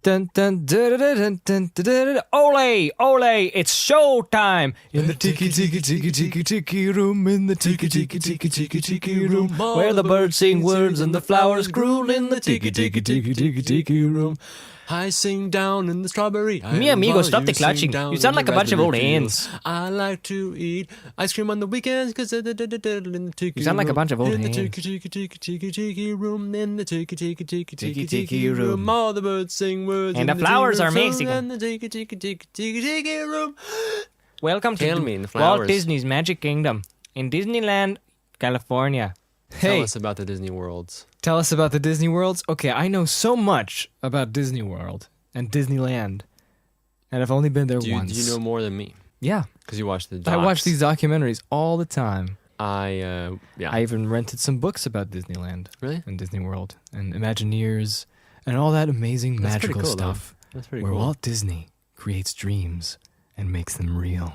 Dun, dun, dun, dun, dun, dun, dun, dun. Ole, ole, it's show time in the tiki tiki tiki tiki tiki room, in the tiki tiki tiki tiki tiki room, where the birds sing words and the flowers grow in the tiki tiki tiki tiki tiki room. I sing down in the strawberry. Mi amigo, stop the clutching. You sound like a bunch of old hands. I like to eat ice cream on the weekends because in the tiki. You sound like a bunch of old in hands. the tiki tiki tiki tiki tiki room, in the tiki tiki tiki tiki tiki room, all the birds sing words and the flowers are Mexican. Mexican. In the tiki tiki tiki tiki tiki room. Welcome to Tell me in the Walt flowers. Disney's Magic Kingdom in Disneyland, California. Tell Hey, us about the Disney worlds. tell us about the Disney Worlds. Okay, I know so much about Disney World and Disneyland, and I've only been there once. Do you know more than me? Yeah, Because you watch the docs. I watch these documentaries all the time. Yeah. I even rented some books about Disneyland Really? and Disney World and Imagineers and all that amazing That's pretty magical cool, though. stuff That's pretty where cool. Walt Disney creates dreams and makes them real.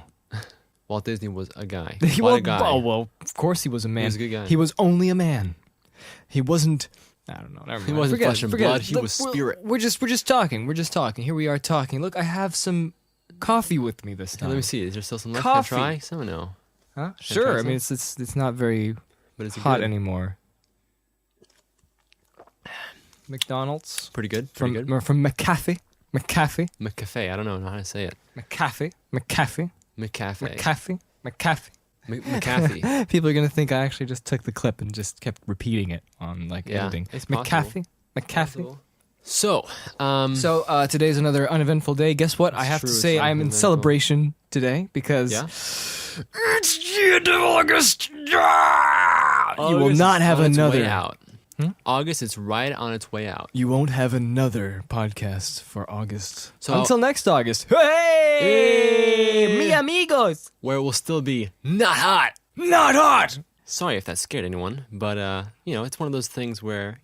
Walt Disney was a guy. He What was, a guy. Oh, well, of course he was a man. He was a good guy. He was only a man. He wasn't... I don't know. Never mind. He wasn't Forget flesh and forget blood. it. He Look, was spirit. We're just talking. We're just talking. Here we are talking. Look, I have some coffee with me this Hey, time. let me see. Is there still some left? Coffee. Can I try? Some no. Huh? try Sure. I some? mean, it's not very But it's hot good. anymore. McDonald's Pretty good. Pretty good. from McCafe. McCafe. I don't know how to say it. McCafe. McCafe. McCafe. People are gonna think I actually just took the clip and just kept repeating it on like Yeah, editing. it's McCafe. So, So today's another uneventful day. Guess what? I have to true, say it's I'm in uneventful. celebration today because yeah. it's the end of August. You will August not is have on its way another. out. August is right on its way out. You won't have another podcast for August. So- Until next August. Hey, Hey! mi amigos. Where it will still be not hot. Not hot. Sorry if that scared anyone, but it's one of those things where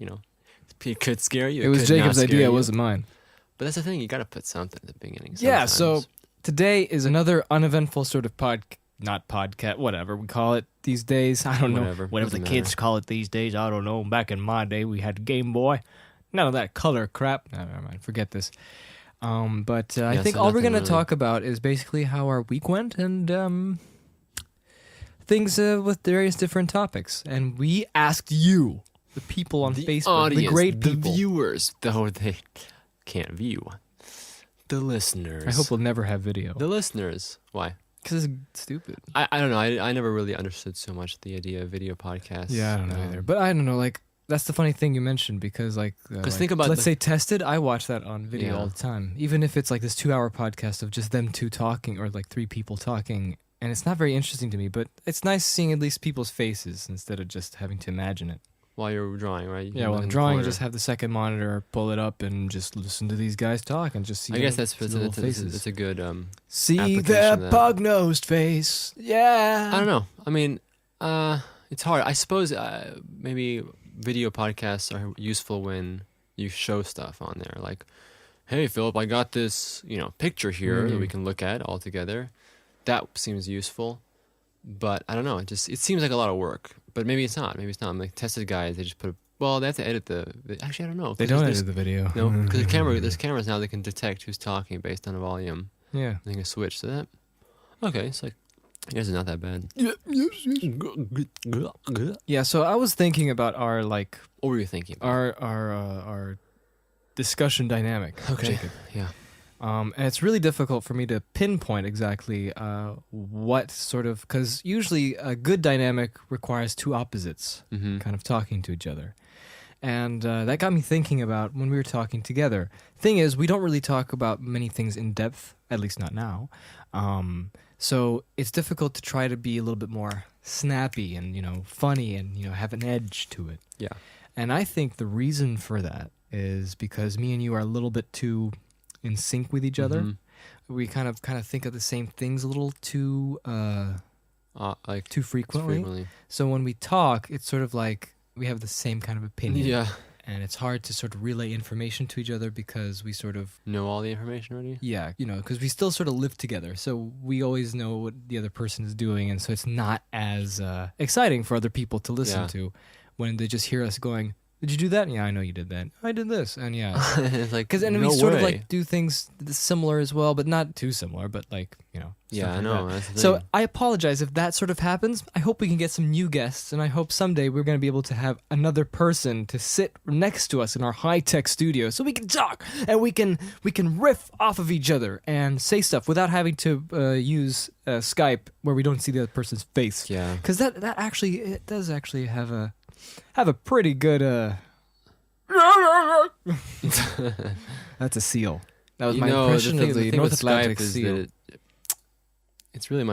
it could scare you. It was could not Jacob's scare idea. It you. wasn't mine. But that's the thing. You got to put something at the beginning. Yeah, so sometimes. today is another uneventful sort of not podcast, whatever we call it these days. I don't know. Whatever. Whatever the Doesn't kids matter. call it these days, I don't know. Back in my day, we had Game Boy. None of that color crap. No, never mind. Forget this. But I Yeah, think so all we're nothing going to really. talk about is basically how our week went and things with various different topics. And we asked you, the people on the Facebook, audience, the great the people. viewers, though they can't view, the listeners. I hope we'll never have video. the listeners. Why? Because it's stupid. I don't know. I never really understood so much the idea of video podcasts. Yeah, I don't know either. But I don't know, like, that's the funny thing you mentioned because, like, think about let's the- say Tested, I watch that on video Yeah. all the time. Even if it's like this 2-hour podcast of just them two talking or like 3 people talking. And it's not very interesting to me, but it's nice seeing at least people's faces instead of just having to imagine it. While you're drawing, right? You can Yeah, look while I'm in the drawing, corner. just have the second monitor, pull it up, and just listen to these guys talk and just see I guess their that's little faces. it's a good. See application their of that. pug-nosed face. Yeah. I don't know. I mean, it's hard. I suppose maybe video podcasts are useful when you show stuff on there. Like, hey, Phillip, I got this, picture here that we can look at all together. That seems useful, but I don't know. It seems like a lot of work. But maybe it's not. Maybe it's not. I'm like tested guys. They just put. They have to edit the. Actually, I don't know. They 'cause don't there's- edit the video. No, because there's cameras now that can detect who's talking based on the volume. Yeah. They can switch to that. Okay, it's like, I guess it's not that bad. Yeah, so I was thinking about our, like, What were you thinking? our discussion dynamic, Okay. Jacob. Yeah. And it's really difficult for me to pinpoint exactly what sort of, because usually a good dynamic requires 2 opposites Mm-hmm. kind of talking to each other. And that got me thinking about when we were talking together. Thing is, we don't really talk about many things in depth, at least not now. So it's difficult to try to be a little bit more snappy and, funny and, have an edge to it. Yeah. And I think the reason for that is because me and you are a little bit too in sync with each other. Mhm. We kind of think of the same things a little too Like too frequently. So when we talk, it's sort of like we have the same kind of opinion. Yeah. And it's hard to sort of relay information to each other because we sort of Know all the information already? because we still sort of live together. So we always know what the other person is doing, and so it's not as exciting for other people to listen Yeah. to when they just hear us going, Did you do that? Yeah, I know you did that. I did this, and yeah, It's like, because and no we sort of way. like do things similar as well, but not too similar. But like Yeah, stuff I like know. that. That's the So thing. I apologize if that sort of happens. I hope we can get some new guests, and I hope someday we're going to be able to have another person to sit next to us in our high-tech studio, so we can talk and we can riff off of each other and say stuff without having to use Skype where we don't see the other person's face. Yeah. Because that actually it does actually have a pretty good. That's a seal. That was my impression of the North Atlantic Skype is seal. that it's very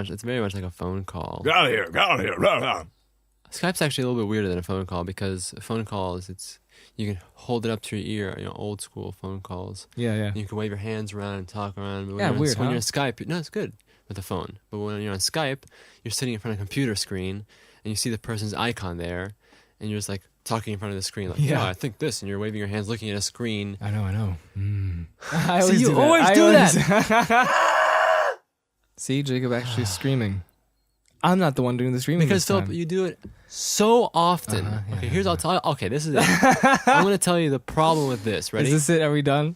much like a phone call. Get out of here! Get out of here! Blah, blah. Skype's actually a little bit weirder than a phone call because a phone call is you can hold it up to your ear, old school phone calls. Yeah. You can wave your hands around and talk around. But when Yeah, you're on, weird, when huh? you're on Skype, no, it's good with the phone. But when you're on Skype, you're sitting in front of a computer screen and you see the person's icon there, and you're just like talking in front of the screen, like, Yeah. I think this, and you're waving your hands, looking at a screen. I know. I See, you do that. always I do that. See, Jacob actually screaming. I'm not the one doing the screaming Because this time. Philip, you do it so often. Okay, here's I'll tell you. Okay, this is it. I'm gonna tell you the problem with this. Ready? Is this it? Are we done?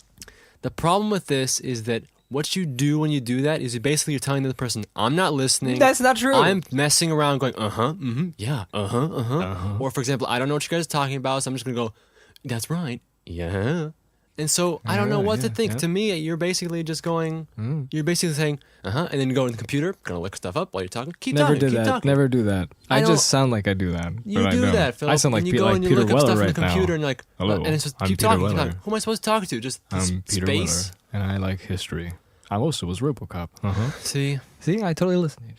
The problem with this is that what you do when you do that is you're telling the other person, I'm not listening. That's not true. I'm messing around going, yeah, Or for example, I don't know what you guys are talking about, so I'm just going to go, that's right, yeah. And so I don't know what to think. yeah. To me, you're basically just going, you're basically saying, and then you go in the computer, going to look stuff up while you're talking. Keep Never talking, did keep that. talking. Never do that. I I don't- just sound like I do that. You but do I don't. that, Philip. I sound like, when you go like and you Peter look up Weller stuff right on the computer now. and you're like, Hello, and it's just I'm keep Peter talking, keep Weller. talking. Who am I supposed to talk to? Just this I'm Peter space? Weller, and I like history. I also was RoboCop. See? See, I totally listened.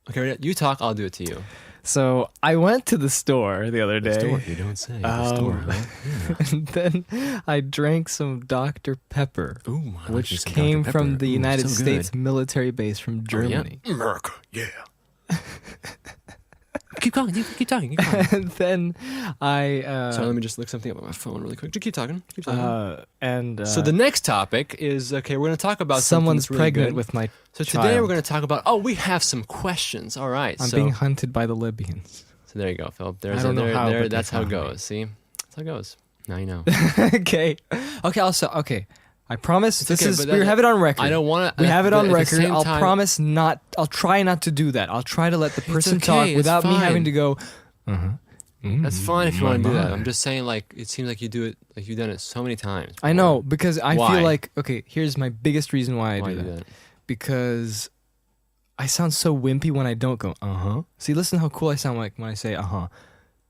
Okay, you talk, I'll do it to you. So I went to the store the other day. You don't say. The store, huh? And then I drank some Dr. Pepper, Ooh, I like me which some came Dr. from Pepper. the Ooh, United so States good. military base from Germany. America, yeah. Keep talking. Keep talking. Keep talking. And then I Sorry, let me just look something up on my phone really quick. Just keep talking. Keep talking. So the next topic is we're going to talk about someone's something that's really pregnant good. with my So today child. we're going to talk about. We have some questions. All right. I'm so, being hunted by the Libyans. so there you go, Philip. I don't know how, but that's they how it found me. goes. See, that's how it goes. Now you know. Okay. Okay. I promise It's this okay, is but we that- have it on record. I don't want to. We have it on at the record. same I'll time- promise not. I'll try not to do that. I'll try to let the person okay, talk it's without me fine. having to go. That's fine if you want to do that. my. I'm just saying, like, it seems like you do it, like you've done it so many times. I know because I Why? feel like here's my biggest reason why I Why do you that. do that? Because I sound so wimpy when I don't go See, listen how cool I sound like when I say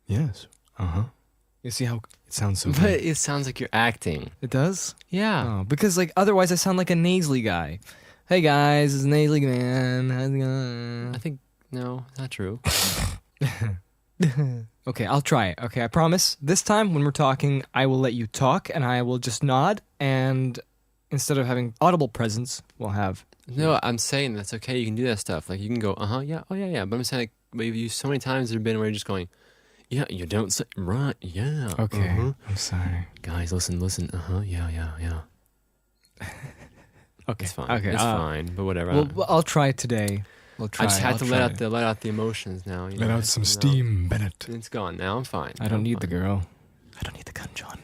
Yes. You see how it sounds so But good. it sounds like you're acting. It does? Yeah. Oh, because otherwise I sound like a nasally guy. Hey guys, it's Nasally Man. How's it going? I think no, not true. Okay, I'll try it. Okay, I promise. This time when we're talking, I will let you talk and I will just nod, and instead of having audible presence, we'll have No, I'm saying that's okay. You can do that stuff. Like you can go, yeah, oh yeah. But I'm saying, like, but you so many times there've been where you're just going, yeah, you don't say right, yeah. Okay. uh-huh. I'm sorry. Guys, listen. Yeah. Okay. It's fine. Okay. It's fine. But whatever. Well, I'll try today. We'll try. I just have I'll to try. let out the emotions now. Let out some steam, Bennett. It's gone now. I'm fine. I don't I'm need the fine. girl. I don't need the gun, John.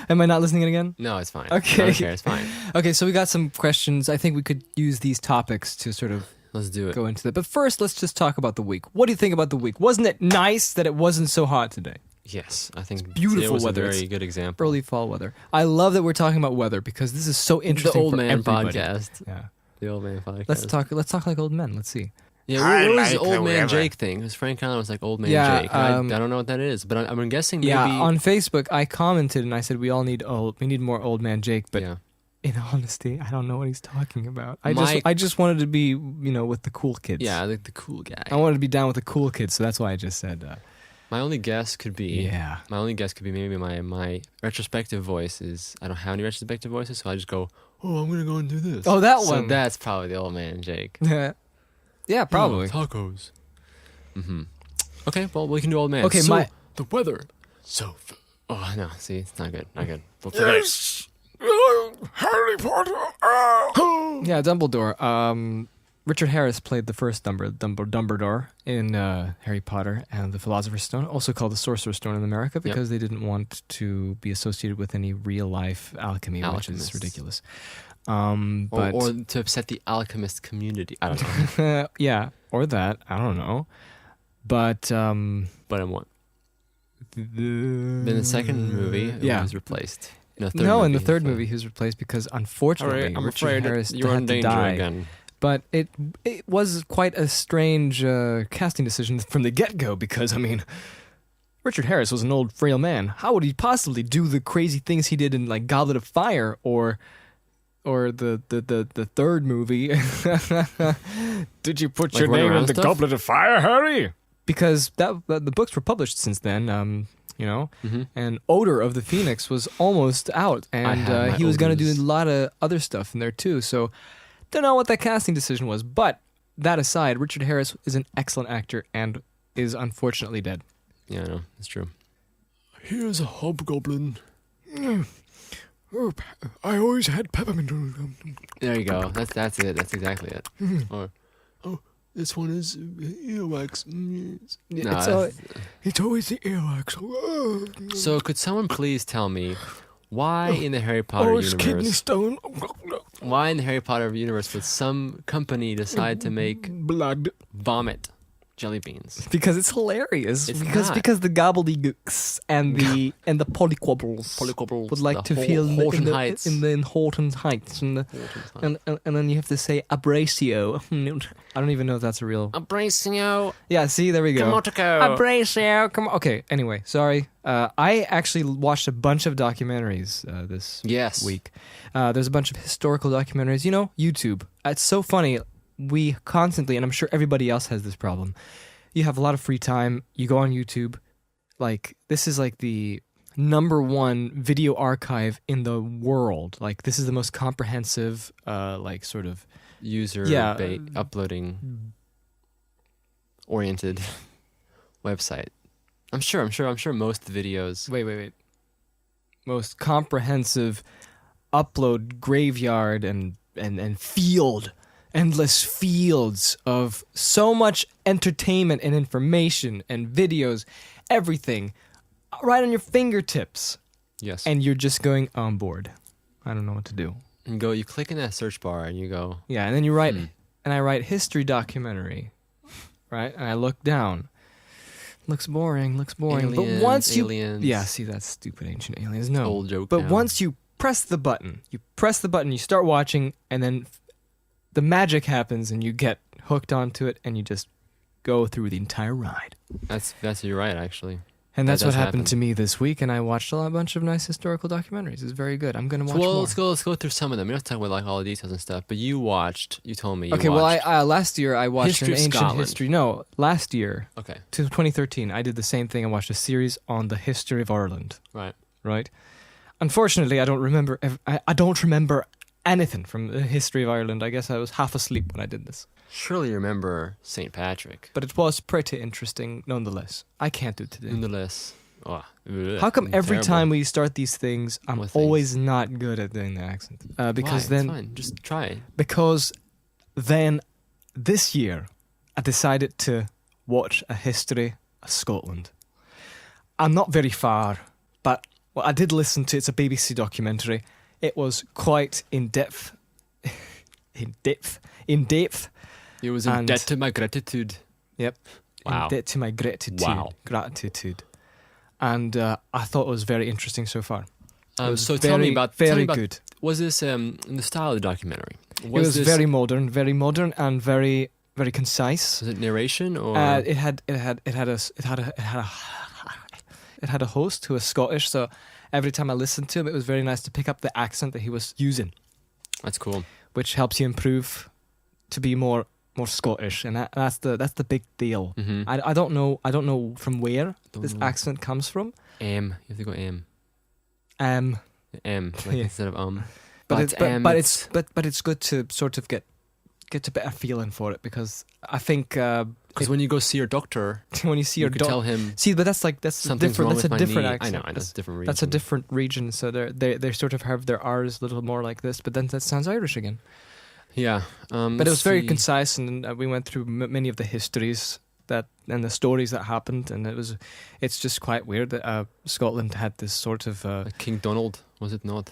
Am I not listening again? No, it's fine. Okay. I don't care. It's fine. Okay, so we got some questions. I think we could use these topics to sort of Let's do it. go into that. But first, let's just talk about the week. What do you think about the week? Wasn't it nice that it wasn't so hot today? Yes, I think beautiful it was weather. a very It's good example. Early fall weather. I love that we're talking about weather because this is so The interesting old for man everybody. podcast. Yeah. The old man podcast. Let's talk like old men. Let's see. Yeah, I what was the like old the man weather. Jake thing? Because Frank Allen was like old man Yeah, Jake. And I don't know what that is, but I'm guessing maybe. Yeah, on Facebook I commented and I said we need more old man Jake, but yeah. in honesty, I don't know what he's talking about. My- I just wanted to be, with the cool kids. Yeah, like the cool guy. I wanted to be down with the cool kids, so that's why I just said My only guess could be. yeah. My only guess could be maybe my retrospective voice is I don't have any retrospective voices, so I just go, I'm gonna go and do this. Oh, that So one. that's probably the old man Jake. Yeah, probably. Tacos. Okay, well we can do old man. Okay, so, my- the weather. Oh no, see, it's not good. Not good. We'll forget it. Yes. Harry Potter. Yeah, Dumbledore. Richard Harris played the first Dumbledore in Harry Potter and the Philosopher's Stone, also called the Sorcerer's Stone in America, because they didn't want to be associated with any real-life alchemy, which is ridiculous. But or to upset the alchemist community. I don't know. yeah, or that. I don't know. But in what? In the second movie, it was replaced. In the third movie, he was replaced because, unfortunately, I'm Richard afraid Harris you're had in to danger die. again. But it was quite a strange casting decision from the get-go because, I mean, Richard Harris was an old, frail man. How would he possibly do the crazy things he did in, like, Goblet of Fire or the third movie? Did you put Like your run name around in the stuff? goblet of fire, Harry? Because the books were published since then, and Odor of the Phoenix was almost out, and he was going to do a lot of other stuff in there too. So, don't know what that casting decision was. But that aside, Richard Harris is an excellent actor and is unfortunately dead. Yeah, I know. It's true. Here's a hobgoblin. Oh, I always had peppermint. There you go. That's it. That's exactly it. Or, this one is earwax. It's always the earwax. So, could someone please tell me why in the Harry Potter It's kidney universe? stone. Why in the Harry Potter universe would some company decide to make Blood. vomit jelly beans? Because it's hilarious. It's because not. because the gobbledygooks and the polyquabbles would like to feel Horton Heights. in the Horton Heights and then you have to say abrasio. I don't even know if that's a real. Abrasio. Yeah, see, there we go. Kamotoco. Abrasio. Come on. Okay. Anyway, sorry. I actually watched a bunch of documentaries this week. There's a bunch of historical documentaries. You know, YouTube. It's so funny. We constantly, and I'm sure everybody else has this problem, you have a lot of free time, you go on YouTube, like, this is like the #1 video archive in the world. Like, this is the most comprehensive, like, sort of... User uploading oriented website. I'm sure most videos... Wait. Most comprehensive upload graveyard and field... Endless fields of so much entertainment and information and videos, everything, right on your fingertips. Yes. And you're just going on board. I don't know what to do. And you click in that search bar and you go... Yeah, and then you write, and I write history documentary, right? And I look down. Looks boring. Aliens, but once you... aliens. Yeah, see, that's stupid ancient aliens. No. Old joke But now. once you press the button, you start watching, and then... the magic happens and you get hooked onto it and you just go through the entire ride. You're right, actually. And that's That what does happened happen. to me this week, and I watched a bunch of nice historical documentaries. It's very good. I'm going to watch more. Let's go through some of them. We don't have to talk about like all the details and stuff, but you told me you Okay, watched. well, last year I watched History an of ancient Scotland. history. No, last year, Okay. to 2013, I did the same thing. I watched a series on the history of Ireland. Right. Unfortunately, I don't remember. I don't remember anything from the history of Ireland. I guess I was half asleep when I did this. Surely you remember St. Patrick. But it was pretty interesting nonetheless. I can't do it today. Nonetheless. How come every terrible. time we start these things, I'm What things? always not good at doing the accent? Because Why? then, It's fine. Just try it. because then this year, I decided to watch a history of Scotland. I'm not very far, but I did listen to. It's a BBC documentary. It was quite in depth. In depth. It was in And- debt to my gratitude. Yep. Wow. In debt to my gratitude. Wow. Gratitude. And I thought it was very interesting so far. It was So tell me about very good. Was this in the style of the documentary? It was this, very modern and very very concise. Was it narration or It had a host who was Scottish, so every time I listened to him, it was very nice to pick up the accent that he was using, That's cool. which helps you improve to be more Scottish, and that's the big deal. Mm-hmm. I don't know from where this accent comes from. You have to go M, like Yeah. instead of But But it's good to sort of get a better feeling for it, because I think because when you go see your doctor, when you see you your could doctor, tell him see, but that's something's different. wrong That's a with my different knee. accent. I know, it's a different region. That's a different region, so they sort of have their R's a little more like this, but then that sounds Irish again. Yeah. But it was very concise, and we went through many of the histories and the stories that happened, and it's just quite weird that Scotland had this sort of Like King Donald, was it not?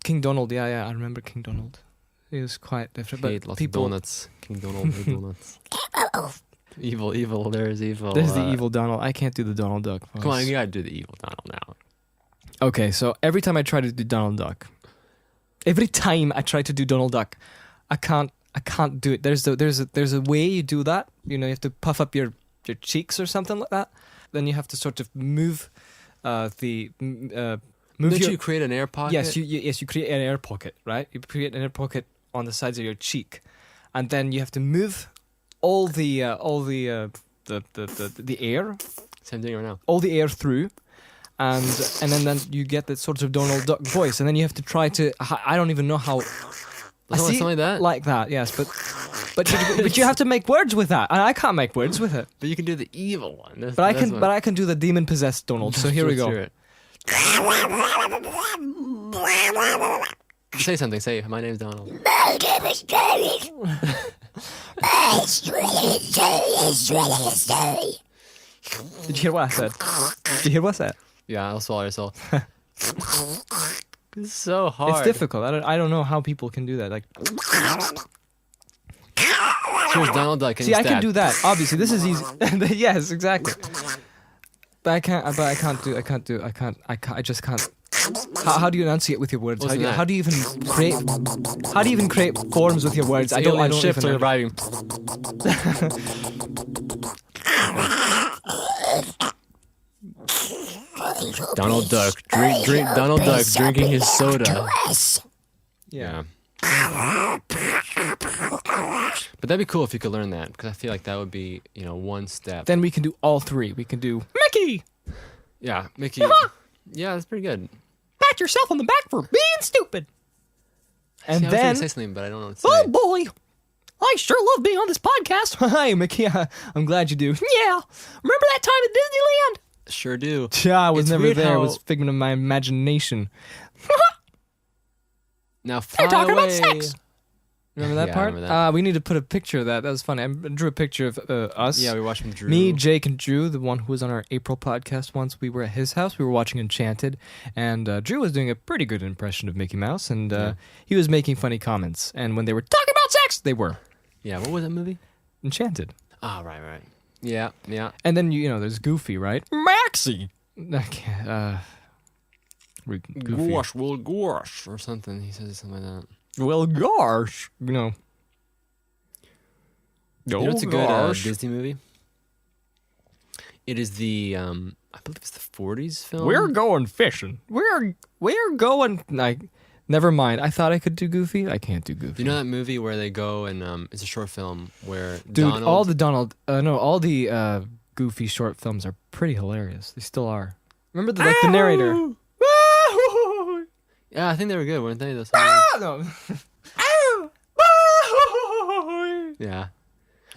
King Donald, yeah, I remember King Donald. He was quite different. He ate But lots people, of donuts. King Donald ate donuts. Evil. There's evil. there's the evil Donald. I can't do the Donald Duck voice. Come on, you gotta do the evil Donald now. Okay, so every time I try to do Donald Duck, I can't do it. There's a way you do that. You know, you have to puff up your cheeks or something like that. Then you have to sort of move move Don't your. you create an air pocket? Yes, you create an air pocket, right? You create an air pocket on the sides of your cheek, and then you have to move all the air, Same thing right now. all the air through, and then you get that sort of Donald Duck voice, and then you have to try to. I don't even know how. Something like that? Like that, yes, but you have to make words with that, and I can't make words with it. But you can do the evil one. But I can do the demon possessed Donald. So here we Let's go. hear it. Say something. Say, my name's Donald. My name is David. It's really. Did you hear what I said? Did you hear what I said? Yeah, I'll swallow yourself. It's so hard. It's difficult. I don't know how people can do that. Like, Here's Donald Duck. see, I can do that. Obviously, this is easy. Yes, exactly. But I can't. I just can't. How do you enunciate with your words? How do you even create forms with your words? I don't shift even or arriving. Donald Duck. Drink Donald Duck drinking his soda. Yeah. But that'd be cool if you could learn that, because I feel like that would be, one step. Then we can do all three. We can do Mickey. Yeah, Mickey. Yeah, that's pretty good. Pat yourself on the back for being stupid. And See, I was then, gonna say something, but I don't know what to say. oh boy, I sure love being on this podcast. Hi, Mickey. I'm glad you do. Yeah. Remember that time at Disneyland? Sure do. Yeah, I was It's never weird there. It how- was a figment of my imagination. Now fly They're talking away. about sex. Remember that Yeah, I part? remember that. We need to put a picture of that. That was funny. I drew a picture of us. Yeah, we watched him Drew. Me, Jake, and Drew, the one who was on our April podcast once. We were at his house. We were watching Enchanted, and Drew was doing a pretty good impression of Mickey Mouse, and he was making funny comments. And when they were talking about sex, they were Yeah, what was that movie? Enchanted. Ah, right. Yeah. And then there's Goofy, right? Maxie. Okay, Goofy. Gosh, or something. He says something like that. Well, gosh, You know what's a good Disney movie? It is the I believe it's the 40s film. We're going fishing. We're going. Never mind. I thought I could do Goofy. I can't do Goofy. Do you know that movie where they go and it's a short film where Dude, Donald, all the Goofy short films are pretty hilarious. They still are. Remember the narrator? Yeah, I think they were good, weren't they? Those No. Yeah.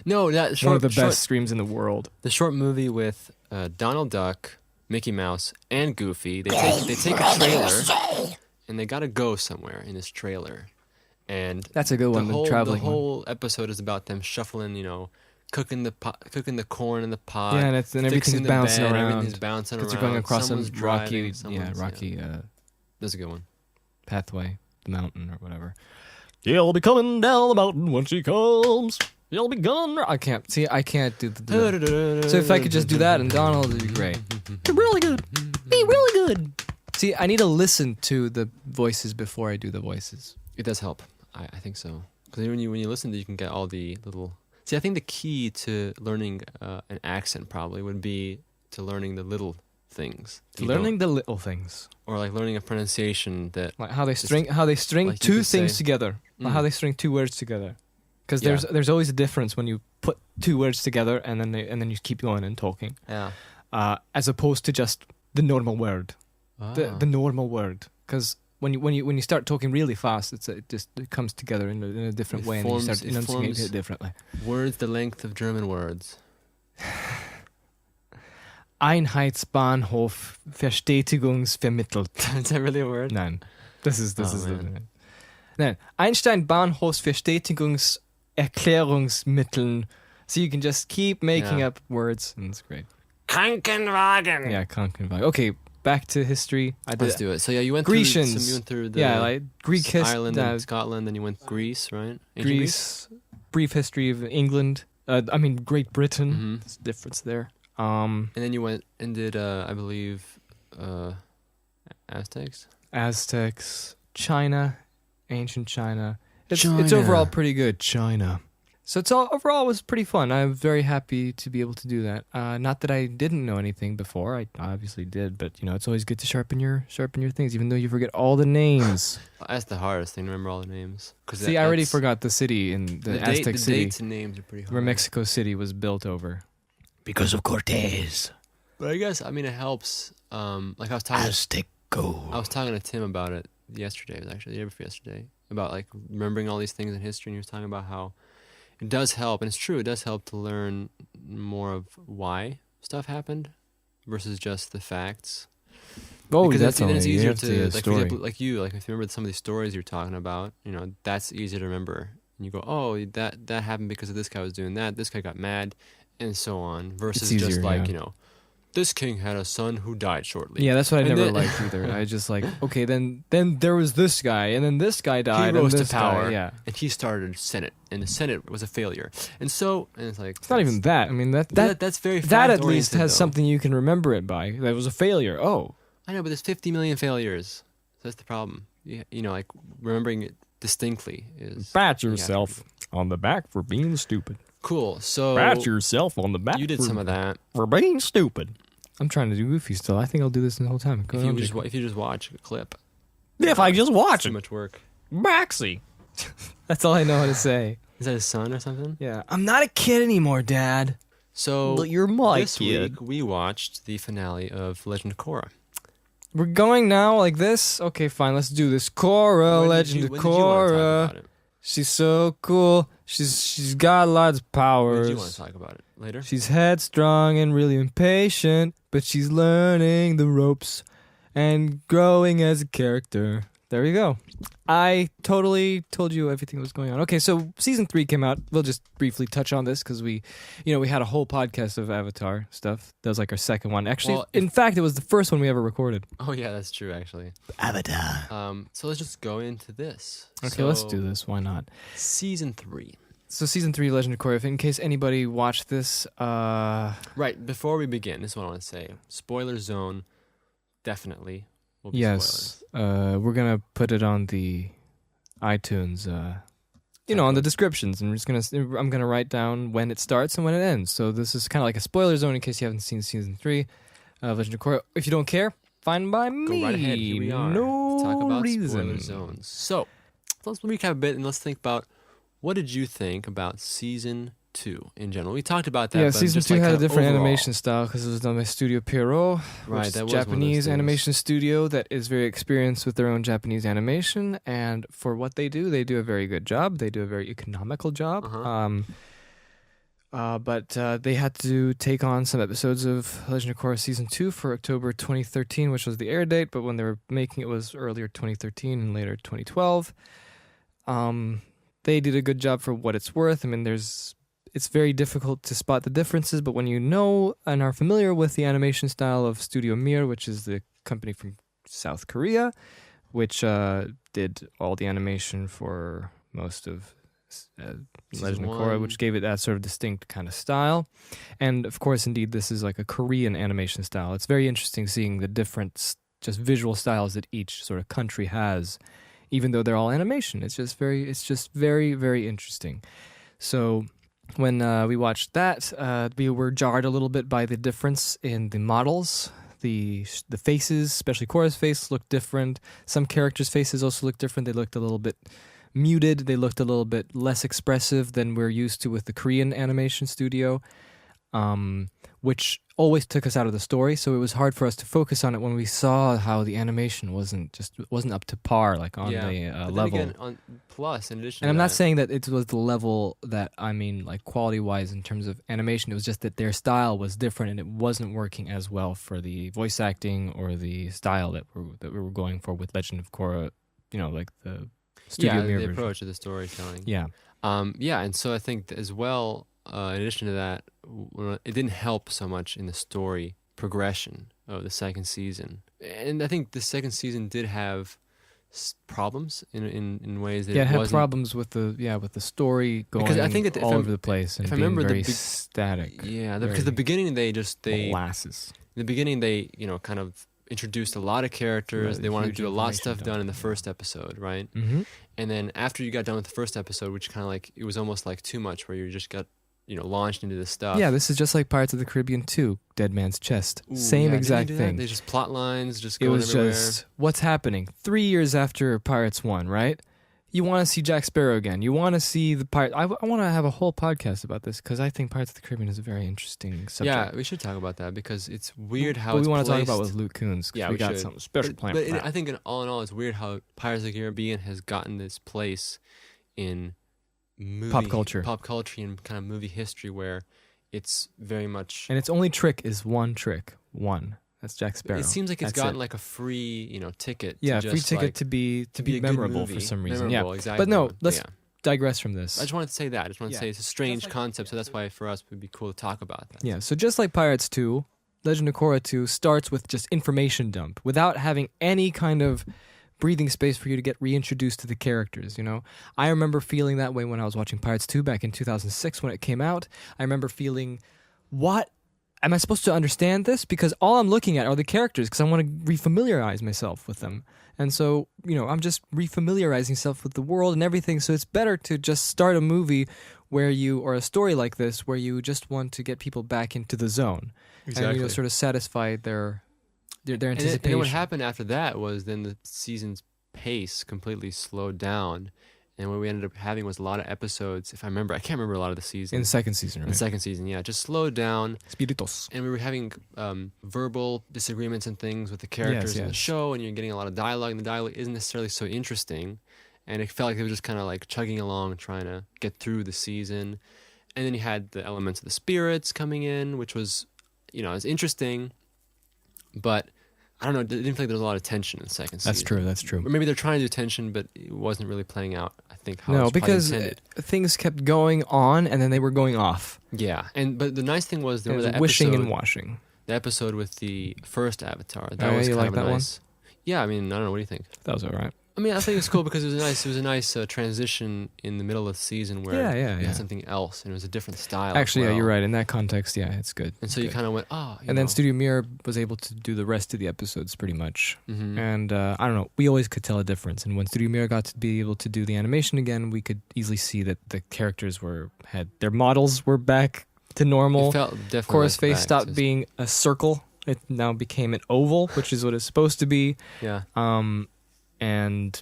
No, that short One of the best screams in the world. the short movie with Donald Duck, Mickey Mouse, and Goofy. They take a trailer and they gotta go somewhere in this trailer. And That's a good one. The the traveling one. whole episode is about them shuffling, cooking the corn in the pot. Yeah, and everything's fixing the bouncing bed, around. Everything's bouncing around. Because they're going across Someone's some rocky, driving, someone's- That's a good one. pathway, the mountain or whatever. He'll be coming down the mountain when she comes. He'll be gone. I can't do the. So if I could just do that and Donald, it'd be great. Be really good. Be really good. See, I need to listen to the voices before I do the voices. It does help. I think so. Because when you listen, you can get all the little. See, I think the key to learning an accent probably would be to learning the little things. Learning the little things, or like learning a pronunciation that. like how they string like you two could things say- together, or how they string two words together. Because Yeah. there's always a difference when you put two words together and then you keep going and talking, Yeah. as opposed to just the normal word. The normal word, because when you start talking really fast, it comes together in a different It way, forms- and you start it enunciating forms- it differently. Words the length of German words. Einheitsbahnhof Verstetigungs vermittelt. Is that really a word? Nein, this is Oh, the. man. Nein, Einstein-Bahnhofsverstetigungs-Erklärungsmitteln. So you can just keep making Yeah. up words, and it's great. Krankenwagen. Yeah, Krankenwagen. Okay, back to history. Let's do it. So yeah, you went Grecians. through. You went through the Yeah, like Greek history. Ireland and Scotland, then you went Greece, right? Ancient Greece, brief history of England. Great Britain. Mhm. There's a difference there. And then you went and did, I believe, Aztecs. Aztecs, China, ancient China. It's China. overall pretty good. China. So overall was pretty fun. I'm very happy to be able to do that. Not that I didn't know anything before. I obviously did, but it's always good to sharpen your things, even though you forget all the names. That's the hardest thing to remember all the names. See, I already forgot the city in the Aztec the city dates and names are pretty hard. where Mexico City was built over. Because of Cortez. But I guess it helps. Like I was talking. Azteco. I was talking to Tim about it yesterday. It was actually the day before yesterday about like remembering all these things in history, and he was talking about how it does help, and it's true. It does help to learn more of why stuff happened versus just the facts. Oh, Because that's then only it's you easier have to, the like, for story. example, like if you remember some of these stories you're talking about, that's easy to remember. And you go, oh, that happened because of this guy was doing that. This guy got mad, and so on. Versus It's just easier, like yeah. this king had a son who died shortly. Yeah, that's what I And never then- liked either. I just like, okay, then there was this guy, and then this guy died, He rose and to this guy, power, yeah. and he started Senate, and the Senate was a failure. And it's like It's not even that. I mean, that's very that at least fact-oriented, has though. something you can remember it by. That was a failure. Oh, I know, but there's 50 million failures. So that's the problem. Like remembering it distinctly is Pat you have to yourself on the back for being stupid. cool. So Pat yourself on the back you did for, some of that. for being stupid. I'm trying to do Goofy still. I think I'll do this the whole time. Go If you on, just Jacob. if you just watch a clip, If I just watch too it. much work. Maxie. That's all I know how to say. Is that his son or something? Yeah, I'm not a kid anymore, Dad. So But you're my this kid. week we watched the finale of Legend of Korra. We're going now like this. Okay, fine. Let's do this. Korra, Legend of When did you want to talk Korra. about it? She's so cool. She's got lots of When powers. did you want to talk about it? Later? She's headstrong and really impatient, but she's learning the ropes and growing as a character. There you go. I totally told you everything that was going on. Okay, so season 3 came out. We'll just briefly touch on this because we had a whole podcast of Avatar stuff. That was like our second one. Actually, Well, in fact, it was the first one we ever recorded. Oh yeah, that's true actually. Avatar. So let's just go into this. Okay, let's do this. Why not? Season 3. So season 3, Legend of Korra. If in case anybody watched this, Right, before we begin, this is what I want to say. Spoiler zone, definitely will be spoilers. yes, we're gonna put it on the iTunes, on the descriptions, and I'm gonna write down when it starts and when it ends. So this is kind of like a spoiler zone in case you haven't seen season 3 of Legend of Korra. If you don't care, fine by me. Go right ahead, here we are. No to talk about reason. spoiler zones. So, let's recap a bit and let's think about what did you think about season 2 in general? We talked about that. Yeah, but season just 2 like had a kind of different overall. animation style because it was done by Studio Pierrot, Right, which is that a was one of those Japanese things. animation studio that is very experienced with their own Japanese animation. And for what they do a very good job. They do a very economical job. But they had to take on some episodes of Legend of Korra season 2 for October 2013, which was the air date. But when they were making it was earlier 2013 and later 2012. They did a good job for what it's worth. I mean, it's very difficult to spot the differences, but when you know and are familiar with the animation style of Studio Mir, which is the company from South Korea, which did all the animation for most of Legend of Korra, 1. which gave it that sort of distinct kind of style. And of course, indeed, this is like a Korean animation style. It's very interesting seeing the different just visual styles that each sort of country has, even though they're all animation. It's just very, very interesting. So when we watched that, we were jarred a little bit by the difference in the models. The faces, especially Korra's face, looked different. Some characters' faces also looked different. They looked a little bit muted. They looked a little bit less expressive than we're used to with the Korean animation studio, which always took us out of the story. So it was hard for us to focus on it when we saw how the animation wasn't up to par, like on the But then level. again, in addition And I'm to not that, saying that it was the level that I mean, like quality-wise in terms of animation. It was just that their style was different, and it wasn't working as well for the voice acting or the style that we were going for with Legend of Korra. Like the Studio the Mirror version. approach of the storytelling. Yeah. And so I think as well, in addition to that, it didn't help so much in the story progression of the second season. And I think the second season did have problems in ways that Yeah, it had wasn't, problems with the story going because I think all over the place and if I being remember very the static. Yeah, because the beginning they molasses. in the beginning they kind of introduced a lot of characters. Right, they wanted to huge do a lot of information stuff done in the dump. first episode, right? Mm-hmm. And then after you got done with the first episode, which kind of like it was almost like too much, where you just got launched into this stuff. Yeah, this is just like Pirates of the Caribbean 2, Dead Man's Chest. Ooh, Same yeah, exact didn't they do that? thing. They just plot lines, just It going was everywhere. just what's happening 3 years after Pirates 1, right? You want to see Jack Sparrow again. You want to see the pirate. I want to have a whole podcast about this because I think Pirates of the Caribbean is a very interesting subject. Yeah, we should talk about that because it's weird how But it's we want to talk placed. about with Luke Coons. 'Cause Yeah, we we got should. something special planned. But for that. I think all in all, it's weird how Pirates of the Caribbean has gotten this place in Pop culture. and kind of movie history where it's very much. And its only trick is one trick. One. That's Jack Sparrow. It seems like it's That's gotten it. like a free, ticket. Yeah, to free just, ticket like, to be a be good memorable movie. for some reason. Memorable, Yeah. exactly. But no, let's Yeah. digress from this. I just wanted to say that. I just wanted to Yeah. say it's a strange Just like- concept, so that's why for us it would be cool to talk about that. Yeah, so just like Pirates 2, Legend of Korra 2 starts with just information dump without having any kind of breathing space for you to get reintroduced to the characters, I remember feeling that way when I was watching Pirates 2 back in 2006 when it came out. I remember feeling, what? Am I supposed to understand this? Because all I'm looking at are the characters because I want to refamiliarize myself with them. And so, I'm just refamiliarizing myself with the world and everything. So it's better to just start a movie or a story like this where you just want to get people back into the zone. Exactly. And, sort of satisfy their And anticipation. then what happened after that was then the season's pace completely slowed down. And what we ended up having was a lot of episodes. If I remember, I can't remember a lot of the season. In the second season, In right? the second season, yeah. Just slowed down. Spiritos. And we were having verbal disagreements and things with the characters in the yes. show. And you're getting a lot of dialogue. And the dialogue isn't necessarily so interesting. And it felt like they were just kind of like chugging along, trying to get through the season. And then you had the elements of the spirits coming in, which was, it was interesting. But I don't know, it didn't feel like there was a lot of tension in the second season. That's true. Or maybe they're trying to do tension, but it wasn't really playing out, I think, how No, it's probably because intended. things kept going on and then they were going off. Yeah, but the nice thing was there It was was that wishing episode, and washing. the episode with the first Avatar. That Oh, was you kind like of a that one? nice. Yeah, I mean, I don't know. What do you think? That was all right. I mean, I think it's cool because it was a nice transition in the middle of the season where Yeah. you had something else and it was a different style. Actually, as well. yeah, you're right. In that context, yeah, it's good. And so you Good. kind of went, oh. And then Studio Mirror was able to do the rest of the episodes pretty much. Mm-hmm. And I don't know, we always could tell a difference. And when Studio Mirror got to be able to do the animation again, we could easily see that the characters had their models were back to normal. It felt definitely Korra's like face back stopped to- being a circle. It now became an oval, which is what it's supposed to be. Yeah. And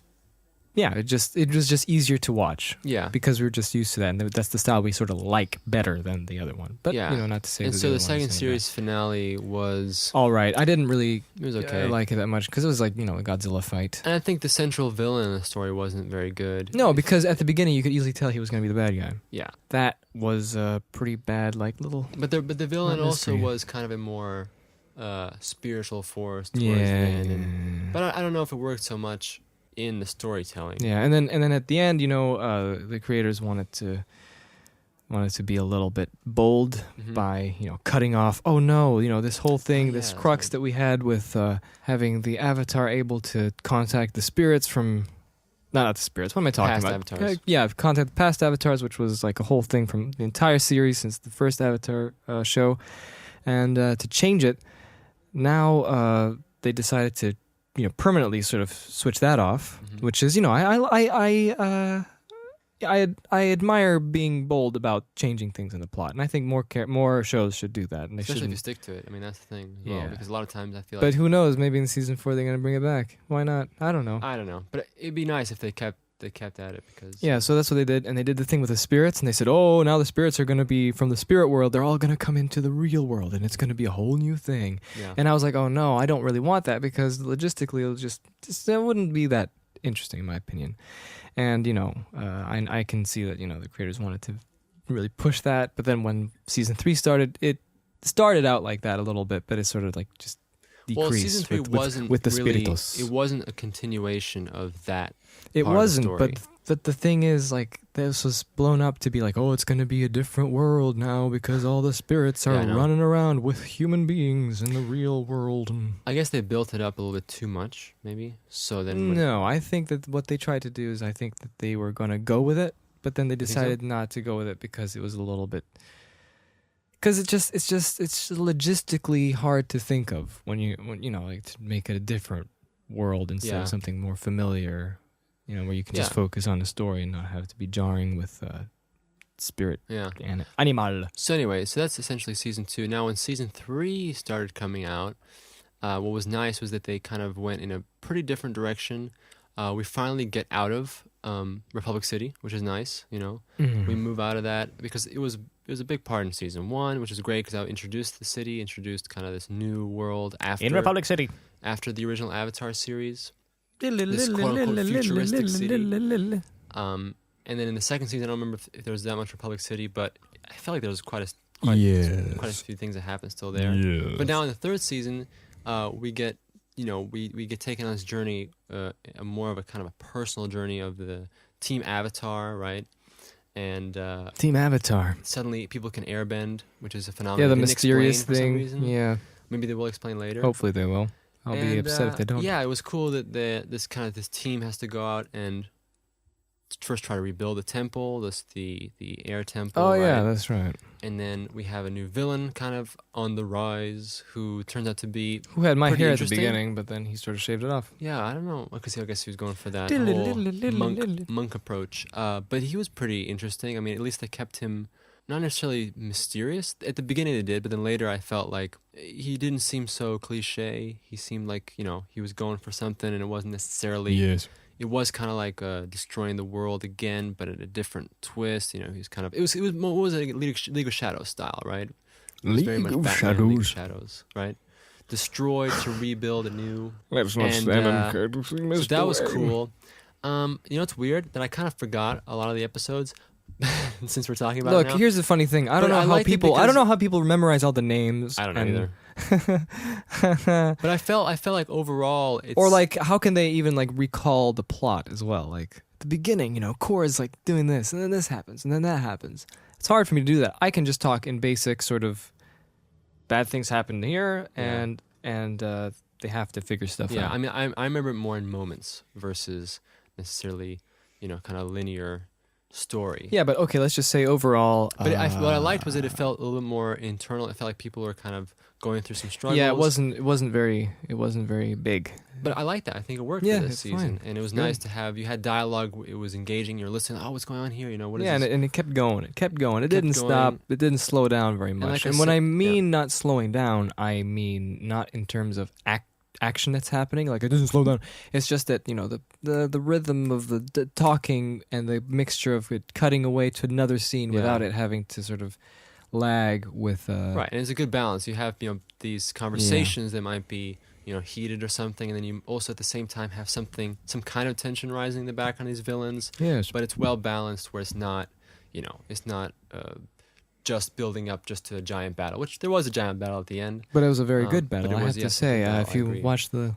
yeah, it was just easier to watch. Yeah. Because we were just used to that, and that's the style we sort of like better than the other one. But Yeah. not to say. And that so other the one is second any series finale was bad. All right, I didn't really it was okay. like it that much because it was like a Godzilla fight. And I think the central villain in the story wasn't very good. No, because at the beginning you could easily tell he was going to be the bad guy. Yeah. That was a pretty bad, little. But the villain Not also mystery. was kind of a more spiritual force towards Yeah. the end. But I don't know if it worked so much in the storytelling. Yeah, and then at the end, the creators wanted to be a little bit bold Mhm. by cutting off. Oh no, this whole thing, Oh, this yeah, crux right. that we had with having the Avatar able to contact the spirits from. Not the spirits. What am I talking Past about? avatars. Yeah, contact the past avatars, which was like a whole thing from the entire series since the first Avatar show, and to change it, now they decided to permanently sort of switch that off, Mhm. which is I admire being bold about changing things in the plot, and I think more shows should do that, and they Especially if you shouldn't. stick to it. I mean, that's the thing as well. Yeah. Because a lot of times I feel But like who knows? Maybe in season 4 they're gonna bring it back. Why not? I don't know. I don't know. But it'd be nice if they kept at it because Yeah, so that's what they did, and they did the thing with the spirits, and they said, "Oh, now the spirits are going to be from the spirit world. They're all going to come into the real world, and it's going to be a whole new thing." Yeah. And I was like, "Oh no, I don't really want that because logistically, it'll just that wouldn't be that interesting, in my opinion." And I can see that the creators wanted to really push that, but then when season 3 started, it started out like that a little bit, but it sort of like just decrease. Well, season 3 wasn't with the really, spiritus. it wasn't a continuation of that. It part of the wasn't, story. but the thing is, like, this was blown up to be like, oh, it's going to be a different world now because all the spirits are Yeah, I know. running around with human beings in the real world. And I guess they built it up a little bit too much, maybe. So then, when, no, I think that what they tried to do is I think that they were going to go with it, but then they think so? decided not to go with it because it was a little bit. Because it's logistically hard to think of when you know, like, to make it a different world instead Yeah. of something more familiar, you know, where you can just Yeah. focus on the story and not have to be jarring with spirit yeah. and animal. So anyway, so that's essentially season 2. Now, when season 3 started coming out, what was nice was that they kind of went in a pretty different direction. We finally get out of Republic City, which is nice. You know, we move out of that because it was a big part in season 1, which is great because I introduced the city, introduced kind of this new world after In Republic City. after the original Avatar series. This quote-unquote futuristic city. And then in the second season, I don't remember if there was that much Republic City, but I felt like there was quite a few things that happened still there. Yes. But now in the third season, we get we get taken on this journey, a more of a kind of a personal journey of the Team Avatar, right? And Team Avatar. suddenly people can airbend, which is a Yeah, phenomenon the they didn't mysterious explain for some thing. reason. Yeah, Maybe they will explain later. hopefully they will. I'll be And, upset if they don't. Yeah, it was cool that this team has to go out and first try to rebuild the temple, the air temple. Oh yeah, right? that's right. And then we have a new villain kind of on the rise who turns out to be, Who had my Pretty hair at the interesting. beginning, but then he sort of shaved it off. yeah, I don't know, because I guess he was going for that whole monk approach. But he was pretty interesting. I mean, at least they kept him not necessarily mysterious. At the beginning they did, but then later I felt like he didn't seem so cliche. He seemed like, he was going for something, and it wasn't necessarily... Yes. It was kind of like destroying the world again, but at a different twist. He was kind of... It was what was it? League of Shadows style, right? It was very much Batman and League of Shadows, right? Destroy to rebuild anew. Let's not stand and care to see So that was cool. It's weird that I kind of forgot a lot of the episodes since we're talking about Look, it now. here's the funny thing. I But don't know I how liked it people. I because- don't know how people memorize all the names. I don't know and- either. But I felt like overall, it's... Or like, how can they even like recall the plot as well? Like at the beginning, Korra's like doing this, and then this happens, and then that happens. It's hard for me to do that. I can just talk in basic sort of bad things happen here, Yeah. and they have to figure stuff Yeah, out. I mean, I remember it more in moments versus necessarily, kind of linear story. Yeah, but okay, let's just say overall. But what I liked was that it felt a little bit more internal. It felt like people were kind of going through some struggles. Yeah, it wasn't very big. But I like that. I think it worked Yeah, for this it's season, fine. and it was It's nice good. to have. You had dialogue. It was engaging. You're listening. Oh, what's going on here? What is Yeah, this? and it kept going. It kept going. It Kept didn't going. stop. It didn't slow down very much. like I And when said- I mean not slowing down, I mean not in terms of action that's happening. Like, it doesn't slow down. It's just that the rhythm of the talking and the mixture of it cutting away to another scene Yeah. without it having to sort of lag with. Right, and it's a good balance. You have these conversations that might be heated or something, and then you also at the same time have some kind of tension rising in the background of these villains. Yes. But it's well balanced, where it's not just building up just to a giant battle, which there was a giant battle at the end. But it was a very good but battle, it I was, have to yes, a say. good battle, If I you agree. watch the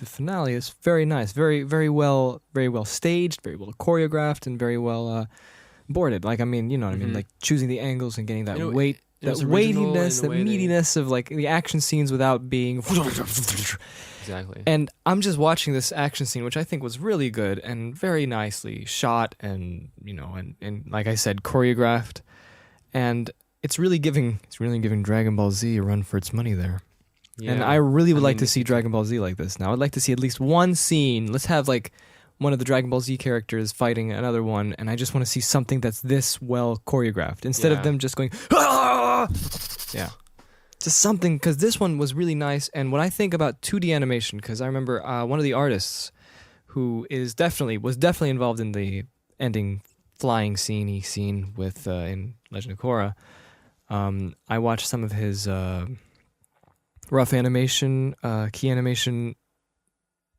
finale, it's very nice, very well staged, very well choreographed, and very well boarded. Like, I mean, you know what I mean? Mhm. Like choosing the angles and getting that It that was original weightiness, in that the way they- meatiness of like the action scenes without being. Exactly. And I'm just watching this action scene, which I think was really good and very nicely shot, and and like I said, choreographed, and it's really giving Dragon Ball Z a run for its money there. And Yeah. I really would like mean, to see Dragon Ball Z like this now. I'd like to see at least one scene. Let's have like one of the Dragon Ball Z characters fighting another one, and I just want to see something that's this well choreographed instead of Yeah. them just going, "Ah!" Yeah. Just something, because this one was really nice. And when I think about 2D animation, because I remember one of the artists who was definitely involved in the ending flying scene with in Legend of Korra. I watched some of his rough animation, key animation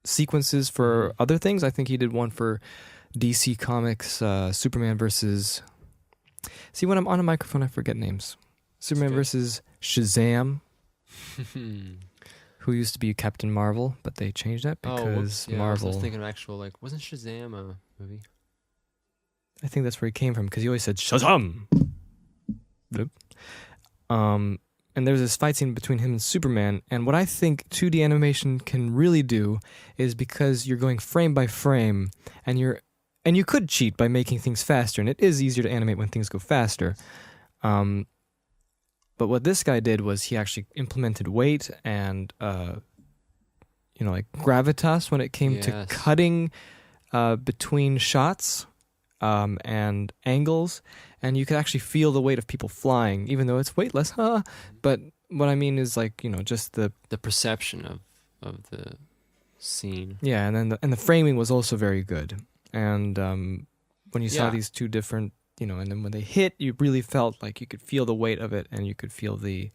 sequences for other things. I think he did one for DC Comics, Superman versus... See, when I'm on a microphone, I forget names. Superman okay. versus Shazam, who used to be Captain Marvel, but they changed that because Marvel. I was thinking of actual, like, wasn't Shazam a movie? I think that's where he came from because he always said Shazam. Bloop. And there's this fight scene between him and Superman, and what I think 2D animation can really do is because you're going frame by frame, and you could cheat by making things faster, and it is easier to animate when things go faster. But what this guy did was he actually implemented weight and like gravitas when it came to cutting between shots and angles, and you could actually feel the weight of people flying, even though it's weightless. But what I mean is like just the perception of the scene. Yeah, and then the framing was also very good. And when you saw these two different, and then when they hit, you really felt like you could feel the weight of it, and you could feel the,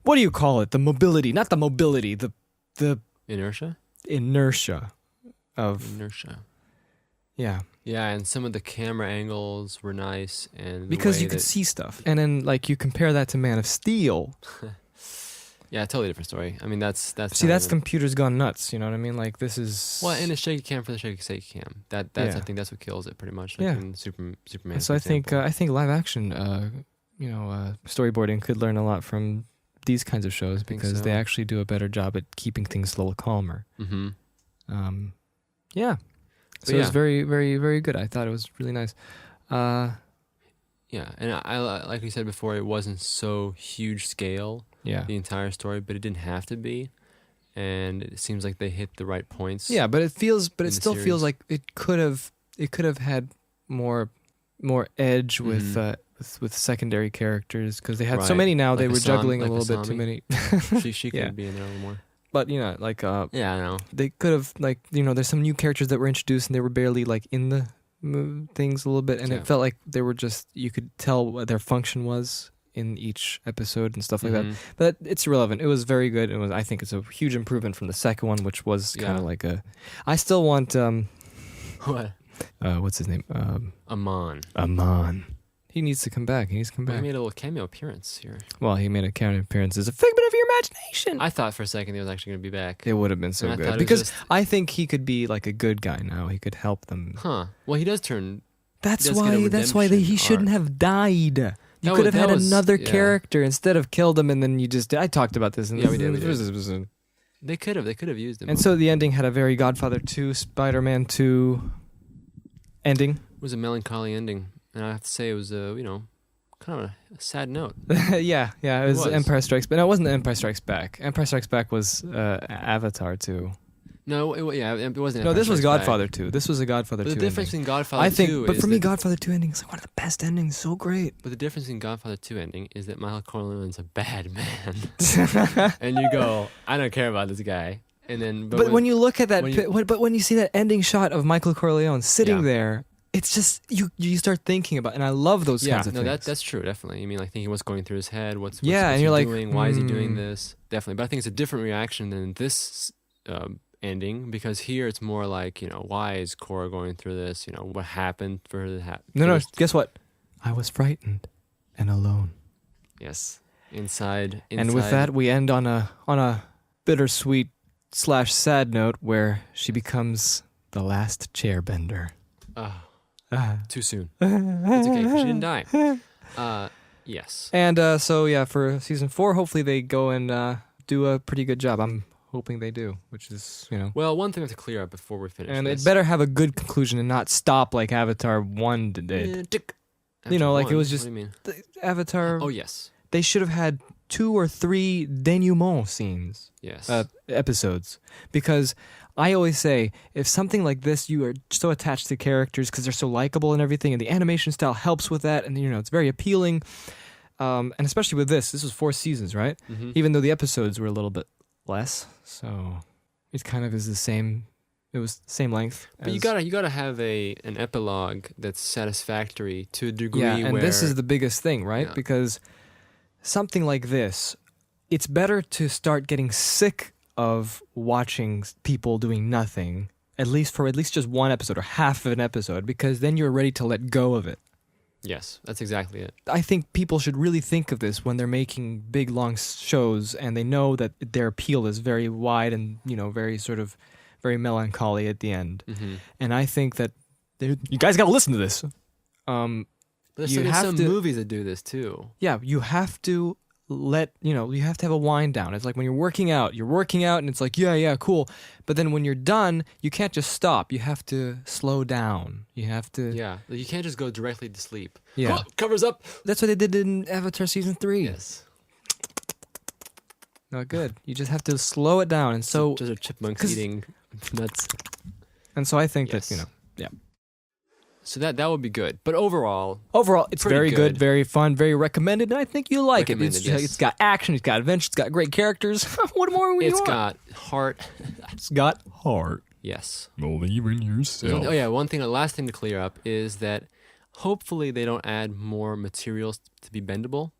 what do you call it? The mobility, not the mobility, the inertia of inertia. Yeah. Yeah, and some of the camera angles were nice, and because you could see stuff, and then like you compare that to Man of Steel. Yeah, totally different story. I mean, that's computers gone nuts. You know what I mean? Like this is and a shaky cam for the shaky cam. That's I think that's what kills it pretty much. Like in Superman. And so I think live action, storyboarding could learn a lot from these kinds of shows because they actually do a better job at keeping things a little calmer. Mm-hmm. Yeah. So it was very, very, very good. I thought it was really nice. Yeah, and I like we said before, it wasn't so huge scale. Yeah. The entire story, but it didn't have to be, and it seems like they hit the right points. Yeah, but it still feels like it could have had more edge with secondary characters because they had so many now. Like they were juggling a little bit too many. she could be in there a little more. But I know they could have there's some new characters that were introduced and they were barely like in the things a little bit, and it felt like they were just, you could tell what their function was in each episode and stuff like that. But it's irrelevant. It was very good. I think it's a huge improvement from the second one, which was kind of like I still want what? What's his name? Amon. He needs to come back. He made a little cameo appearance here. Well, he made a cameo appearance as a figment of your imagination. I thought for a second he was actually going to be back. It would have been so good because I think he could be like a good guy now. He could help them. Huh. Well, he does turn. That's why he shouldn't have died. You could have had another character instead of killed him, and then you just. I taled about this. We did. They could have used him. And so the ending had a very Godfather 2, Spider-Man 2 ending. It was a melancholy ending. And I have to say, it was kind of a sad note. yeah, it was Empire Strikes Back. No, it wasn't Empire Strikes Back. Empire Strikes Back was Avatar 2. No, it wasn't. No, this was Godfather 2. This was a Godfather 2. The difference between Godfather 2 but for me, Godfather 2 ending is like one of the best endings. So great. But the difference in Godfather 2 ending is that Michael Corleone's a bad man, and you go, I don't care about this guy. And then, when you look at that, when you see that ending shot of Michael Corleone sitting there. It's just you start thinking about, and I love those kinds of things. That's true, definitely. You mean like thinking what's going through his head, what's and he you're doing, why is he doing this? Definitely, but I think it's a different reaction than this ending, because here it's more like, why is Korra going through this? What happened for her to happen? No, guess what? I was frightened and alone. Yes, inside. And with that, we end on a bittersweet / sad note where she becomes the last chairbender. Too soon. It's okay, 'cause she didn't die. Yes. And for season 4, hopefully they go and do a pretty good job. I'm hoping they do, which is, Well, one thing we have to clear up before we finish. And it better have a good conclusion and not stop like Avatar 1 did. It was just... What do you mean? Avatar... Oh, yes. They should have had 2 or 3 denouement scenes. Yes. Episodes. Because... I always say, if something like this, you are so attached to characters because they're so likable and everything, and the animation style helps with that, and it's very appealing. And especially with this was 4 seasons, right? Mm-hmm. Even though the episodes were a little bit less, so it kind of is the same. It was the same length. But you gotta have an epilogue that's satisfactory to a degree. Yeah, and this is the biggest thing, right? Yeah. Because something like this, it's better to start getting sick of watching people doing nothing, at least just one episode or half of an episode, because then you're ready to let go of it. Yes, that's exactly it. I think people should really think of this when they're making big, long shows, and they know that their appeal is very wide and, very sort of very melancholy at the end. Mm-hmm. And I think that you guys got to listen to this. There's You have some to- movies that do this too. Yeah, you have to you have to have a wind down. It's like when you're working out and it's like, yeah, cool. But then when you're done, you can't just stop. You have to slow down. You have to. Yeah, you can't just go directly to sleep. Yeah. Oh, covers up. That's what they did in Avatar Season 3. Yes. Not good. You just have to slow it down. And so, Just a chipmunks 'cause- eating nuts. I think Yes. that, yeah. So that would be good. But overall, Overall, it's Pretty very good, good. very fun, very recommended, and I think you like it. Recommended, yes. It's got action, it's got adventure, it's got great characters. What more would you it's want? got heart. It's got heart. Yes. Believe in yourself. Oh yeah, last thing to clear up is that hopefully they don't add more materials to be bendable,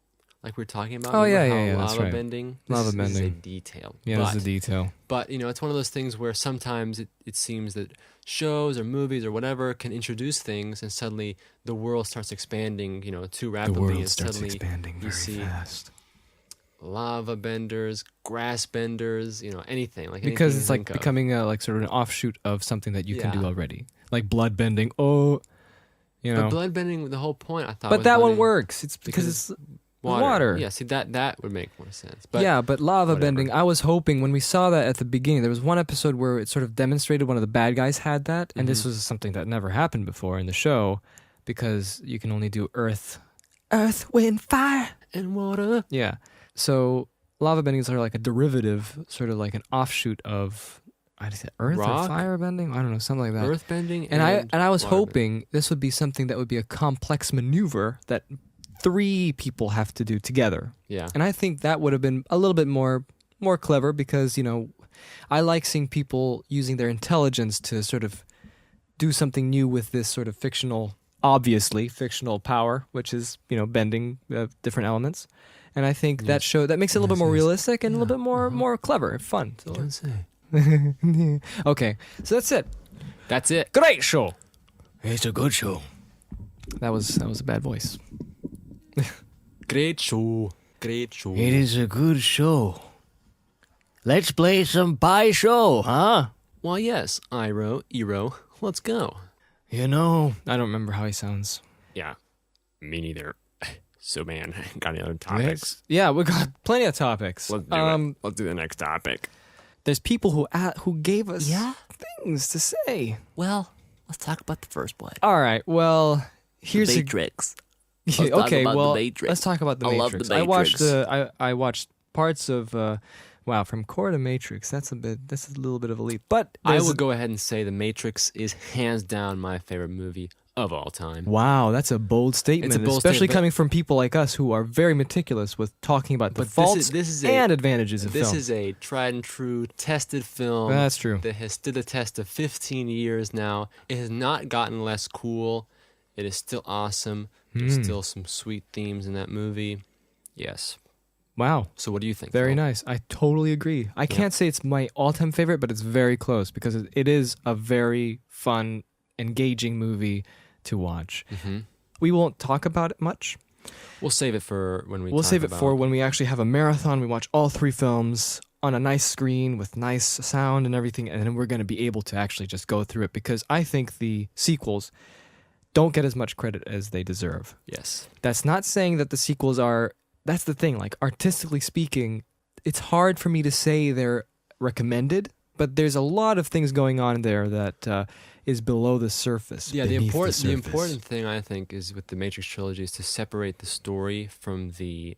like we were talking about. Oh, Remember yeah, how that's lava right. bending. Lava This is a bending. detail. Yeah, but, that's the detail. But it's one of those things where sometimes it seems that shows or movies or whatever can introduce things, and suddenly the world starts expanding, too The rapidly, world and starts suddenly expanding you very see fast. lava benders, grass benders, anything like Because anything it's you like think of. becoming like sort of an offshoot of something that you can do Yeah. already. Like blood bending. Oh, But blood bending, the whole point I thought. But was that one letting works. It's because it's water. Yeah, see that would make more sense. But yeah, but lava whatever. bending, I was hoping when we saw that at the beginning, there was one episode where it sort of demonstrated one of the bad guys had that, and this Mhm. was something that never happened before in the show because you can only do earth, wind, fire. and water. Yeah. So lava bending is sort of like a derivative, sort of like an offshoot of, I say earth Rock? or fire bending? I don't know, something like that. Earth bending. And I was water hoping this would be something that would be a complex maneuver that 3 people have to do together. bending. Yeah. And I think that would have been a little bit more clever because, I like seeing people using their intelligence to sort of do something new with this sort of obviously fictional power, which is, bending different elements. And I think that makes it a little bit more realistic and a little bit more clever and fun. So, Don't say. okay, so that's it. That's it. Great show. It's a good show. That was a bad voice. Great show. Great show. It is a good show. Let's play some pie show, huh? Well, yes, Iro. Let's go. You know, I don't remember how he sounds. Yeah. Me neither. So, man, got any other Yeah, we got plenty of topics. Let's do it. Let's do the next topic. There's people who gave us things to say. well, let's talk about the first one. All right. Well, here's a Matrix. Let's talk okay. about the Well, Matrix. let's talk about the I love Matrix. the I watched Matrix. I watched parts of from Korra to Matrix. That's a little bit of a leap, but I there's- would go ahead and say The Matrix is hands down my favorite movie of all time. Wow, that's a bold statement, bold especially statement, but- coming from people like us who are very meticulous with talking about the But faults this is and advantages of This film. is a tried and true, tested film. That's true. That has stood the test of 15 years now. It has not gotten less cool. It is still awesome. There's Hmm. still some sweet themes in that movie. Yes. Wow. So what do you think? Very Phil? nice. I totally agree. I can't say it's my all-time favorite, but it's very close because it is a very fun, engaging movie to watch. Mm-hmm. We won't talk about it much. We'll save it for when we. We'll talk save it about- for when we actually have a marathon. We watch all 3 films on a nice screen with nice sound and everything, and then we're going to be able to actually just go through it because I think the sequels don't get as much credit as they deserve. Yes. That's not saying that the sequels are. That's the thing. Like, artistically speaking, it's hard for me to say they're recommended, but there's a lot of things going on there that is below the surface. Yeah, the beneath important surface. thing I think is with the Matrix trilogy is to separate the story from the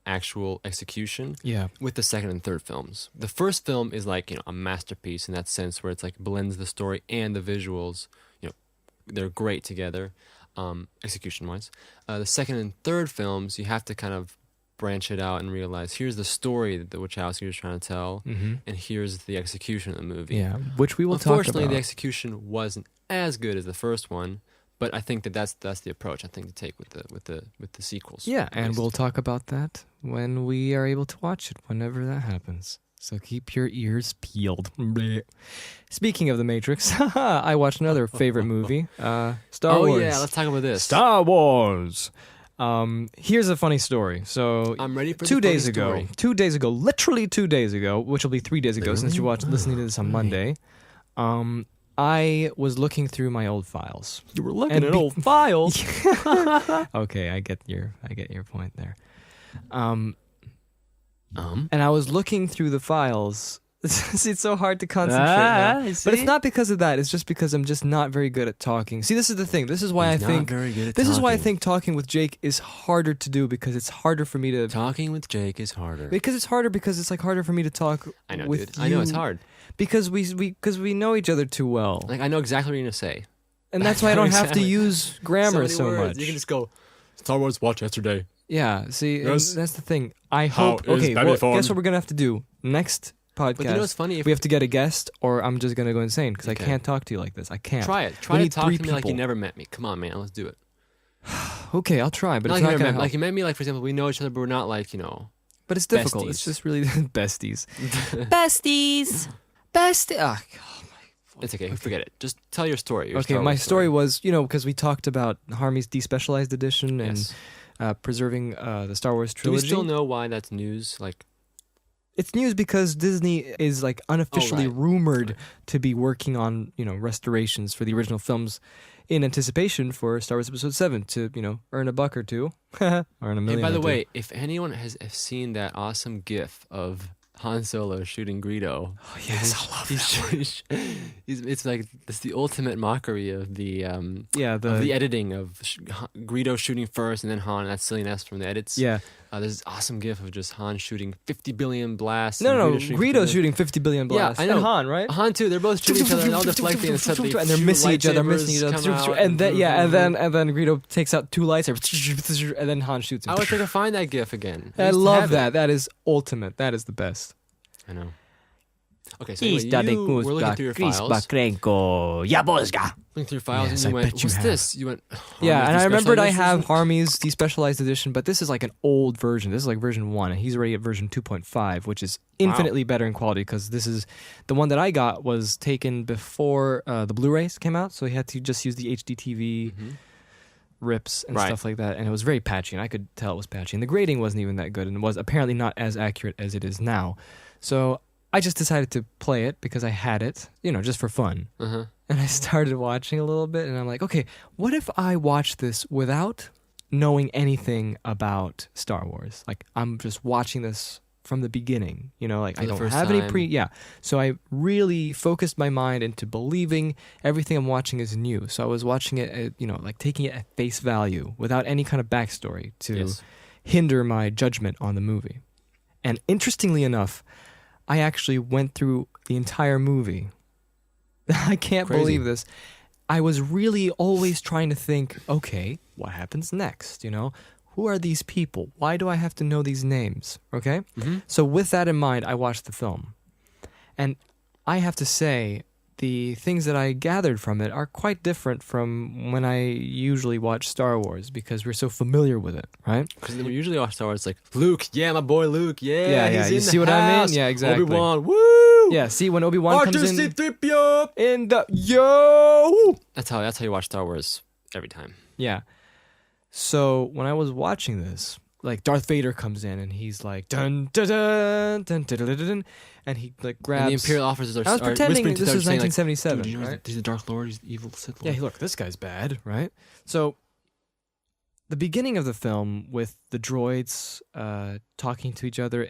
actual execution. Yeah. With the second and third films, the first film is like a masterpiece in that sense, where it's like blends the story and the visuals. They're great together, execution wise. The second and third films, you have to kind of branch it out and realize here's the story that the Wachowski was trying to tell, and here's the execution of the movie. Yeah, which we will talk Unfortunately, about. the execution wasn't as good as the first one, but I think that's the approach I think to take with the sequels. Yeah, at and least. we'll talk about that when we are able to watch it, whenever that happens. So keep your ears peeled. Bleh. Speaking of The Matrix, I watched another favorite movie, Star Wars. Oh yeah, let's talk about this. Star Wars. Here's a funny story. So I'm ready for 2 the days funny ago, story. 2 days ago, literally 2 days ago, which will be 3 days ago since you watched listening to this on Monday. I was looking through my old files. You were looking at old files. Okay, I get your point there. And I was looking through the files. See, it's so hard to concentrate now. But it's not because of that. It's just because I'm just not very good at talking. See, this is the thing. This is why I think talking with Jake is harder to do, because it's harder for me to Talking with Jake is harder. because it's harder because it's like harder for me to talk I know, with dude. I know it's you hard. because we know each other too well. Like I know exactly what you're gonna say. And that's why I don't have to Exactly. use grammar many so words. much. You can just go. Star Wars watch yesterday. Yeah, see, and Yes. that's the thing. I How hope. is Okay, Babby well, formed? guess what we're gonna have to do next podcast? But you know what's funny? If we have to get a guest, or I'm just gonna go insane because Okay. I can't talk to you like this. I can't. try it. We Try to need talk 3 to me like you people. never met me. Come on, man. Let's do it. Okay, I'll try, but Not it's like not you never gonna met me. help. Like you met me. Like for example, we know each other, but we're not like But it's difficult. besties. It's just really besties. Besties. Ah, It's okay. Forget it. Just tell your story. Your okay, Star my Wars story was, because we talked about Harmy's despecialized edition and Yes. preserving the Star Wars Do we trilogy. still know why that's news? Like, It's news because Disney is like unofficially right. rumored to be working on, restorations for the original films in anticipation for Star Wars Episode 7 to, earn a buck or two. Earn a million. and by the or two. way, if anyone has seen that awesome GIF of Han Solo shooting Greedo, Oh, yes, I love that. it's like it's the ultimate mockery of the Yeah, of the editing of Greedo shooting first and then Han. And that's silliness from the edits. yeah. There's this awesome GIF of just Han shooting 50 billion blasts. No, and Greedo's shooting 50 billion blasts. Yeah, I know. And Han, right? Han too. They're both shooting each other and all deflecting and suddenly and they're two missing each other, lightsabers come out and then and then Greedo takes out 2 lightsabers, and then Han shoots him. I wish I could find that GIF again. I used to love have that. That is ultimate. That is the best. I know. Okay, so anyway, you were looking through your files. Looking through your files, Yes, and you I went, bet you "What's have." this?" You went, Yeah, and I remembered I have Despecialized Harmy's despecialized edition, but this is like an old version. This is like version 1, and he's already at version 2.5, which is infinitely better in quality because this is the one that I got was taken before the Blu-rays came out, so he had to just use the HD TV rips and Right. stuff like that, and it was very patchy, and I could tell it was patchy, and the grading wasn't even that good, and was apparently not as accurate as it is now. So I just decided to play it because I had it, just for fun. Uh-huh. And I started watching a little bit, and I'm like, okay, what if I watch this without knowing anything about Star Wars? Like, I'm just watching this from the beginning, like For I the don't first have any time. So I really focused my mind into believing everything I'm watching is new. So I was watching it, like taking it at face value without any kind of backstory to Yes. hinder my judgment on the movie. And interestingly enough, I actually went through the entire movie. I can't Crazy. believe this. I was really always trying to think, okay, what happens next? Who are these people? Why do I have to know these names? Okay? Mhm. So with that in mind, I watched the film. And I have to say, the things that I gathered from it are quite different from when I usually watch Star Wars because we're so familiar with it, right? Because we usually watch Star Wars like Luke, yeah, my boy Luke, yeah, Yeah, he's you in see the what I mean? house. Yeah, exactly. Obi-Wan, woo! Yeah, see when Obi-Wan comes in R2-C3PO. in the yo. That's how you watch Star Wars every time. Yeah. So when I was watching this, like Darth Vader comes in and he's like dun dun dun dun dun dun, dun, dun and he like grabs. And the Imperial officers are I was are pretending whispering to this Darth was saying, like, 1977, Dude, you know right? he's the Dark Lord, he's the evil Sith Yeah, Lord. look, this guy's bad, right? So the beginning of the film with the droids talking to each other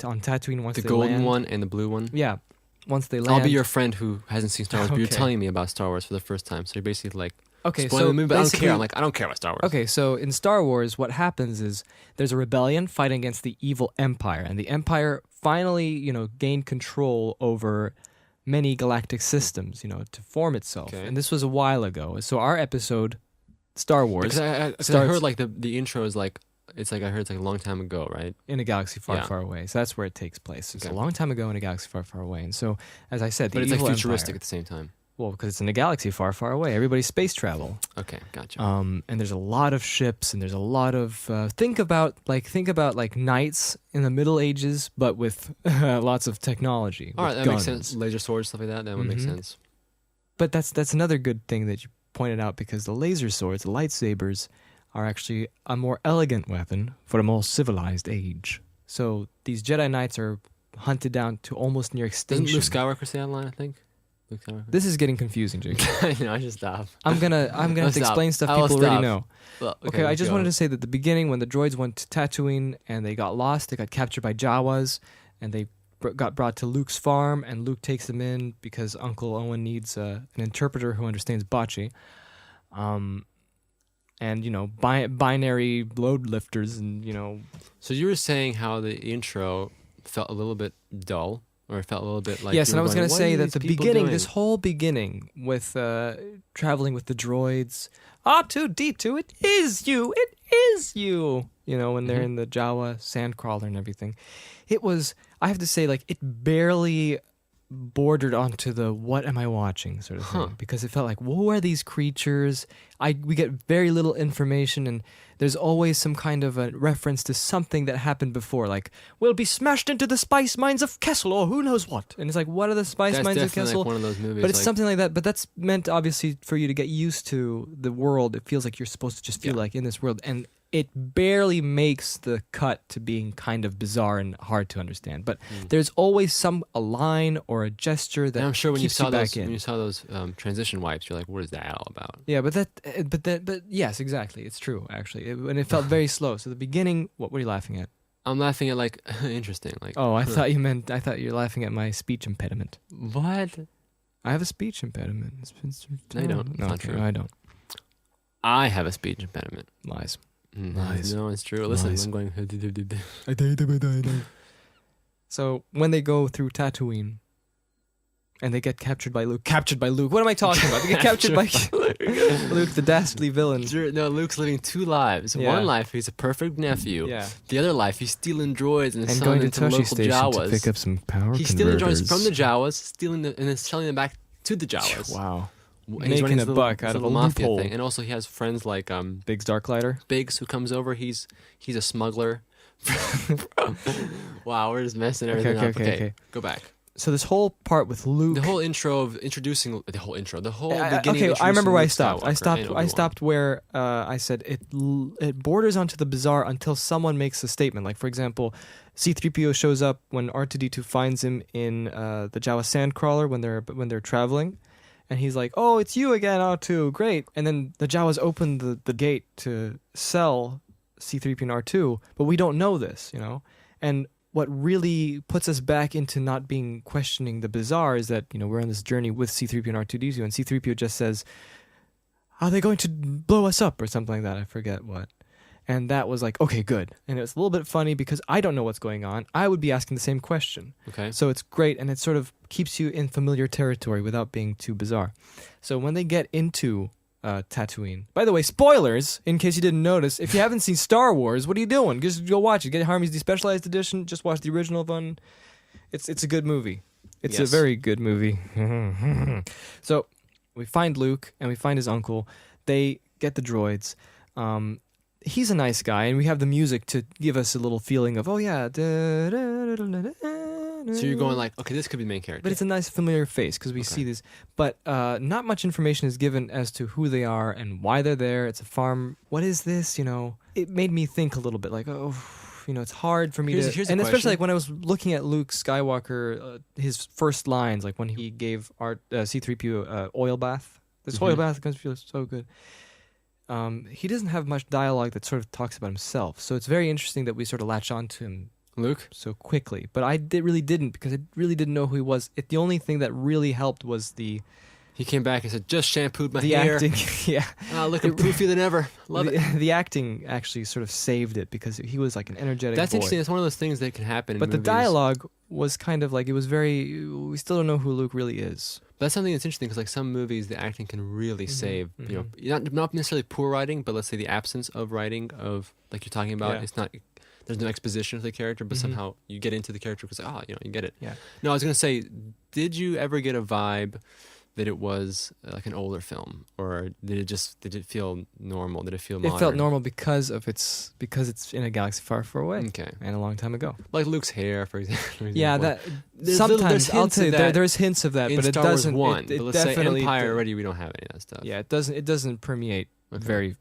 on Tatooine once the they golden land. one and the blue one. Yeah, once they land. I'll be your friend who hasn't seen Star Wars, but you're Okay. telling me about Star Wars for the first time. So you're basically like, Okay, spoiling so the movie, but I don't basically- care. I'm like, I don't care about Star Wars. Okay, so in Star Wars, what happens is there's a rebellion fighting against the evil Empire, and the Empire finally, gained control over many galactic systems, to form itself. Okay. And this was a while ago. So our episode, Star Wars, Because I starts- heard like the intro is like, it's like I heard it's like a long time ago, right? in a galaxy far, Yeah. far away. So that's where it takes place. It's Okay. a long time ago in a galaxy far, far away. And so, as I said, the But it's like evil futuristic Empire, at the same time. well, because it's in a galaxy far, far away. Everybody's space travel. Okay, gotcha. And there's a lot of ships, and there's a lot of think about like knights in the Middle Ages, but with lots of technology. All right, with that guns. makes sense. Laser swords, stuff like that. That would make Mhm. sense. But that's another good thing that you pointed out, because the laser swords, the lightsabers, are actually a more elegant weapon for a more civilized age. So these Jedi Knights are hunted down to almost near Doesn't extinction. Luke Skywalker say that line? I think. Luke Skywalker. This is getting confusing, Jake. I know. I should stop. I'm gonna have to stop. explain stuff I will people already stop. know. Well, Okay, I let's just go. wanted to say that at the beginning, when the droids went to Tatooine and they got lost, they got captured by Jawas, and they got brought to Luke's farm, and Luke takes them in because Uncle Owen needs an interpreter who understands bocce. And, binary load lifters, and, So you were saying how the intro felt a little bit dull, or it felt a little bit like. yes, you and I were was going to "What say are that these the people beginning, doing?" this whole beginning with traveling with the droids, R2-D2, it is you, when they're Mhm. in the Jawa sandcrawler and everything. It was, I have to say, like, it barely bordered onto the what am I watching sort of thing, Huh. because it felt like, who are these creatures? We get very little information, and there's always some kind of a reference to something that happened before, like, we'll be smashed into the spice mines of Kessel, or who knows what. And it's like, what are the spice That's mines of definitely Kessel? like one of those movies. But it's like, something like that. But that's meant, obviously, for you to get used to the world. It feels like you're supposed to just feel Yeah. like in this world. And it barely makes the cut to being kind of bizarre and hard to understand. But there's always a line or a gesture that And I'm sure when you keeps saw back those, in. when you saw those transition wipes, you're like, "What is that all about?" Yeah, but yes, exactly. It's true, actually. And it felt very slow. So the beginning, what were you laughing at? I'm laughing at like interesting. Like, Oh, I huh. thought you were laughing at my speech impediment. What? I have a speech impediment. No, you don't. It's No, not true. I don't. I have a speech impediment. Lies. Lies. No, it's true. Listen, Lies. I'm going. So when they go through Tatooine and they get captured by Luke. What am I talking about? They get captured by Luke, the dastardly villain. No, Luke's living two lives. Yeah. One life, he's a perfect nephew. Yeah. The other life, he's stealing droids and, And selling going to them to Toshi local Station Jawas. to pick up some power He's stealing converters. droids from the Jawas, stealing them, and then selling them back to the Jawas. Wow. And Making he's running a his buck out his of little a mafia loophole. thing. And also, he has friends like Biggs Darklighter. Biggs, who comes over. He's a smuggler. Wow, we're just messing everything up. Okay. Go back. So this whole part with Luke. The whole intro of introducing the whole beginning. Okay, of I remember where I introducing Luke stopped. Skywalker I and stopped where I said it borders onto the bizarre until someone makes a statement. Like, for example, C-3PO shows up when R2-D2 finds him in the Jawa sandcrawler when they're traveling, and he's like, "Oh, it's you again, R2, great!" And then the Jawas open the gate to sell C-3PO and R2, but we don't know this, and what really puts us back into not being questioning the bizarre is that, we're on this journey with C-3PO and R2-D2, and C-3PO just says, "Are they going to blow us up?" or something like that. I forget what. And that was like, okay, good. And it was a little bit funny because I don't know what's going on. I would be asking the same question. Okay. So it's great, and it sort of keeps you in familiar territory without being too bizarre. So when they get into Tatooine. By the way, spoilers, in case you didn't notice. If you haven't seen Star Wars, what are you doing? Just go watch it. Get Harmy's Despecialized Edition. Just watch the original one. It's a good movie. It's Yes. a very good movie. So we find Luke and we find his uncle. They get the droids. He's a nice guy, and we have the music to give us a little feeling of, oh yeah. So you're going like, okay, this could be the main character. But it's a nice familiar face because we see this. But not much information is given as to who they are and why they're there. It's a farm. What is this? It made me think a little bit like, it's hard for me Here's to. a And especially question. like when I was looking at Luke Skywalker, his first lines, like when he gave C-3PO oil bath. This oil bath comes feel so good. He doesn't have much dialogue that sort of talks about himself. So it's very interesting that we sort of latch on to him Luke? so quickly. But I really didn't, because I really didn't know who he was. The only thing that really helped was the He came back and said, just shampooed my hair. acting. Yeah. Looking proofier than ever. Love it. The acting actually sort of saved it because he was like an energetic That's boy. interesting. It's one of those things that can happen in But the movies. dialogue was kind of like, it was very, we still don't know who Luke really is. That's something that's interesting because like some movies, the acting can really save. Not necessarily poor writing, but let's say the absence of writing of like you're talking about. Yeah. It's not. There's no exposition of the character, but somehow you get into the character because you get it. Yeah. No, I was gonna say, did you ever get a vibe that it was like an older film, or did it feel normal? Did it feel modern? It felt normal because it's in a galaxy far, far away. Okay. And a long time ago. Like Luke's hair, for example. Yeah, that There's sometimes I'll hints tell you of that there's hints of that, in but it Star Wars doesn't. 1, It but let's say definitely Empire already, we don't have any of that stuff. Yeah, it doesn't permeate Okay. very,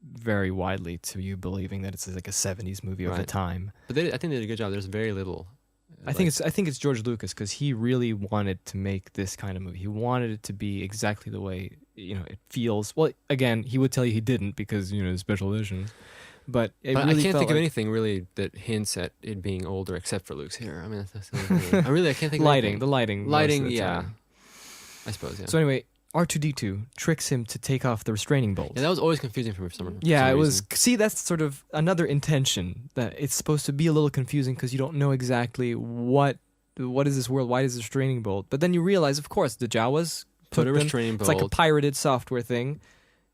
very widely to you believing that it's like a '70s movie of the Right. time. But I think they did a good job. There's very little. I think it's George Lucas because he really wanted to make this kind of movie. He wanted it to be exactly the way it feels. Well, again, he would tell you he didn't because special editions. But it But really I can't felt think of like anything really that hints at it being older, except for Luke's hair. I mean, that's the only thing. I can't think of lighting. anything. The lighting. Lighting, most of the yeah. time. I suppose, yeah. So anyway, R2D2 tricks him to take off the restraining bolt. Yeah, that was always confusing for me for some Yeah, some it was. reason. See, that's sort of another intention that it's supposed to be a little confusing because you don't know exactly what is this world. Why is this restraining bolt? But then you realize, of course, the Jawas Put a them- restraining It's like a bolt. pirated software thing,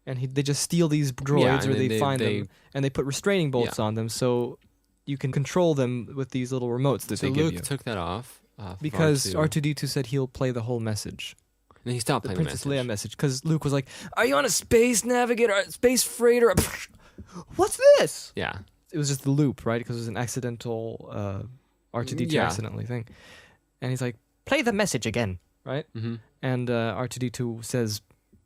and they just steal these droids Yeah, or and they then find them and they put restraining bolts on them, so you can control them with these little remotes that So they give Luke you. took that off. Because R2. R2D2 said he'll play the whole message. And then he stopped The playing Princess the message. Leia message, because Luke was like, "Are you on a space navigator, a space freighter? What's this?" Yeah. It was just the loop, right? Because it was an accidental R2D2 Yeah. accidentally thing, and he's like, "Play the message again," right? Mm-hmm. And R2D2 says,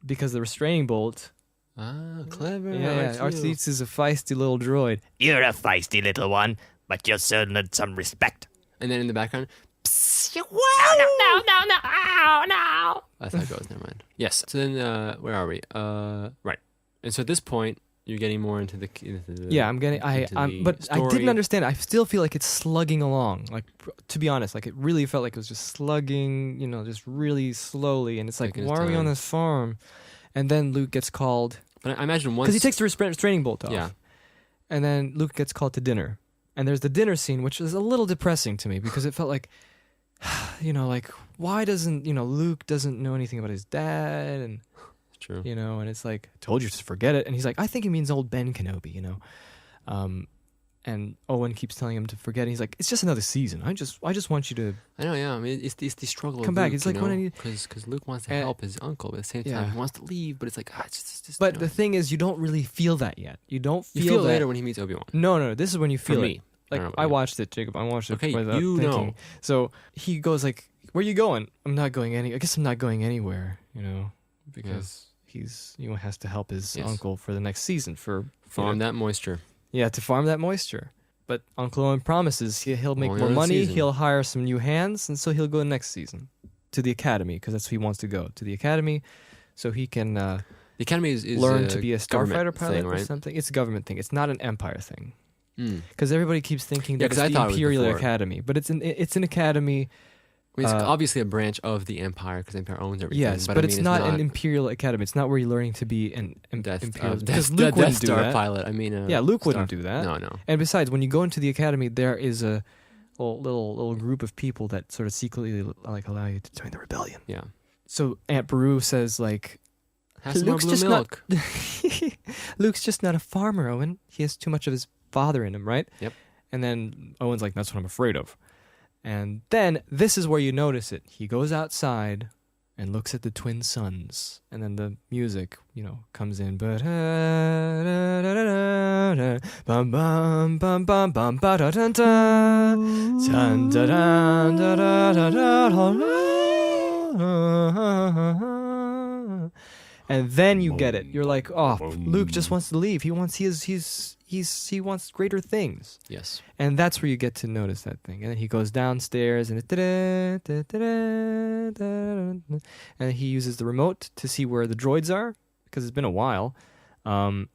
"Because the restraining bolt." Ah, clever. Yeah, R2D2 is a feisty little droid. You're a feisty little one, but you're certain some respect. And then in the background, No, no. that's how it goes. Never mind. Yes. So then, where are we? Right. And so at this point, you're getting more into the Yeah, I'm getting. But I didn't story. understand. I still feel like it's slugging along. Like, to be honest, like it really felt like it was just slugging. Just really slowly. And it's like, Taking his why are we on time. this farm? And then Luke gets called But I imagine once because he takes the restraining bolt off. Yeah. And then Luke gets called to dinner. And there's the dinner scene, which is a little depressing to me because it felt like, like why doesn't Luke doesn't know anything about his dad and. True. And it's like, told you to forget it. And he's like, I think he means old Ben Kenobi, and Owen keeps telling him to forget it. He's like, it's just another season. I just want you to. I know, yeah. I mean, it's the struggle. Come of back. Luke, It's like when I need- because Luke wants to And- help his uncle, but at the same time Yeah. he wants to leave. But it's like, it's just. But the thing is, you don't really feel that yet. You don't feel, you feel that. later when he meets Obi-Wan. No. This is when you For feel me, it. Like don't know I about you. watched it, Jacob. I watched it. Okay, without you thinking. know. So he goes like, "Where you going?" I'm not going I guess I'm not going anywhere. Because he's has to help his Yes. uncle for the next season for Farm that moisture. Yeah, to farm that moisture. But Uncle Owen promises he'll make Only more another money, season. he'll hire some new hands, and so he'll go next season to the academy, because that's who he wants to go, to the academy, so he can The Academy is learn to be a government starfighter pilot thing, or right? something. It's a government thing. It's not an empire thing. Mm. Because everybody keeps thinking Yeah, that 'cause it's I the thought it was Imperial before. Academy, but it's an academy. I mean, it's Uh, obviously a branch of the Empire because the Empire owns everything. Yes, but I it's mean, not an Imperial Academy. It's not where you're learning to be an Imperial. Because Luke Death wouldn't do Star that. pilot. I mean, Yeah, Luke Star- wouldn't do that. No. And besides, when you go into the academy, there is a little group of people that sort of secretly like allow you to join the rebellion. Yeah. So Aunt Beru says like, Have some more Luke's blue just milk. Luke's just not a farmer, Owen. He has too much of his father in him, right? Yep. And then Owen's like, that's what I'm afraid of. And then this is where you notice it. He goes outside and looks at the twin suns, and then the music, comes in. Bum bum bum bum bum ba da dun dun dun da dun da da da da da. And then you get it. You're like, oh, Luke just wants to leave. He wants he wants greater things. Yes. And that's where you get to notice that thing. And then he goes downstairs and he uses the remote to see where the droids are, because it's been a while. And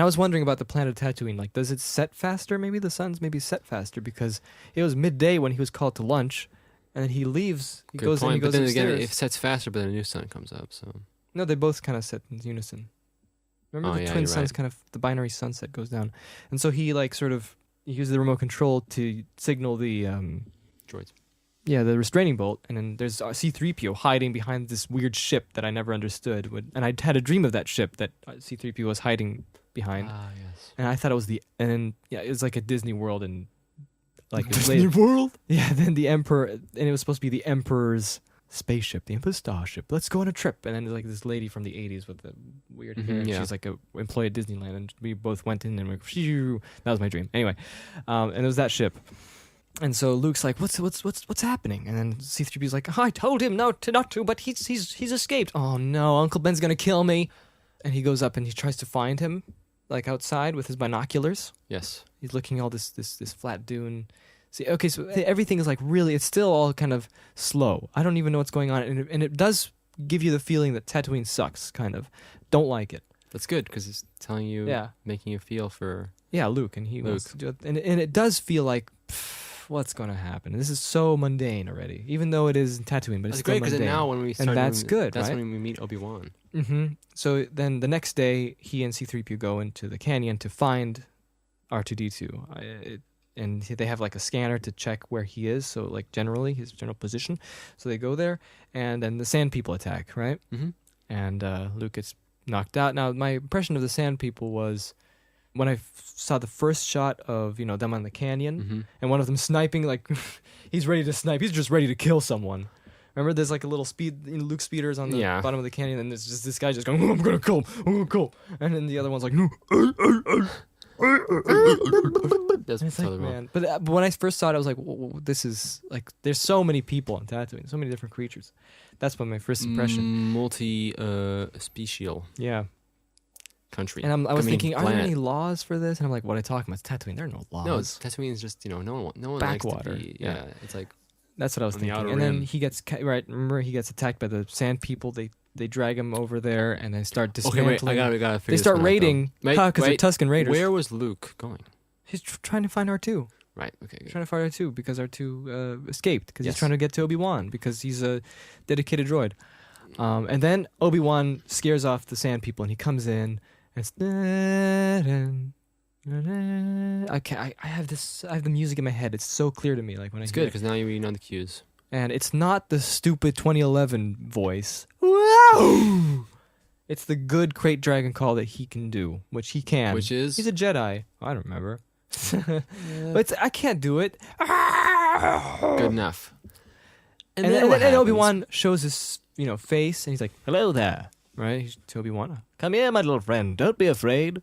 I was wondering about the planet Tatooine. Like, does it set faster? Maybe the suns maybe set faster because it was midday when he was called to lunch, and then he leaves. He Good goes point. and he goes but then upstairs. again, it sets faster, but then a new sun comes up. So No, they both kind of set in unison. Remember Oh, the yeah, twin you're suns right. kind of, the binary sunset goes down. And so he uses the remote control to signal the droids. the restraining bolt, and then there's C-3PO hiding behind this weird ship that I never understood. And I had a dream of that ship that C-3PO was hiding behind. Ah, yes. And I thought it was it was like a Disney World, and like Disney World? Yeah, then the Emperor, and it was supposed to be the Emperor's spaceship, the Emperor's starship. Let's go on a trip. And then there's like this lady from the 80s with the weird hair. And she's like a employee at Disneyland, and we both went in and we that was my dream. Anyway, and it was that ship. And so Luke's like, what's happening? And then C-3PO's like, I told him not to, but he's escaped. Oh no, Uncle Ben's gonna kill me. And he goes up and he tries to find him, like outside with his binoculars. Yes. He's looking all this flat dune. See, okay, so everything is like really, it's still all kind of slow. I don't even know what's going on, and it does give you the feeling that Tatooine sucks. Kind of, don't like it. That's good because it's telling you, making you feel for Luke, and he wants to do it, and it does feel like. What's going to happen? This is so mundane already, even though it is Tatooine, but it's still great mundane. Because now when we start, and that's good, that's right? when we meet Obi-Wan. Mm-hmm. So then the next day, he and C-3PO go into the canyon to find R2-D2, and they have like a scanner to check where he is. So like generally his general position. So they go there, and then the Sand People attack, right? Mm-hmm. And Luke gets knocked out. Now my impression of the Sand People was, when I saw the first shot of, them on the canyon, and one of them sniping, like, he's ready to snipe. He's just ready to kill someone. Remember, there's like a little Luke speeders on the bottom of the canyon, and there's just this guy just going, I'm going to kill him. And then the other one's like, no. That's it's like, man. But when I first saw it, I was like, this is, like, there's so many people on Tatooine, so many different creatures. That's my first impression. Multi-special. Yeah. Country. And I was thinking, are there any laws for this? And I'm like, what are you talking about? It's Tatooine. There are no laws. No, Tatooine is just, no one backwater. Likes to be, yeah, it's like. That's what I was thinking. And then he gets remember he gets attacked by the Sand People. They drag him over there and they start dismantling. Okay, wait, I gotta figure They start raiding because they're Tusken Raiders. Where was Luke going? He's trying to find R2. Right. Okay. He's trying to find R2 because R2 escaped because he's trying to get to Obi-Wan because he's a dedicated droid. And then Obi-Wan scares off the Sand People and he comes in. It's I have the music in my head. It's so clear to me. Like when it's good because now you know the cues. And it's not the stupid 2011 voice. Wow! It's the good Krayt Dragon call that he can do, which he can. Which is he's a Jedi. I don't remember, but I can't do it. Good enough. And then Obi-Wan shows his face, and he's like, "Hello there." Right? He's to Obi-Wan. Come here, my little friend. Don't be afraid.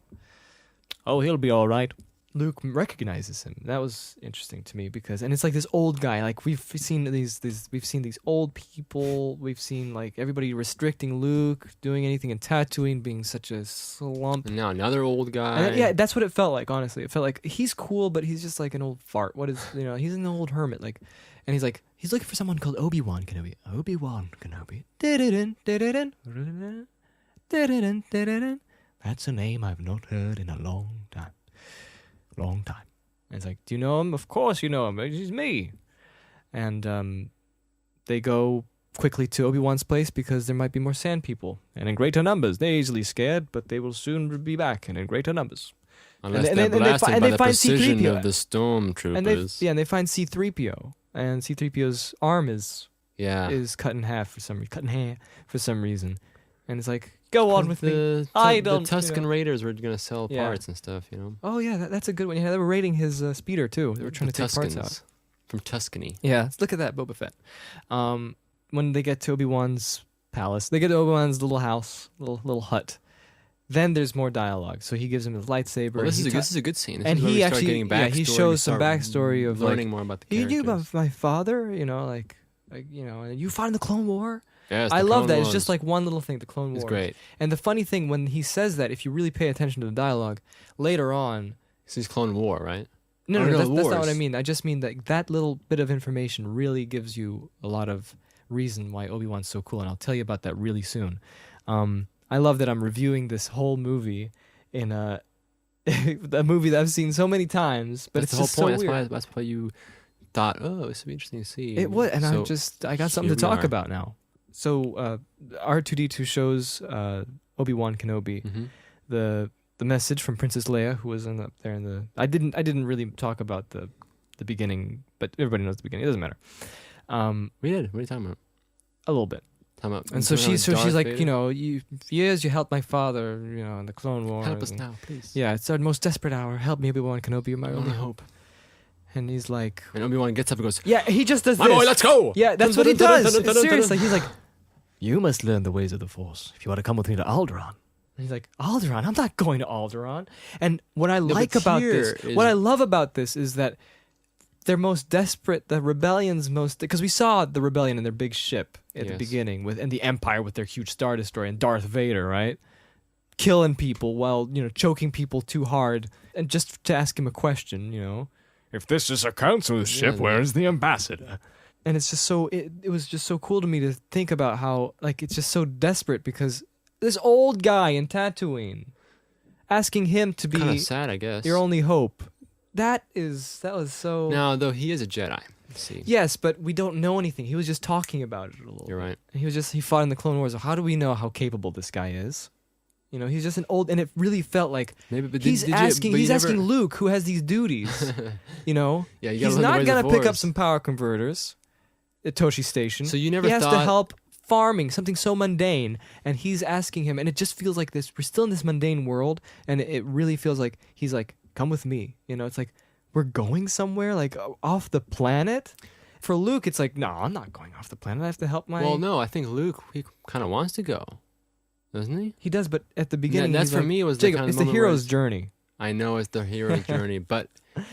Oh, he'll be all right. Luke recognizes him. That was interesting to me because, and it's like this old guy. Like we've seen these old people. We've seen like everybody restricting Luke, doing anything in Tatooine, being such a slump. And now another old guy. And that's what it felt like. Honestly, it felt like he's cool, but he's just like an old fart. What is he's an old hermit. Like, and he's looking for someone called Obi-Wan Kenobi. Obi-Wan Kenobi. That's a name I've not heard in a long time. And it's like, do you know him? Of course you know him. He's me. And they go quickly to Obi-Wan's place because there might be more Sand People. And in greater numbers. They're easily scared, but they will soon be back and in greater numbers. Unless they're blasted by the precision of the stormtroopers. And they find C-3PO. And C-3PO's arm is cut in half for some reason. And it's like, go on with me. The Tusken Raiders were going to sell parts and stuff, Oh, yeah, that's a good one. Yeah, they were raiding his speeder, too. They were trying to take parts out. From Tuscany. Yeah, let's look at that, Boba Fett. When they get to Obi-Wan's palace, they get to Obi-Wan's little house, little hut. Then there's more dialogue. So he gives him his lightsaber. Well, this is a good scene. And he actually, he shows some backstory of learning more about the characters. You knew about my father, and you fought in the Clone War. Yes, I love that. It's just like one little thing, the Clone Wars. It's great. And the funny thing, when he says that, if you really pay attention to the dialogue, later on... He's Clone War, right? No, that's not what I mean. I just mean that little bit of information really gives you a lot of reason why Obi-Wan's so cool, and I'll tell you about that really soon. I love that I'm reviewing this whole movie in a movie that I've seen so many times, but that's it's the whole point. So weird. That's why you thought, this would be interesting to see. It would, and I got something to talk about now. So R2-D2 shows Obi-Wan Kenobi the message from Princess Leia, who was there in the. I didn't really talk about the beginning, but everybody knows the beginning. It doesn't matter. We did. What are you talking about? A little bit. And so she's like, you helped my father, in the Clone Wars. Help us now, please. Yeah, it's our most desperate hour. Help me, Obi-Wan Kenobi, you're my only hope. and he's like, And Obi-Wan gets up and goes, yeah, he just does "My this. boy, let's go!" Yeah, that's what he does. Seriously, he's like, You must learn the ways of the Force if you want to come with me to Alderaan. and he's like, Alderaan? I'm not going to Alderaan. And what I but like about here this, is- what I love about this is that they're most desperate, the rebellion's most, because we saw the rebellion in their big ship at the Yes. beginning, and the Empire with their huge Star Destroyer and Darth Vader, right? Killing people while, choking people too hard. And just to ask him a question, If this is a council ship, Yeah, where is the ambassador? and it's just so it was just so cool to me to think about how it's just so desperate because this old guy in Tatooine asking him to Kind be of sad, I guess. your only hope. That was so Now, though, he is a Jedi. Let's see. yes, but we don't know anything. He was just talking about it a little. You're bit. right. And he fought in the Clone Wars. So how do we know how capable this guy is? He's just an old, and it really felt like Maybe, but he's asking Luke, who has these duties. Yeah, you gotta He's learn the not ways of gonna the pick up Force. some power converters at Toshi Station. So you never he has to thought- help farming, something so mundane, and he's asking him, and it just feels like this. We're still in this mundane world, and it really feels like he's like, "Come with me." It's like we're going somewhere, like off the planet. For Luke, it's like, no, I'm not going off the planet. I have to help my. Well, no, I think Luke, he kind of wants to go, doesn't he? He does, but at the beginning, that's he's for like, me was the Jacob. kind of It's the moment where hero's it's- journey. I know it's the hero's journey, but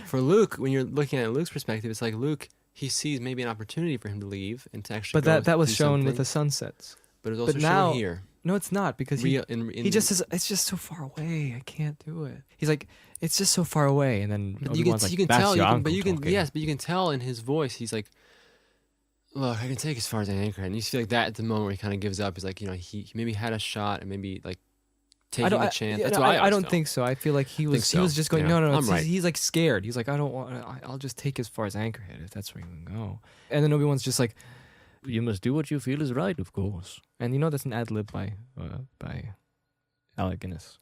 for Luke, when you're looking at Luke's perspective, it's like Luke, he sees maybe an opportunity for him to leave and to actually. But go that was do shown with something. the sunsets. But it's also but now- shown here. No, it's not because he In just says it's just so far away. I can't do it. He's like, it's just so far away, and then But you Obi-Wan's can, like, you can "That's tell, your but uncle you can, talking." yes, but you can tell in his voice, he's like, look, I can take as far as Anchorhead. And you feel like that at the moment where he kind of gives up. He's like, he maybe had a shot and maybe like taking the chance. That's what I I always don't felt. think so. I feel like he was so. he was just going, Yeah, no. I'm It's- right. He's like scared. He's like, I don't want. I'll just take as far as Anchorhead if that's where you can go. And then Obi-Wan's just like, You must do what you feel is right, of course. and that's an ad lib by Alec Guinness.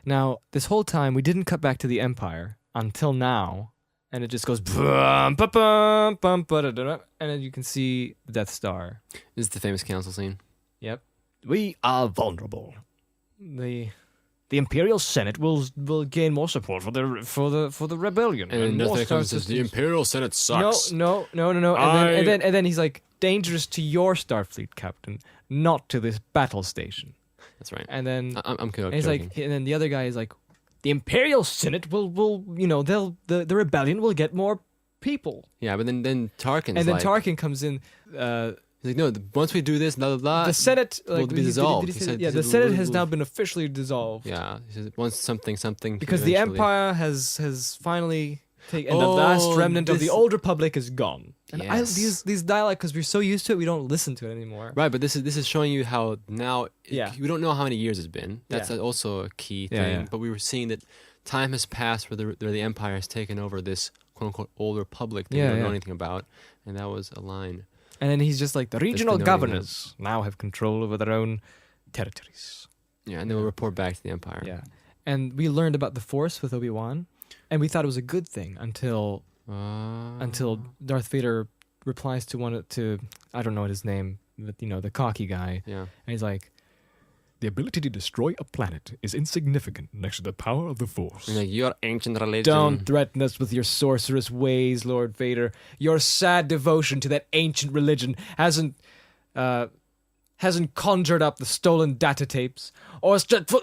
Now, this whole time we didn't cut back to the Empire until now, and it just goes bum, ba, bum, bum, ba, da, da, da, and then you can see the Death Star. This is the famous council scene. Yep. We are vulnerable. The The Imperial Senate will gain more support for the rebellion. And then more nothing star comes and says, the systems. Imperial Senate sucks. No. And then he's like, dangerous to your Starfleet captain, not to this battle station. That's right. And then I'm and he's like, and then the other guy is like, the Imperial Senate will the rebellion will get more people. yeah, but then Tarkin's And then like, Tarkin comes in. he's like, no, once we do this, blah, blah, blah. The Senate will be dissolved. Did He he say said- that? Yeah, he the said Senate we'll- has we'll- now been officially dissolved. Yeah, he says, once something. Because the eventually- Empire has finally taken, and the Oh, last remnant of this- the old Republic is gone. And Yes. these dialogue, because we're so used to it, we don't listen to it anymore. Right, but this is showing you how now Yeah. we don't know how many years it's been. That's Yeah. also a key thing. Yeah, yeah. But we were seeing that time has passed where the Empire has taken over this quote unquote old republic that we Yeah, don't know yeah. anything about, and that was a line. And then he's just like, the regional denoting governors now have control over their own territories. Yeah, and they will report back to the Empire. Yeah. And we learned about the Force with Obi-Wan, and we thought it was a good thing until Darth Vader replies to I don't know what his name, but the cocky guy, Yeah. and he's like, The ability to destroy a planet is insignificant next to the power of the Force. And like, your ancient religion. don't threaten us with your sorcerous ways, Lord Vader. Your sad devotion to that ancient religion hasn't conjured up the stolen data tapes, or it's just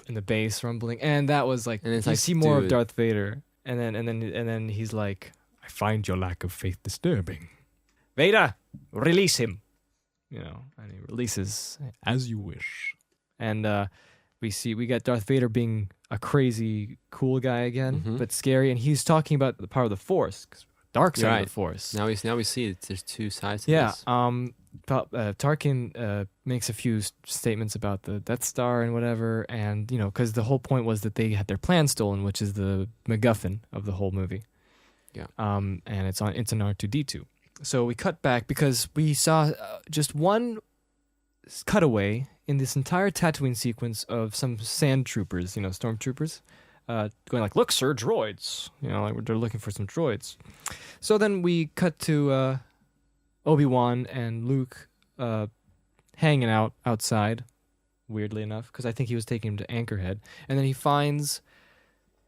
in the bass rumbling, and that was like, And it's you like, see more of dude. Darth Vader, and then he's like, I find your lack of faith disturbing. Vader, release him, and he releases, As you wish. and we get Darth Vader being a crazy cool guy again, Mhm. but scary, and he's talking about the power of the Force, dark side You're of right. the Force. Now we see it. There's two sides to Yeah, this. Tarkin makes a few statements about the Death Star and whatever, and because the whole point was that they had their plan stolen, which is the MacGuffin of the whole movie. Yeah. And it's an R2D2. So we cut back because we saw just one cutaway in this entire Tatooine sequence of some sand troopers, stormtroopers, going like, "Look, sir, droids." Like they're looking for some droids. So then we cut to Obi-Wan and Luke hanging out outside, weirdly enough, because I think he was taking him to Anchorhead, and then he finds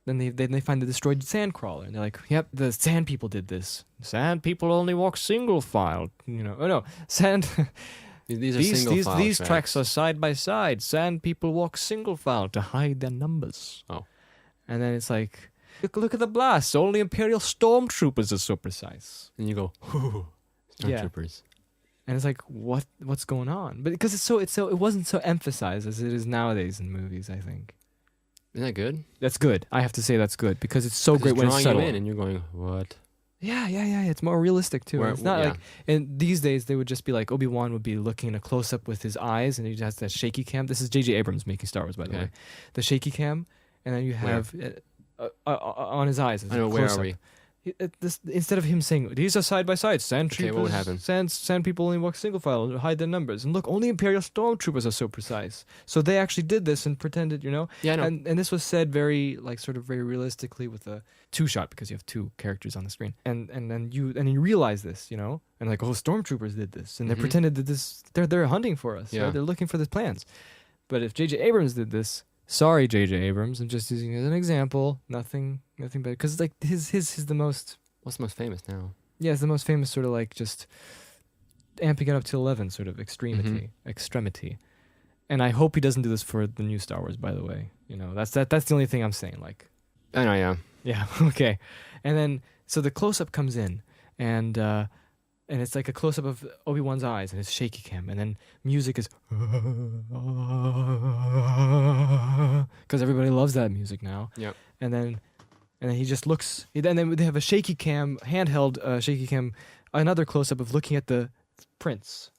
Then they find the destroyed sandcrawler, and they're like, "Yep, the sand people did this. Sand people only walk single file, you know. Oh no, sand. These are single file these tracks are side by side. Sand people walk single file to hide their numbers. Oh, and then it's like, look at the blast. Only Imperial stormtroopers are so precise. and you go, Yeah. stormtroopers. And it's like, what's going on? But because it wasn't so emphasized as it is nowadays in movies. I think Isn't that good? that's good. I have to say that's good because it's so great when it's drawing subtle. you in, and you're going, what? Yeah. It's more realistic too. It's not like in these days they would just be like Obi-Wan would be looking in a close up with his eyes, and he just has that shaky cam. This is J.J. Abrams making Star Wars, by the way. The shaky cam, and then you have on his eyes. I know. Where are we? Instead of him saying these are side by side, sand Okay, what would happen? Sand people only walk single file to hide their numbers, and look, only Imperial stormtroopers are so precise. So they actually did this and pretended, you know. Yeah, I know. And this was said very very realistically with a 2-shot because you have 2 characters on the screen, and then you realize this, you know, and like, oh, stormtroopers did this, and they pretended that this they're hunting for us. Yeah. Right? They're looking for the plans. But if J.J. Abrams did this. Sorry, J.J. Abrams. I'm just using it as an example. Nothing better. Because like his is the most. What's the most famous now? Yeah, it's the most famous sort of like just amping it up to 11 sort of extremity. And I hope he doesn't do this for the new Star Wars. By the way, you know that's the only thing I'm saying. Like, I know. Yeah. yeah, okay. And then so the close up comes in, and it's like a close up of Obi-Wan's eyes and his shaky cam, and then music is because everybody loves that music now. Yep. And then he just looks. And then they have a shaky cam, handheld shaky cam, another close up of looking at the prints,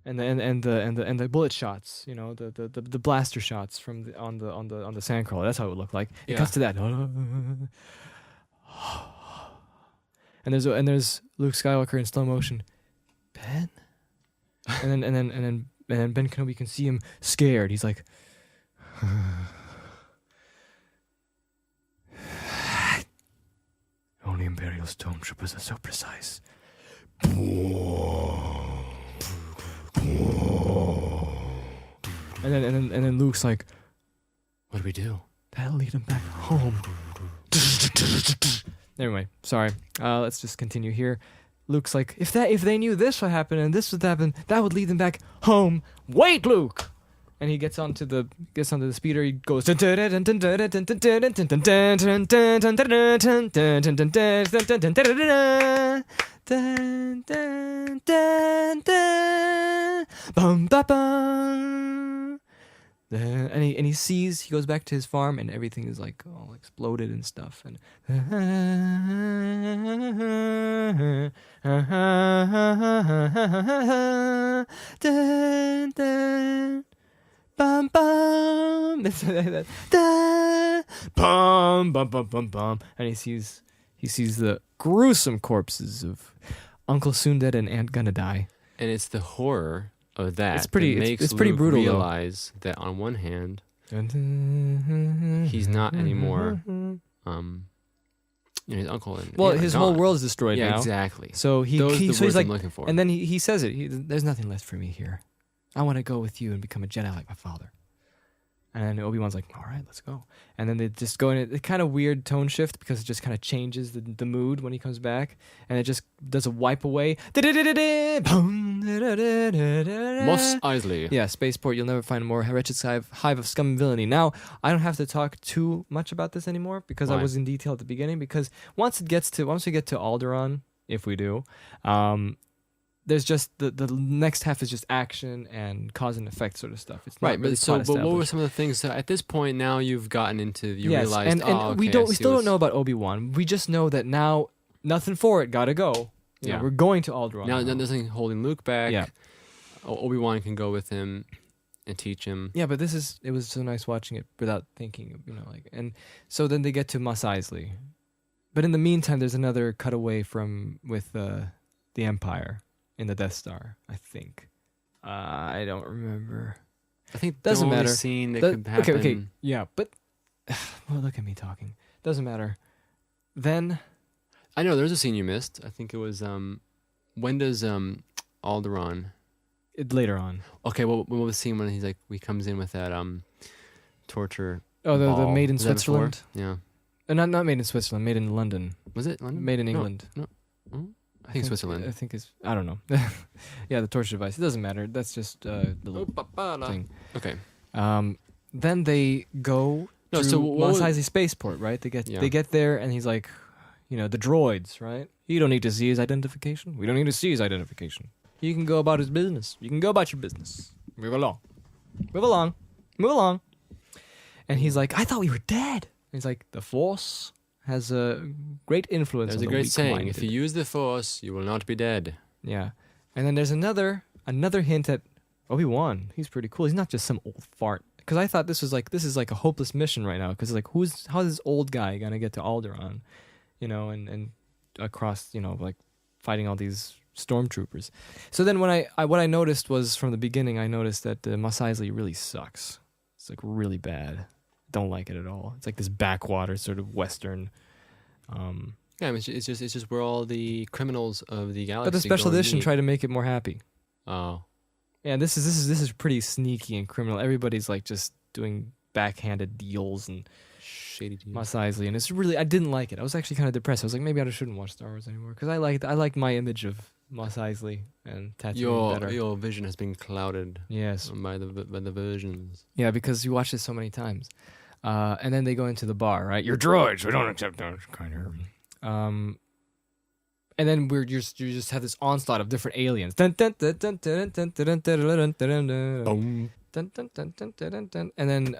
and the bullet shots. You know, the blaster shots from on the sandcrawler. That's how it would look like. It cuts to that. And there's Luke Skywalker in slow motion. Ben? and then Ben Kenobi can see him scared. He's like only Imperial stormtroopers are so precise. And then Luke's like, What do we do? that'll lead him back home. Anyway, sorry. Let's just continue here. Luke's like, if they knew this would happen and this would happen, that would lead them back home. Wait, Luke! And he gets onto the speeder. He goes. And he sees, he goes back to his farm and everything is like all exploded and stuff. And bum bum, bum bum bum bum bum, and he sees the gruesome corpses of Uncle Soon-Dead and Aunt Gonna Die. And it's the horror of that. It's pretty. That makes It's pretty Luke brutal. Realize that on one hand, he's not anymore. His uncle and well, aunt are his whole gone. world is destroyed Yeah, now. exactly. So Those are the he's words like, I'm looking for. and then he says it. There's nothing left for me here. I want to go with you and become a Jedi like my father. And then Obi-Wan's like, all right, let's go. And then they just go in it kind of weird tone shift because it just kind of changes the mood when he comes back. And it just does a wipe away. Mos Eisley. Yeah, Spaceport, you'll never find a more wretched hive of scum and villainy. Now, I don't have to talk too much about this anymore because I Why? was in detail at the beginning. Because once we get to Alderaan, if we do, there's just the next half is just action and cause and effect sort of stuff. It's not Right, really but plot what were established. some of the things that at this point now you've gotten into? You Yes, realized, and we still don't know about Obi-Wan. We just know that now nothing for it, gotta go. You know, Yeah. we're going to Alderaan. Now there's nothing holding Luke back. Yeah. Obi-Wan can go with him and teach him. Yeah, but it was so nice watching it without thinking, and so then they get to Mos Eisley. But in the meantime, there's another cutaway with the Empire in the Death Star, I think. I don't remember. I think Doesn't the only matter. scene that could happen. Okay, yeah, but well, look at me talking. Doesn't matter. Then I know there's a scene you missed. I think it was when does Alderaan? later on. Okay, well, what was the scene when he comes in with that torture? Oh, the ball? maid in Was that before? Switzerland. Yeah. Not made in Switzerland, made in London. Was it London? Made in No, England. No. I think Switzerland. I think it's, I don't know. Yeah, the torture device. It doesn't matter. That's just the little thing. Okay. Then they go to so Mos Eisley spaceport, right? They get there, and he's like, the droids, right? You don't need to see his identification. We don't need to see his identification. He can go about his business. You can go about your business. Move along. Move along. Move along. And he's like, I thought we were dead. And he's like, the Force has a great influence There's on a the great saying: weak-minded. if you use the Force, you will not be dead. Yeah. And then there's another hint at Obi-Wan. He's pretty cool. He's not just some old fart. Because I thought this is like a hopeless mission right now. Because like, how's this old guy gonna get to Alderaan, and across, like fighting all these stormtroopers. So then what I noticed was from the beginning, I noticed that Mos Eisley really sucks. It's like really bad. Don't like it at all. It's like this backwater sort of Western. Yeah, I mean, it's just where all the criminals of the galaxy. But the special go and edition meet. tried to make it more happy. Oh. Yeah, this is pretty sneaky and criminal. Everybody's like just doing backhanded deals and Shady deal. Mos Eisley, and it's really, I didn't like it. I was actually kind of depressed. I was like, maybe I shouldn't watch Star Wars anymore because I liked my image of Mos Eisley and Tatooine better. Your vision has been clouded Yes. by the versions. Yeah, because you watch it so many times. And then they go into the bar, right? You're droids. We don't accept those kind of. And then you just have this onslaught of different aliens. Dun, dun, dun, dun, dun, dun, dun, dun, dun, dun, dun, dun. Boom. Dun, dun, dun, dun, dun, dun, dun. And then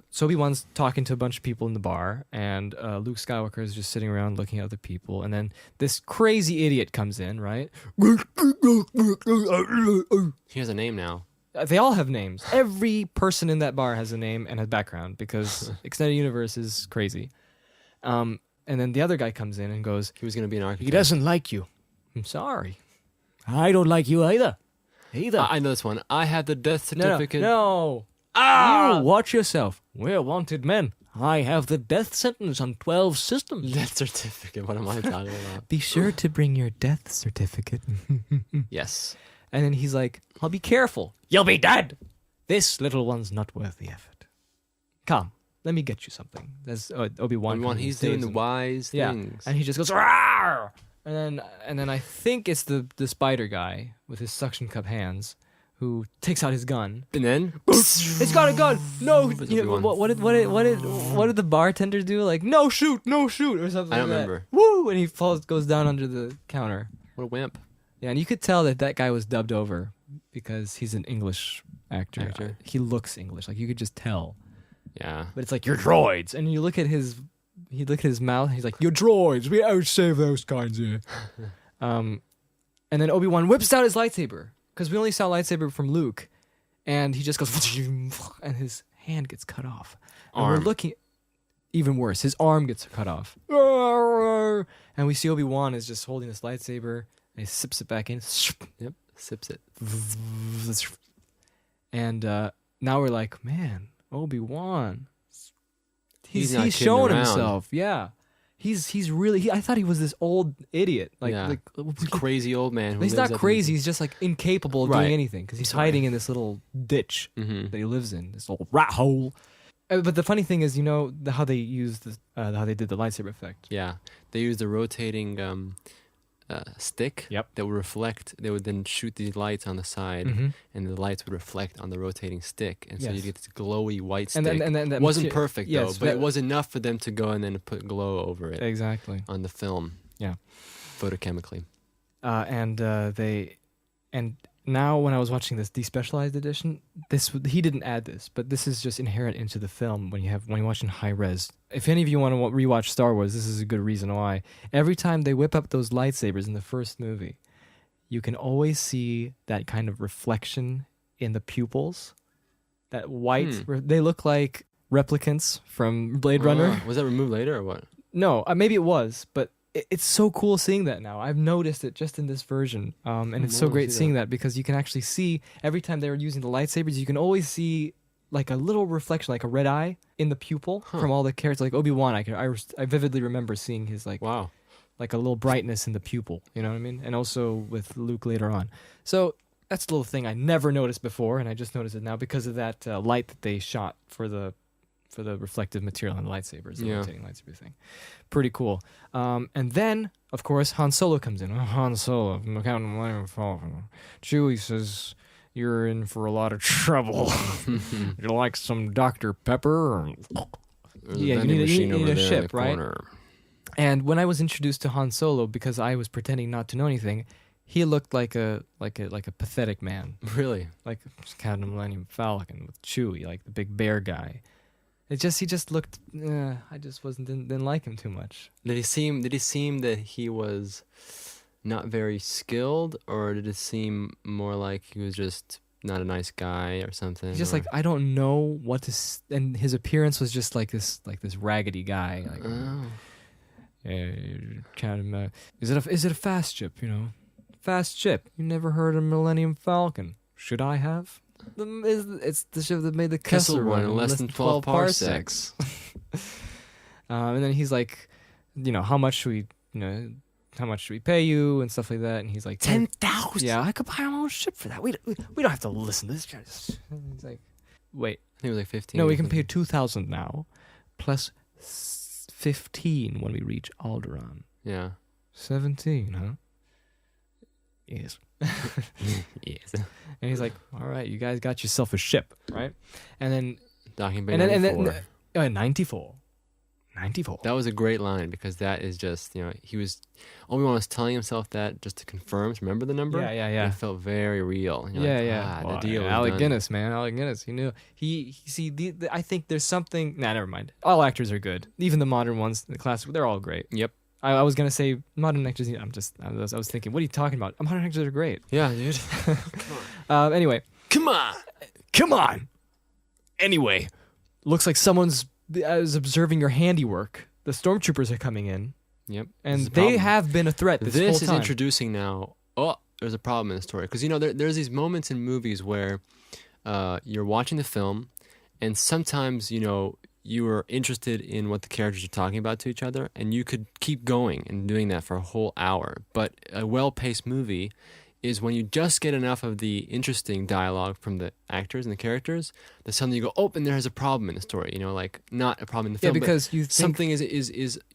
so Obi-Wan's talking to a bunch of people in the bar, and Luke Skywalker is just sitting around looking at other people. And then this crazy idiot comes in, right? He has a name now. They all have names. Every person in that bar has a name and a background because Extended Universe is crazy. And then the other guy comes in and goes, He was going to be an architect. He doesn't like you. I'm sorry. I don't like you either. I know this one. I have the death certificate. No. You watch yourself. We're wanted men. I have the death sentence on 12 systems. Death certificate. What am I talking about? Be sure to bring your death certificate. Yes. And then he's like, I'll be careful. You'll be dead. This little one's not worth the effort. Come, let me get you something. That's Obi-Wan. Obi-Wan, he's doing the wise Yeah. things. And he just goes, Rawr! And then I think it's the spider guy with his suction cup hands who takes out his gun. And then It's got a gun. No, It's you know, Obi-Wan. what did the bartender do? Like, no shoot, or something. I like don't that. remember. Woo! And he goes down under the counter. What a wimp. Yeah, and you could tell that guy was dubbed over because he's an English actor. He looks English, like you could just tell. Yeah. But it's like, you're droids, and you look at his mouth. He's like, you're droids. We outsave those kinds here. And then Obi-Wan whips out his lightsaber because we only saw lightsaber from Luke, and he just goes, and his hand gets cut off. And we're looking. Even worse, his arm gets cut off. And we see Obi-Wan is just holding this lightsaber, and he sips it back in. Yep. Sips it. And now we're like, man, Obi-Wan. He's not He's kidding showing around. himself. Yeah. He's really, I thought he was this old idiot. Yeah. This crazy old man. Who He's lives not up crazy. He's just like incapable of Right. doing anything because he's hiding in this little ditch Mm-hmm. that he lives in, this little rat hole. But the funny thing is, how they used how they did the lightsaber effect. Yeah. They used a rotating stick Yep. that would reflect. They would then shoot these lights on the side, Mhm. and the lights would reflect on the rotating stick, and so Yes. you get this glowy white stick. And then that It wasn't material- perfect yes, though, but it was enough for them to go and then put glow over it exactly. on the film. Yeah. Photochemically. And now when I was watching this despecialized edition, he didn't add this, but this is just inherent into the film when you watch in high res. If any of you want to rewatch Star Wars, this is a good reason why. Every time they whip up those lightsabers in the first movie, you can always see that kind of reflection in the pupils. That white, they look like replicants from Blade Runner. Was that removed later or what? No, maybe it was, but it's so cool seeing that now. I've noticed it just in this version, and it's so wanna great see seeing that because you can actually see every time they were using the lightsabers, you can always see like a little reflection, like a red eye in the pupil from all the characters. Like Obi-Wan, I vividly remember seeing his like Wow. like a little brightness in the pupil. You know what I mean? And also with Luke later on. So that's a little thing I never noticed before, and I just noticed it now because of that light that they shot for the reflective material on the lightsabers, the Yeah. rotating lightsaber thing. Pretty cool. And then, of course, Han Solo comes in. Han Solo, from the Captain Millennium Falcon. Chewie says, "You're in for a lot of trouble. You like some Dr. Pepper?" There's Yeah, you vending need a- machine you need over a there in ship, the right? corner. And when I was introduced to Han Solo, because I was pretending not to know anything, he looked like a pathetic man, Really? like Captain Millennium Falcon with Chewie, like the big bear guy. He just looked. I just didn't like him too much. Did he seem that he was not very skilled, or did it seem more like he was just not a nice guy or something? He's just or- like, I don't know what to. And his appearance was just like this raggedy guy. Like, Oh. is it a fast ship? You know, fast ship. You never heard of Millennium Falcon? Should I have? It's the ship that made the Kessel Kessel Run Run in less than 12 parsecs. And then he's like, how much should we pay you and stuff like that? And he's like, 10,000. Yeah, I could buy my own ship for that. We don't have to listen to this guy. He's like, wait, I think it was like 15. no, or we can pay something. 2,000 now, plus 15 when we reach Alderaan. Yeah. 17, huh? Yes. Yes. And he's like, all right, you guys got yourself a ship, right? And then, Docking Bay and then, 94. 94. 94. That was a great line because that is just, Obi-Wan was telling himself that just to confirm. Remember the number? Yeah. And it felt very real. And you're like, Well, the deal was Alec done. Guinness, man. Alec Guinness. He knew. I think there's something. Nah, never mind. All actors are good. Even the modern ones, the classic, they're all great. Yep. I was gonna say modern actors. I was thinking, what are you talking about? Modern actors are great. Yeah, dude. Anyway, Come on. come on. Anyway, looks like someone's is observing your handiwork. The stormtroopers are coming in, Yep. and This is a they problem. have been a threat this whole This is time. introducing now. Oh, there's a problem in the story because there's these moments in movies where you're watching the film, and sometimes you are interested in what the characters are talking about to each other, and you could keep going and doing that for a whole hour. But a well-paced movie is when you just get enough of the interesting dialogue from the actors and the characters that suddenly you go, oh, and there's a problem in the story. Like not a problem in the Yeah, film, because but you think something is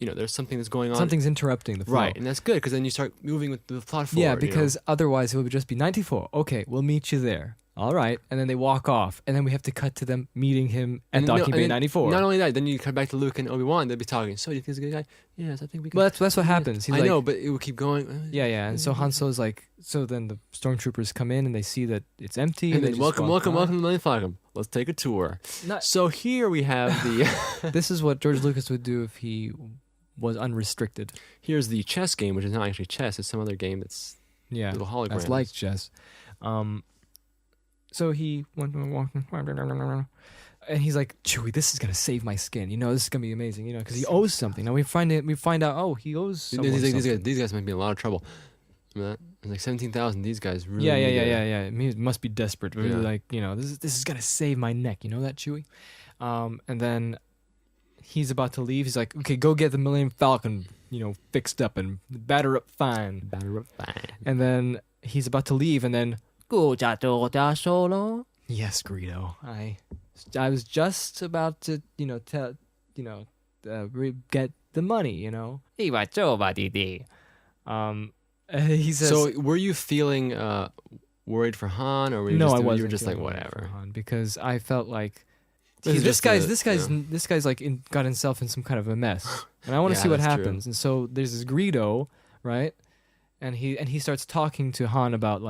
there's something that's going on. something's interrupting the flow. Right, and that's good because then you start moving with the plot forward. Yeah, because otherwise it would just be 94. Okay, we'll meet you there. All right, and then they walk off, and then we have to cut to them meeting him at Docking Bay 94. Not only that, then you come back to Luke and Obi-Wan. They'll be talking. So, do you think he's a good guy? Yes, I think we can. Well, that's what happens. He's I like, know, but it will keep going. Yeah, and so Han Solo's like, so then the stormtroopers come in and they see that it's empty. And they then just walk by. welcome to Millennium Falcon. Let's take a tour. Not- So here we have the This is what George Lucas would do if he was unrestricted. here's the chess game, which is not actually chess. It's some other game that's Yeah, little holograms. that's like chess. So he went walking, and he's like, Chewie, this is gonna save my skin. This is gonna be amazing. Because he owes something. Now we find out. Oh, he owes someone something. These guys might be in a lot of trouble. Remember that? It's like 17,000. These guys really. Yeah. need to- I mean, it must be desperate. Really, Yeah. like this is gonna save my neck. You know that, Chewie. And then he's about to leave. He's like, okay, go get the Millennium Falcon, fixed up and batter up fine. And then he's about to leave, and then Solo. yes, Greedo, I was just about to get the money. He says, So were you feeling worried for Han, or were you no, just, I wasn't. you were just like feeling worried for whatever? Han, because I felt like He's this just guy's like got himself in some kind of a mess, and I want to Yeah, see what that's true. happens. And so there's this Greedo, right? And he starts talking to Han about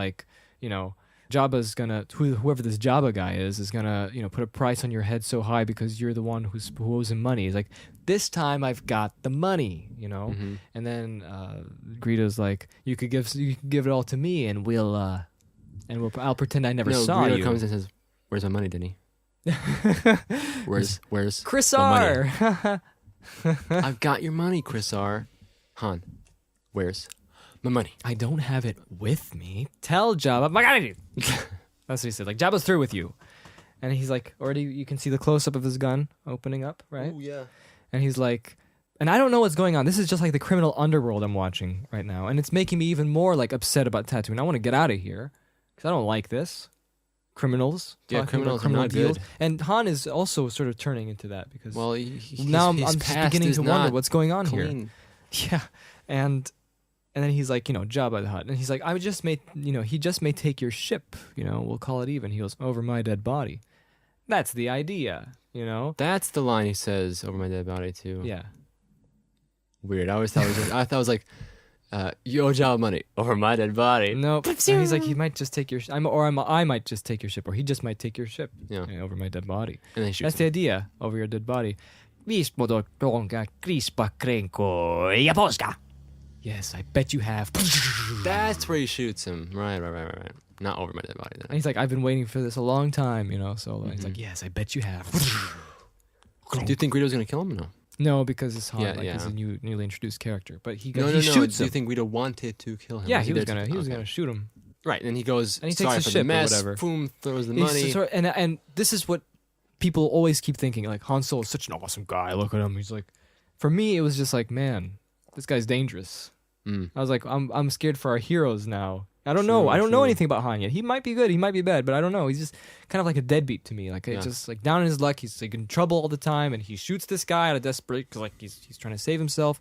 Jabba's gonna whoever this Jabba guy is gonna put a price on your head so high because you're the one who owes him money. He's like, this time I've got the money, Mhm. And then Greedo's like, you could give it all to me, and I'll pretend I never No, saw Greedo you. comes and says, "Where's my money, Denny? Where's Chris my money? R. I've got your money, Chris R. Han, where's my money?" I don't have it with me. Tell Jabba. That's what he said. Like, Jabba's through with you. And he's like, already you can see the close up of his gun opening up, right? yeah. And he's like, and I don't know what's going on. This is just like the criminal underworld I'm watching right now. And it's making me even more like upset about Tatooine. I want to get out of here because I don't like this. criminals. Yeah, talking about criminals are not deals. good. And Han is also sort of turning into that because Well, now his I'm just past beginning is to wonder not what's going on here. clean. Yeah, and then he's like, Jabba the Hutt, and he's like, I just may, he just may take your ship. We'll call it even. He goes, over my dead body. That's the idea. That's the line he says over my dead body too. Yeah. Weird. I always thought it was like, yo, Jabba money over my dead body. No, he's like, he might just take your, I might just take your ship, or he just might take your ship. Yeah. Over my dead body. And then he shoots That's the idea. Over your dead body. Yes, I bet you have. That's where he shoots him. Right. Not over my dead body. And he's like, I've been waiting for this a long time, So he's like, Mm-hmm. yes, I bet you have. Do you think Greedo's gonna kill him or no? No, because it's Han, Yeah. he's a newly introduced character. But he No. shoots Do him. you think Greedo wanted to kill him? Yeah, Was he was there to- gonna shoot him. Right, and he goes, And he takes sorry his for ship the or mess. whatever. Boom, throws the He's money. sort of- and this is what people always keep thinking. Like, Han Solo is such an awesome guy. Look at him. He's like, for me, it was just like, man, this guy's dangerous. Mm. I was like, I'm scared for our heroes now. I don't know. I don't know true. anything about Han yet. He might be good. He might be bad, but I don't know. He's just kind of like a deadbeat to me. Like, Yeah. it's just like down in his luck. He's like in trouble all the time, and he shoots this guy out of desperate because like he's trying to save himself.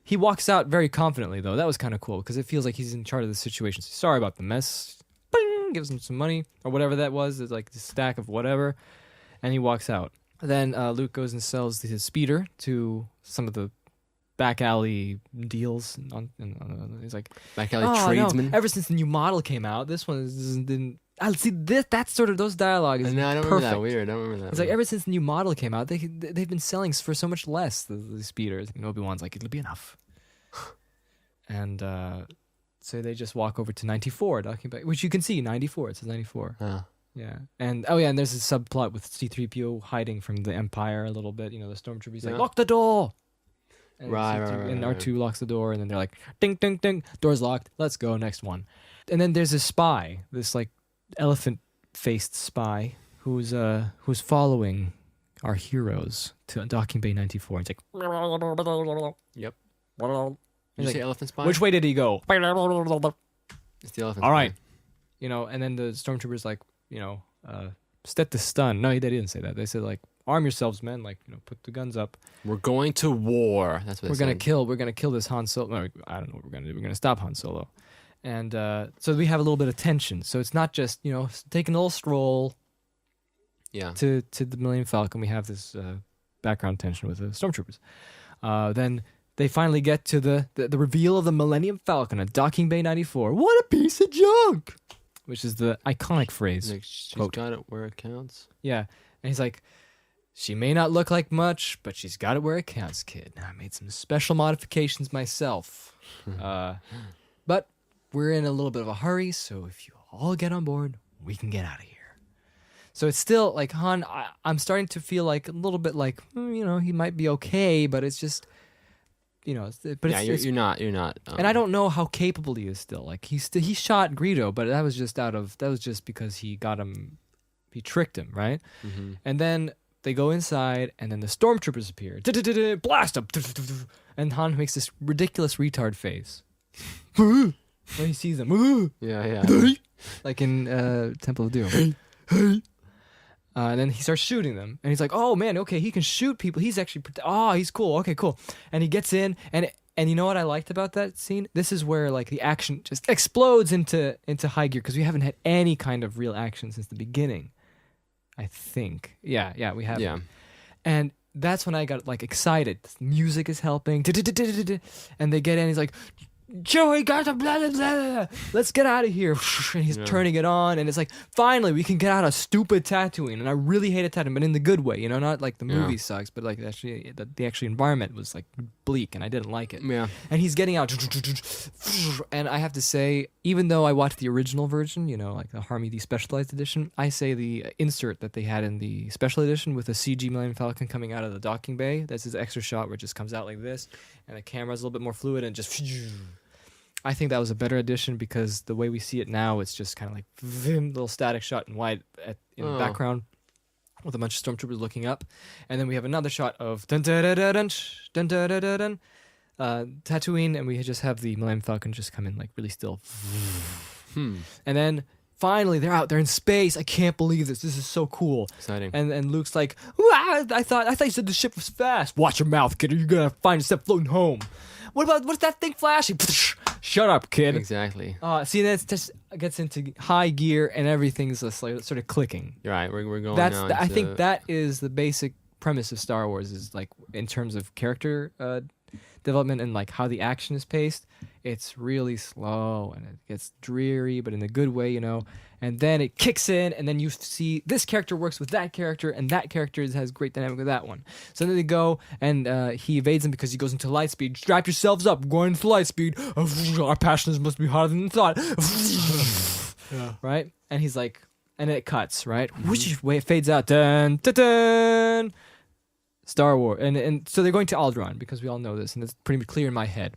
He walks out very confidently though. That was kind of cool because it feels like he's in charge of the situation. So sorry about the mess. Bing, gives him some money or whatever that was. It's like the stack of whatever, and he walks out. Then Luke goes and sells his speeder to some of the back alley deals. He's like, Back alley oh, tradesman. no. Ever since the new model came out, this one didn't. I see this. That's sort of those dialogue is No, I don't perfect. remember that. Weird. I don't remember that. It's like ever since the new model came out, they've been selling for so much less. The speeders. And Obi-Wan's like, it'll be enough. And so they just walk over to 94, which you can see 94. It says 94. Yeah. And and there's a subplot with C-3PO hiding from the Empire a little bit. The stormtroopers like, Yeah. lock the door. And Right, C3 right, And right, R2 locks the door, and then they're like, ding, ding, ding, door's locked. Let's go, next one. And then there's a spy, this like elephant-faced spy who's following our heroes to docking bay 94. It's like, Yep. He's Did you like, say elephant spy? which way did he go? It's the elephant All spy. right. And then the stormtroopers like, set the stun. No, they didn't say that. They said like, arm yourselves, men. Like, put the guns up. We're going to war. That's what We're they gonna kill this Han Solo. No, I don't know what we're gonna do. We're gonna stop Han Solo. And so we have a little bit of tension. So it's not just taking a little stroll Yeah. to the Millennium Falcon. We have this background tension with the stormtroopers. Then they finally get to the reveal of the Millennium Falcon at docking bay 94. What a piece of junk! Which is the iconic phrase. Like, she's Quote. got it where it counts. Yeah. And he's like, she may not look like much, but she's got it where it counts, kid. Now, I made some special modifications myself. But we're in a little bit of a hurry, so if you all get on board, we can get out of here. So it's still like Han, I'm starting to feel like a little bit like, he might be okay, but it's just, but Yeah, it's you're not. and I don't know how capable he is still. Like he shot Greedo, but that was just because he tricked him, right? Mhm. And then they go inside, and then the stormtroopers appear. Blast him! And Han makes this ridiculous retard face when he sees them. Yeah. Like in Temple of Doom. And then he starts shooting them, and he's like, "Oh man, okay, he can shoot people. He's actually, he's cool. Okay, cool." And he gets in, and you know what I liked about that scene? This is where like the action just explodes into high gear because we haven't had any kind of real action since the beginning. I think, yeah, we have. Yeah. And that's when I got like excited. The music is helping, and they get in. He's like, Joey, got the blah, blah, blah. Let's get out of here. And he's turning it on, and it's like, finally, we can get out of stupid Tatooine. And I really hated Tatooine, but in the good way, not like the movie sucks, but like actually, the actual environment was like bleak, and I didn't like it. Yeah. And he's getting out, and I have to say, even though I watched the original version, like the Harmy Despecialized edition, I say the insert that they had in the special edition with the CG Millennium Falcon coming out of the docking bay, that's his extra shot where it just comes out like this, and the camera's a little bit more fluid, and just... I think that was a better addition because the way we see it now, it's just kind of like little static shot in white in the background with a bunch of stormtroopers looking up, and then we have another shot of Tatooine, and we just have the Millennium Falcon just come in like really still, and then finally they're out. They're in space. I can't believe this. This is so cool. Exciting. And Luke's like, I thought you said the ship was fast. Watch your mouth, kid, or you're gonna find yourself floating home. What's that thing flashing? Shut up, kid. Exactly. See, that just gets into high gear and everything's just like sort of clicking. You're right. We're going That's now I into- think that is the basic premise of Star Wars, is like in terms of character development and like how the action is paced. It's really slow and it gets dreary, but in a good way, you know. And then it kicks in, and then you see this character works with that character, and that character has great dynamic with that one. So then they go, and he evades them because he goes into light speed. Strap yourselves up, going into light speed. Our passions must be harder than thought. Right? And he's like, and it cuts, right? Whoosh, it fades out. Dun, dun, dun. Star Wars, and so they're going to Alderaan because we all know this, and it's pretty clear in my head.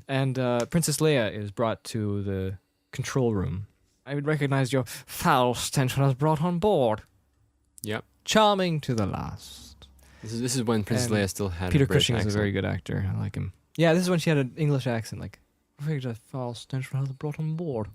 And Princess Leia is brought to the control room. I would recognize your foul stench when I was brought on board. Yep. Charming to the last. This is when Princess And Leia still had Peter a British Cushing is a accent. very good actor. I like him. Yeah, this is when she had an English accent, like, I recognize foul stench when I was brought on board.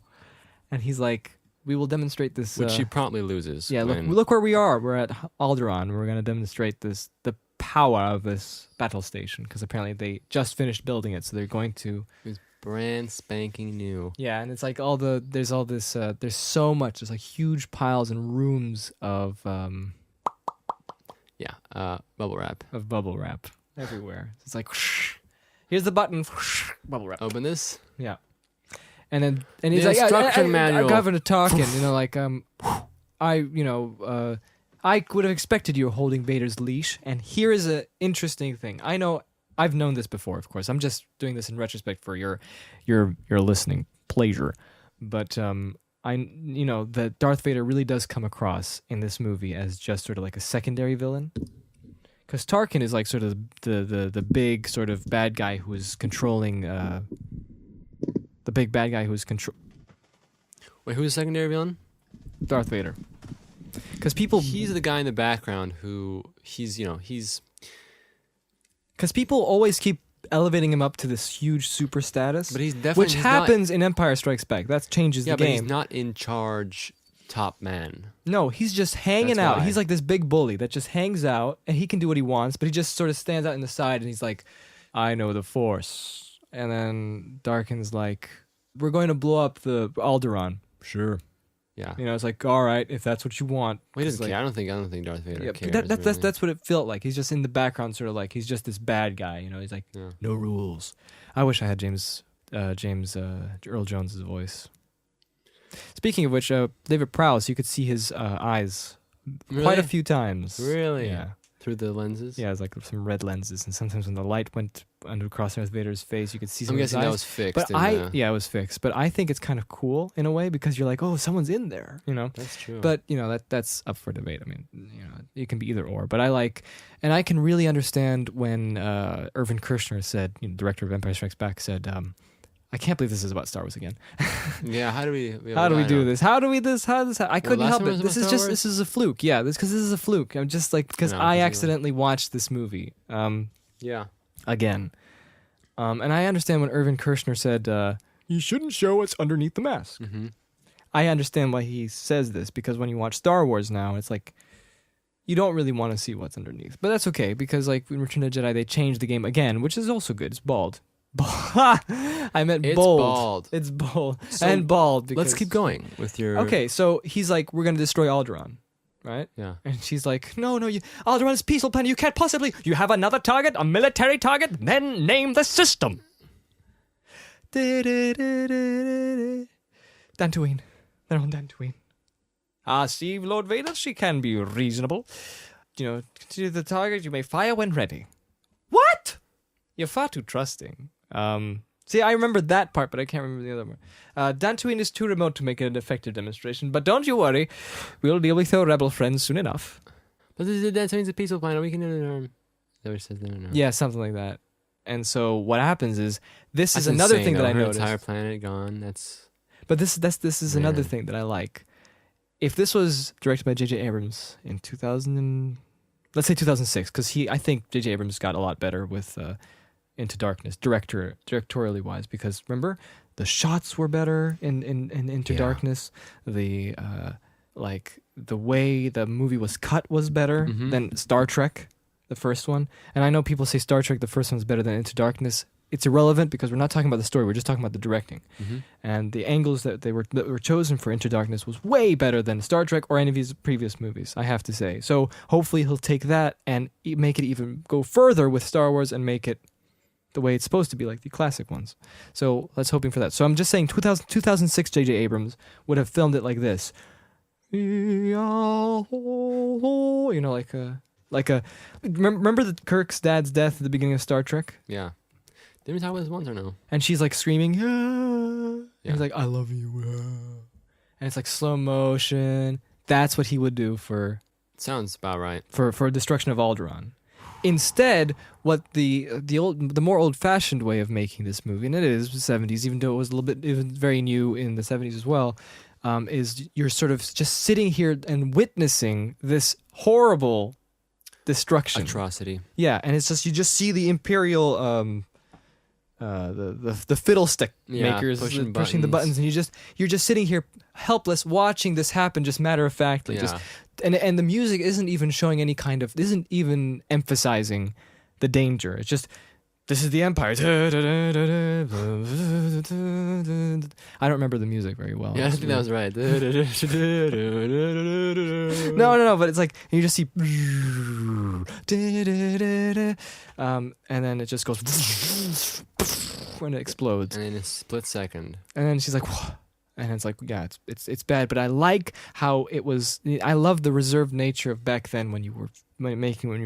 And he's like, we will demonstrate this. Which she promptly loses. Yeah, when- look where we are. We're at Alderaan. We're going to demonstrate the power of this battle station, because apparently they just finished building it, so they're going to. It was brand spanking new. Yeah, and it's like there's so much. There's like huge piles and rooms of Bubble wrap. bubble wrap everywhere. It's like, whoosh, here's the button, whoosh, bubble wrap. Open this. Yeah, and he's The like, instruction manual. I'm Governor talking, you know, like I would have expected you holding Vader's leash, and here is an interesting thing. I know I've known this before, of course. I'm just doing this in retrospect for your listening pleasure. But that Darth Vader really does come across in this movie as just sort of like a secondary villain. Because Tarkin is like sort of the big sort of bad guy who is controlling the big bad guy who's Wait, who's the secondary villain? Darth Vader. Because He's the guy in the background who he's Because people always keep elevating him up to this huge super status, But he's definitely which he's happens in Empire Strikes Back. That changes Yeah, the but he's game. not in charge top man. No, he's just hanging That's out. why. He's like this big bully that just hangs out, and he can do what he wants, but he just sort of stands out in the side, and he's like, I know the Force. And then Darkin's like, we're going to blow up the Alderaan. Sure. Yeah. You know, it's like, all right, if that's what you want. Well, he It's doesn't like, care. I don't think Darth Vader yeah, cares. that's what it felt like. He's just in the background, sort of like he's just this bad guy. You know, he's like, Yeah. no rules. I wish I had James Earl Jones's voice. Speaking of which, David Prowse, you could see his eyes quite a Really? few times. Really? Yeah. Through the lenses. Yeah, it's like some red lenses, and sometimes when the light went across Darth Vader's face, you could see some I'm of his guessing that eyes. was fixed. But in it was fixed. But I think it's kind of cool in a way because you're like, oh, someone's in there, you know. That's true. But you know that's up for debate. I mean, you know, it can be either or. But I can really understand when Irvin Kershner said, director of Empire Strikes Back, said, "I can't believe this is about Star Wars again. yeah, how do we do this? How do we this? How does I couldn't last help one it. was This about is Star just Wars? this is a fluke. Yeah, this is a fluke. I'm just like because No, I because you- accidentally watched this movie Yeah. again, and I understand when Irvin Kershner said you shouldn't show what's underneath the mask. Mm-hmm. I understand why he says this because when you watch Star Wars now, it's like you don't really want to see what's underneath. But that's okay because like in Return of the Jedi, they changed the game again, which is also good. It's bald. I meant It's bold. bald. It's bold So, and bald. Because, Let's keep going with your. Okay, so he's like, we're gonna destroy Alderaan, right? Yeah. And she's like, no, Alderaan is a peaceful planet. You can't possibly. You have another target, a military target. Then name the system. Dantooine. They're on Dantooine. See, Lord Vader, she can be reasonable. To the target, you may fire when ready. What? You're far too trusting. See, I remember that part, but I can't remember the other one. Dantooine is too remote to make an effective demonstration, but don't you worry. We'll deal with your rebel friends soon enough. But that means a peaceful planet. We can do it. That what it says there. No. Yeah, something like that. And so what happens is, this That's is another insane, thing that though. I Her noticed. entire planet gone. But this is another Man. thing that I like. If this was directed by J.J. Abrams in let's say 2006, because I think J.J. Abrams got a lot better with Into Darkness, directorially wise, because remember The shots were better in Into Yeah. Darkness. The like the way the movie was cut was better than Star Trek, the first one. And I know people say Star Trek, the first one's better than Into Darkness. It's irrelevant because we're not talking about the story. We're just talking about the directing. And the angles that were chosen for Into Darkness was way better than Star Trek or any of his previous movies, I have to say. So hopefully he'll take that and make it even go further with Star Wars and make it the way it's supposed to be, like the classic ones. So let's hoping for that. So I'm just saying 2006 J.J. Abrams would have filmed it like this. You know, like a remember the Kirk's dad's death at the beginning of Star Trek? Yeah. Did we talk about this once or no? And she's like screaming, "Ah!" And he's like, "I love you." Ah. And it's like slow motion. That's what he would do for Sounds about right. for Destruction of Alderaan. Instead, what the more old-fashioned way of making this movie, and it is the 70s, even though it was very new in the 70s as well, is you're sort of just sitting here and witnessing this horrible destruction. Atrocity. Yeah, and it's just you just see the Imperial the fiddlestick makers pushing the buttons, and you're just sitting here helpless watching this happen, just matter of factly. Yeah. And the music isn't even showing isn't even emphasizing the danger. It's just, this is the Empire. I don't remember the music very well. Yeah, I think that was right. No, but it's like you just see, and then it just goes when it explodes, And in a split second. and then she's like, "Whoa." And it's like, yeah, it's bad, but I like how it was. I love the reserved nature of back then when you were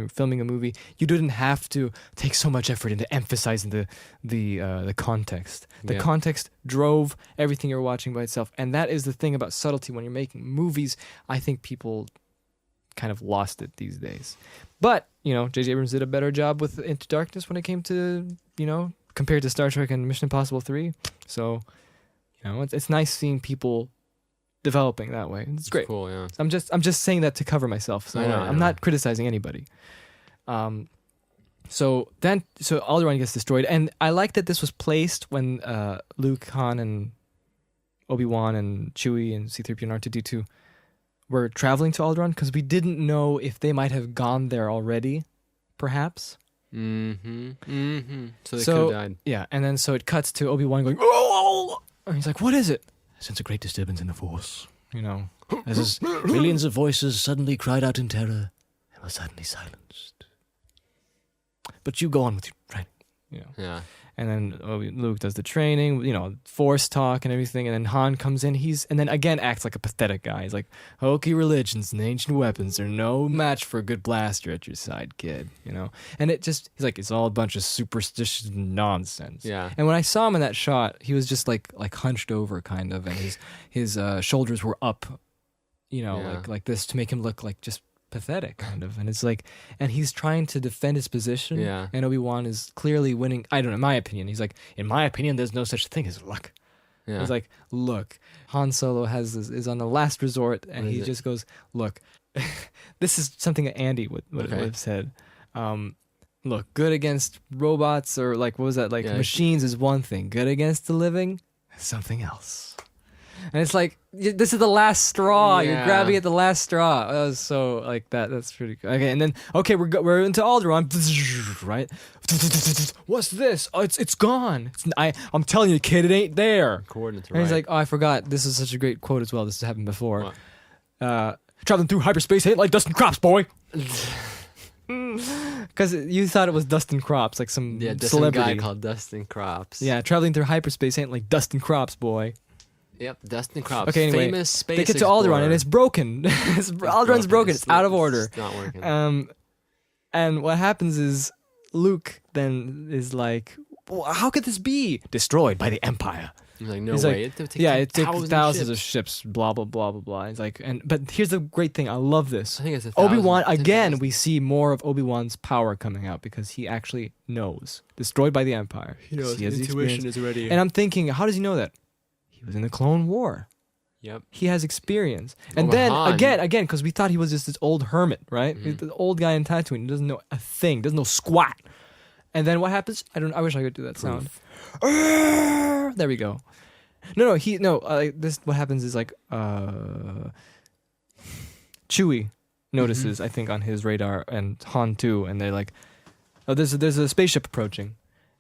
filming a movie. You didn't have to take so much effort into emphasizing the context. The Yeah. context drove everything you're watching by itself, and that is the thing about subtlety when you're making movies. I think people kind of lost it these days. But J.J. Abrams did a better job with Into Darkness when it came to compared to Star Trek and Mission Impossible 3. So. It's nice seeing people developing that way. It's great. Cool, yeah. I'm just saying that to cover myself. So I know. I'm not criticizing anybody. So Alderaan gets destroyed, and I like that this was placed when Luke, Han, and Obi-Wan, and Chewie, and C-3PO and R2-D2 were traveling to Alderaan, because we didn't know if they might have gone there already, perhaps. So they could have died. Yeah, and then so it cuts to Obi-Wan going, "Oh!" And he's like, "What is it?" I sense a great disturbance in the Force. As millions of voices suddenly cried out in terror and were suddenly silenced. But you go on with your training. Yeah. And then Luke does the training, Force talk and everything. And then Han comes in. And then again acts like a pathetic guy. He's like, "Hokey religions and ancient weapons are no match for a good blaster at your side, kid." And he's like, it's all a bunch of superstition nonsense. Yeah. And when I saw him in that shot, he was just like hunched over kind of, and his shoulders were up, like this to make him look like just pathetic kind of. And it's like, and he's trying to defend his position. Yeah. And Obi-Wan is clearly winning. I don't know, in my opinion. He's like, "In my opinion, there's no such thing as luck." Yeah. He's like, "Look, Han Solo is on the last resort," and What he is it? just goes, "Look," this is something that Andy would have said. "Look, good against robots or like, what was that? Like machines is one thing. Good against the living is something else." And it's like, this is the last straw. Yeah. You're grabbing at the last straw. That was so like that. That's pretty good. Okay, and then we're into Alderaan, right? What's this? Oh, it's gone. I'm telling you, kid, it ain't there. Coordinates, And he's like, "Oh, I forgot. This is such a great quote as well. This has happened before. What? Traveling through hyperspace ain't like dusting crops, boy." Because you thought it was Dustin Crops, like some there's celebrity. some guy called Dustin Crops. Yeah, traveling through hyperspace ain't like Dustin Crops, boy. Yep, Dustin Crops. Okay, anyway, Famous space they get to Alderaan and it's broken. Alderaan's broken. It's out of order. It's not working. And what happens is Luke then is like, "Well, how could this be destroyed by the Empire?" He's like, no He's way. like, it took thousands of ships, blah blah blah blah blah. He's like, but here's the great thing. I love this. I think it's Obi-Wan again. We see more of Obi-Wan's power coming out because he actually knows destroyed by the Empire. He knows. has the Intuition experience. is already. And I'm thinking, how does he know that? He was in the Clone War. Yep. He has experience. And Oh, then Han. again, because we thought he was just this old hermit, right? He's the old guy in Tatooine. He doesn't know a thing. Doesn't know squat. And then what happens? I wish I could do that sound. There we go. This what happens is like Chewie notices, I think, on his radar, and Han too, and they're like, oh, there's a spaceship approaching.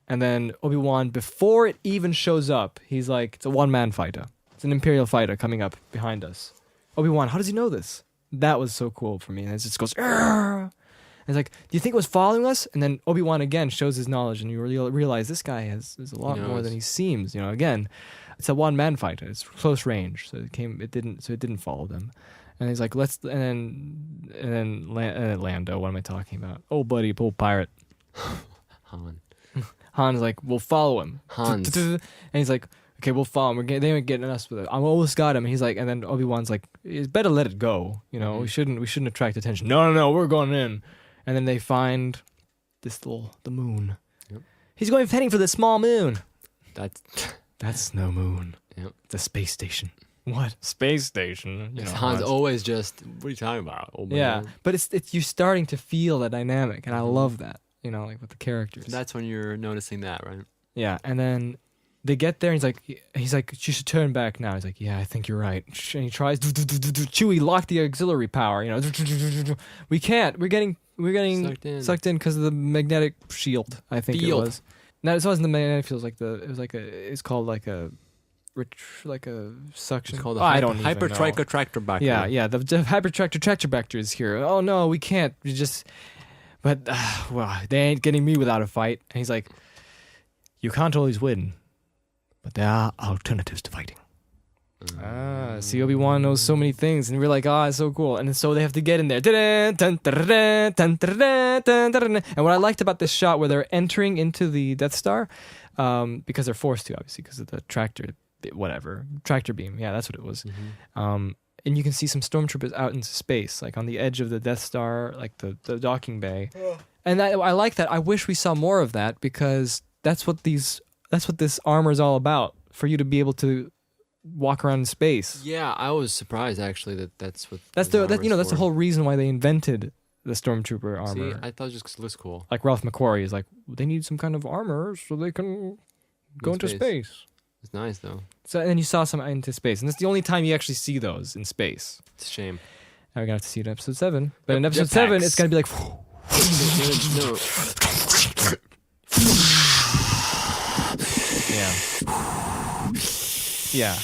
And then Obi-Wan, before it even shows up, he's like, it's a one-man fighter. It's an Imperial fighter coming up behind us. Obi-Wan, how does he know this? That was so cool for me. And it just goes, and it's like, do you think it was following us? And then Obi-Wan again shows his knowledge, and you realize this guy is a lot more than he seems. You know, again, it's a one-man fighter. It's close range, so it didn't follow them. And he's like, and then Lando, what am I talking about? Oh, buddy, old pirate. Han's like, we'll follow him. Hans. And he's like, okay, we'll follow him. They ain't getting us with it. I almost got him. And he's like, and then Obi-Wan's like, it's better let it go. You know, we shouldn't attract attention. No, we're going in. And then they find the moon. Yep. He's heading for the small moon. That's no moon. Yep. It's a space station. What? Space station? You know, Han's always just, what are you talking about? Oh, yeah, but it's you're starting to feel the dynamic, and I love that. You know, like with the characters. That's when you're noticing that, right? Yeah, and then they get there, and he's like, you should turn back now. He's like, yeah, I think you're right. And he tries. Chewie, lock the auxiliary power. You know, we can't. We're getting sucked in because of the magnetic shield. I think it was. No, it wasn't the magnetic field. It's called like a suction. It's called a hypertractor tractor back. Yeah, the hypertractor tractor bacteria is here. Oh no, we can't. But they ain't getting me without a fight. And he's like, you can't always win, but there are alternatives to fighting. See, Obi-Wan knows so many things, and we're like, it's so cool. And so they have to get in there. And what I liked about this shot where they're entering into the Death Star, because they're forced to, obviously, because of the tractor beam. Yeah, that's what it was. And you can see some stormtroopers out into space, like on the edge of the Death Star, like the docking bay. And I like that. I wish we saw more of that, because that's what this armor is all about, for you to be able to walk around in space. Yeah, I was surprised actually that's what. That's the whole reason why they invented the stormtrooper armor. See, I thought it just looks cool. Like Ralph McQuarrie is like, they need some kind of armor so they can go into space. It's nice though. So and then you saw some into space, and that's the only time you actually see those in space. It's a shame. Now we're gonna have to see it in episode 7. But in episode 7, it's gonna be like. Yeah.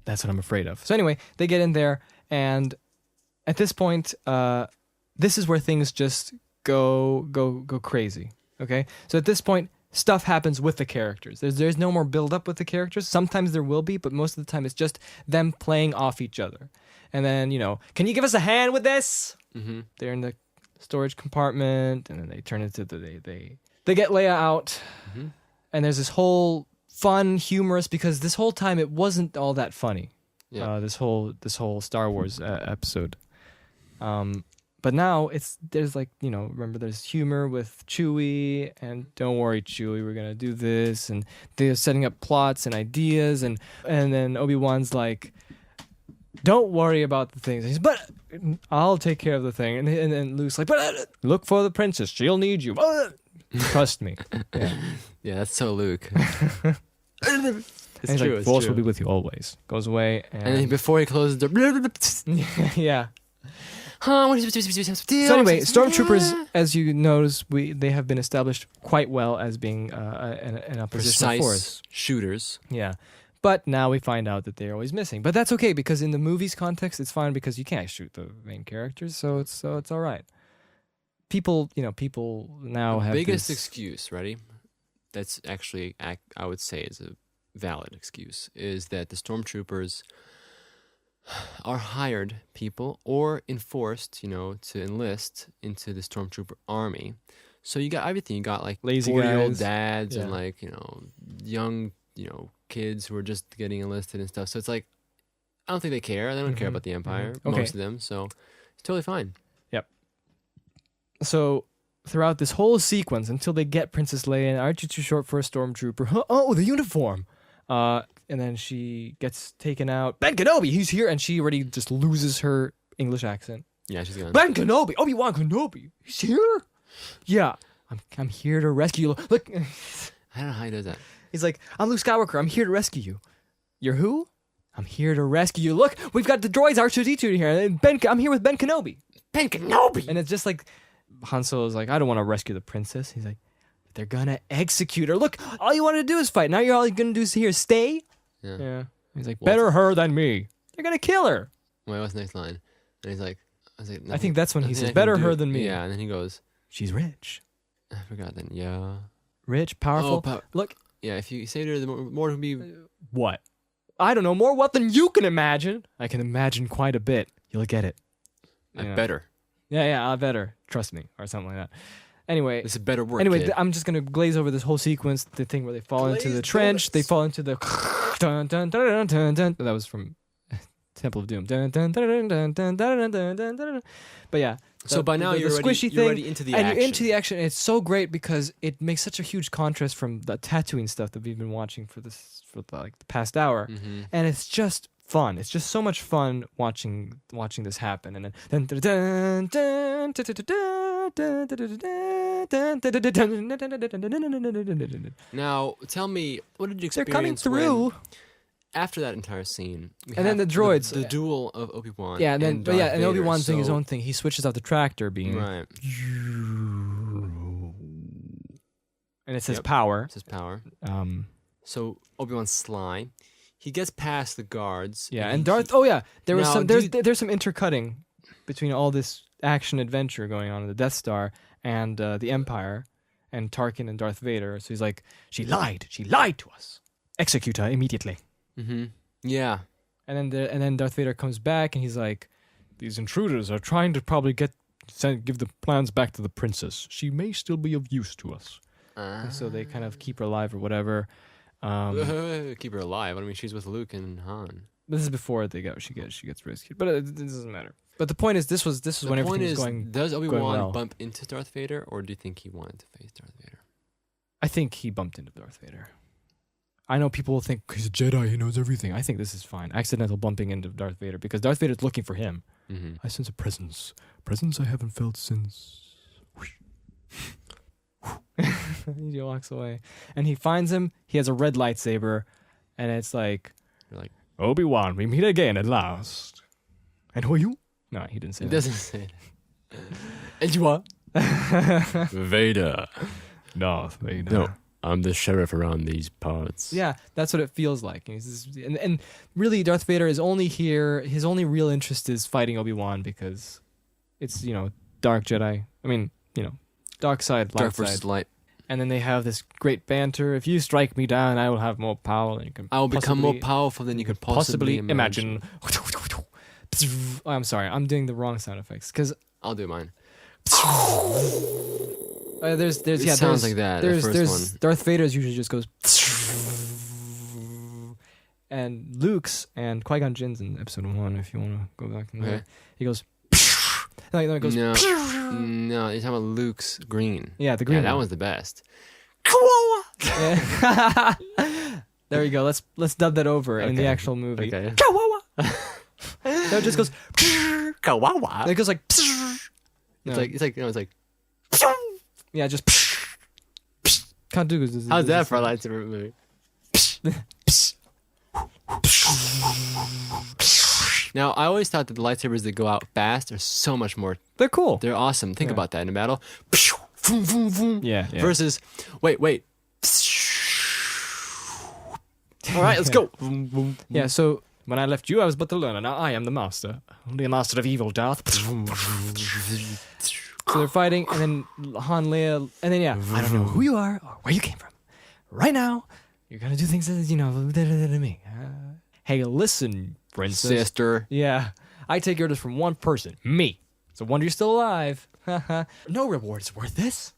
That's what I'm afraid of. So anyway, they get in there, and at this point, this is where things just go crazy. Okay, so at this point, stuff happens with the characters. There's no more build up with the characters. Sometimes there will be, but most of the time it's just them playing off each other. And then, can you give us a hand with this? Mm-hmm. They're in the storage compartment, and then they turn into they get Leia out, and there's this whole fun, humorous, because this whole time it wasn't all that funny. Yeah. This whole Star Wars episode. But now there's remember there's humor with Chewie, and don't worry, Chewie, we're gonna do this, and they're setting up plots and ideas, and then Obi-Wan's like, don't worry about the things. He's, but I'll take care of the thing, and then Luke's like, but look for the princess, she'll need you. Trust me. Yeah, that's so Luke. It's true. Like, Force will be with you always. Goes away, and then before he closes the door, yeah. So anyway, stormtroopers, as you notice, they have been established quite well as being an opposition precise force. Shooters. Yeah, but now we find out that they're always missing. But that's okay, because in the movie's context, it's fine, because you can't shoot the main characters, so it's all right. People now have biggest excuse. Ready? That's actually, I would say, is a valid excuse, is that the stormtroopers are hired people or enforced, to enlist into the stormtrooper army. So you got everything. You got like lazy 40-year-old guys. dads and young, kids who are just getting enlisted and stuff. So it's like, I don't think they care. They don't care about the Empire, most of them. So it's totally fine. Yep. So throughout this whole sequence, until they get Princess Leia, and aren't you too short for a stormtrooper? Oh, the uniform. And then she gets taken out. Ben Kenobi, he's here, and she already just loses her English accent. Yeah, she's gone. Ben Kenobi, Obi-Wan Kenobi, he's here. Yeah. I'm here to rescue you. Look, I don't know how he does that. he's like, I'm Luke Skywalker. I'm here to rescue you. You're who? I'm here to rescue you. Look, we've got the droids R2-D2 here. And I'm here with Ben Kenobi. Ben Kenobi. And it's just like Han Solo's like, I don't want to rescue the princess. He's like, they're gonna execute her. Look, all you wanted to do is fight. Now you're all gonna do is here stay. Yeah. He's like, better her than me. They're gonna kill her. Wait, what's the next line? And he's like, I think that's when he says, better her than me. Yeah, and then he goes, she's rich. I forgot then. Yeah. Rich, powerful. Look. Yeah, if you say to her, the more to be. What? I don't know. More what than you can imagine. I can imagine quite a bit. You'll get it. I better. Yeah, I better. Trust me. Or something like that. Anyway. This is better work, Anyway, kid. I'm just going to glaze over this whole sequence. The thing where they fall into the trench. They fall into the... Dun, dun, dun, dun, dun, dun. That was from Temple of Doom. Dun, dun, dun, dun, dun, dun, dun, dun, dun. But yeah. So by now you're squishy you're already into the action. And you're into the action. And it's so great because it makes such a huge contrast from the Tatooine stuff that we've been watching for the past hour. Mm-hmm. And it's just fun. It's just so much fun watching this happen. And then now tell me, what did you experience? They're coming through. After that entire scene, and then the droids, the duel of Obi-Wan. Yeah, and then and Obi-Wan's doing his own thing. He switches out the tractor beam, right? And it says power. It says power. So Obi-Wan's sly. He gets past the guards. Yeah, and Darth. There's some intercutting between all this action adventure going on in the Death Star and the Empire, and Tarkin and Darth Vader. So he's like, she lied to us. Execute her immediately. Mm-hmm. Yeah. And then Darth Vader comes back and he's like, these intruders are trying to probably give the plans back to the princess. She may still be of use to us. So they kind of keep her alive or whatever. Keep her alive. I mean, she's with Luke and Han. This is before she gets rescued, but it doesn't matter. But the point is, this was when everything was going. Does Obi-Wan well. bump into Darth Vader, or do you think he wanted to face Darth Vader? I think he bumped into Darth Vader. I know people will think he's a Jedi, he knows everything. I think this is fine. Accidental bumping into Darth Vader because Darth Vader's looking for him. Mm-hmm. I sense a presence I haven't felt since. He walks away, and he finds him. He has a red lightsaber, and it's like, you're like, Obi-Wan, we meet again at last. And who are you? No, he didn't say that. He doesn't say it. And you are? Vader. Darth Vader. No, I'm the sheriff around these parts. Yeah, that's what it feels like. And really, Darth Vader is only here. His only real interest is fighting Obi-Wan because it's, dark Jedi. I mean, dark side, light Dark side. versus light. And then they have this great banter. If you strike me down, I will have more power than you can. I will become more powerful than you could possibly imagine. Oh, I'm sorry, I'm doing the wrong sound effects because I'll do mine. Sounds like that. There's the first one. Darth Vader's usually just goes, and Luke's and Qui-Gon Jinn's in episode 1. If you want to go back, and Okay. he goes. Like, it goes. No, you're talking about Luke's green. Yeah, the green. Yeah, that one. was the best. Yeah. There you go. Let's dub that over in the actual movie. Okay. No, it just goes. Kawawa. It goes like. It's like. Yeah, just. Can't do this. How's that for a lightsaber movie? Now, I always thought that the lightsabers that go out fast are so much more. They're cool. They're awesome. Think about that in a battle. Yeah. Versus, wait. All right, let's go. Yeah, so when I left you, I was but the learner. Now I am the master. Only a master of evil, Darth. So they're fighting, and then Han, Leia, and then I don't know who you are or where you came from. Right now, you're gonna do things that to me. Hey, listen, princess. Sister. Yeah, I take orders from one person, me. It's a wonder you're still alive. No reward is worth this.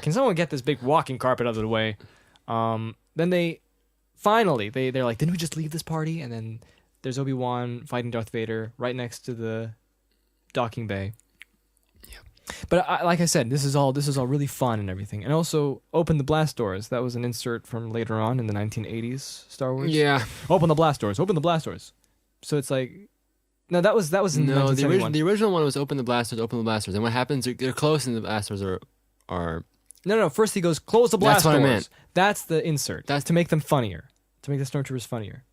Can someone get this big walking carpet out of the way? Then they finally they're like, didn't we just leave this party? And then there's Obi-Wan fighting Darth Vader right next to the docking bay. But like I said, this is all really fun and everything. And also, open the blast doors. That was an insert from later on in the 1980s Star Wars. Yeah. Open the blast doors. Open the blast doors. So it's like, no, that was in no. 1971. The original one was open the blast doors. And what happens? They're close, and the blast doors are No. First he goes, close the blast That's what I doors. meant. That's the insert. That's- to make them funnier. To make the stormtroopers funnier.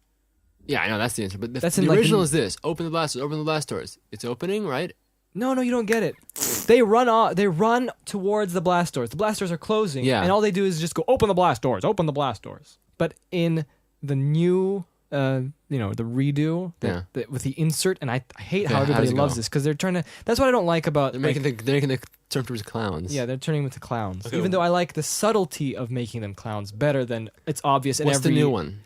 Yeah, I know that's the answer. But That's the in, like, original the- is this: open the blast doors. Open the blast doors. It's opening, right? No, you don't get it. They run towards the blast doors. The blast doors are closing. Yeah. And all they do is just go, open the blast doors. Open the blast doors. But in the new, the redo with the insert, and I hate how Yeah, how everybody does it loves go? this because they're trying to. That's what I don't like about. They're making the stormtroopers clowns. Yeah, they're turning them into clowns. Okay. Even though I like the subtlety of making them clowns better than it's obvious. In What's every, the new one?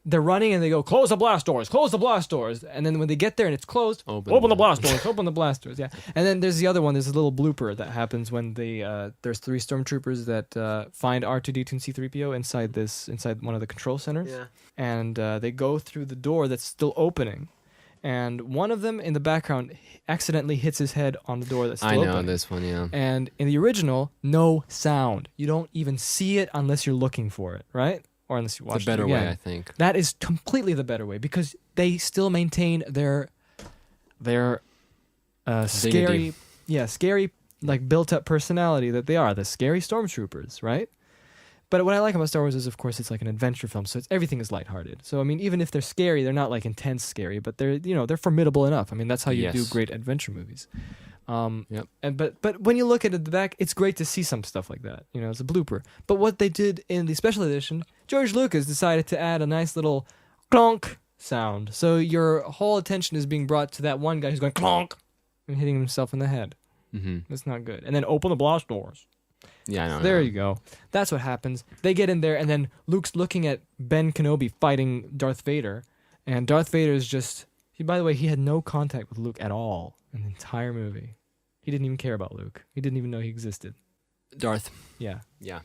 They're running and they go, close the blast doors, close the blast doors. And then when they get there and it's closed, open the blast doors, open the blast doors. Yeah. And then there's the other one. There's a little blooper that happens when there's 3 stormtroopers that find R2D2 and C3PO inside one of the control centers. Yeah. And they go through the door that's still opening. And one of them in the background accidentally hits his head on the door that's still opening. I know this one, yeah. And in the original, no sound. You don't even see it unless you're looking for it, right? Or unless you watch It's a better it again. way, I think. That is completely the better way because they still maintain their scary, like built-up personality that they are, the scary stormtroopers, right? But what I like about Star Wars is, of course, it's like an adventure film, so everything is lighthearted. So I mean, even if they're scary, they're not like intense scary, but they're formidable enough. I mean, that's how you do great adventure movies. Yep. But when you look at the back, it's great to see some stuff like that. It's a blooper. But what they did in the special edition, George Lucas decided to add a nice little clonk sound. So your whole attention is being brought to that one guy who's going clonk and hitting himself in the head. Mm-hmm. That's not good. And then open the blast doors. Yeah, I know. There you go. That's what happens. They get in there, and then Luke's looking at Ben Kenobi fighting Darth Vader, and Darth Vader is just. By the way, he had no contact with Luke at all in the entire movie. He didn't even care about Luke. He didn't even know he existed. Darth. Yeah, Yeah.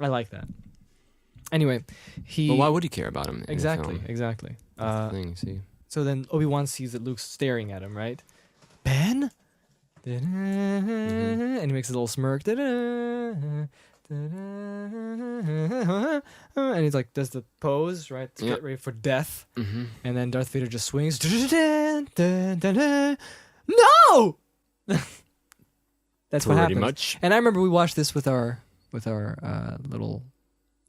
I like that. Anyway, But why would he care about him? in the Exactly. film? That's the thing, see. So then Obi-Wan sees that Luke's staring at him, right? Ben? And he makes a little smirk. And he's like, does the pose, right? To get ready for death. Mm-hmm. And then Darth Vader just swings. No! That's what happens. Pretty much. And I remember we watched this with our little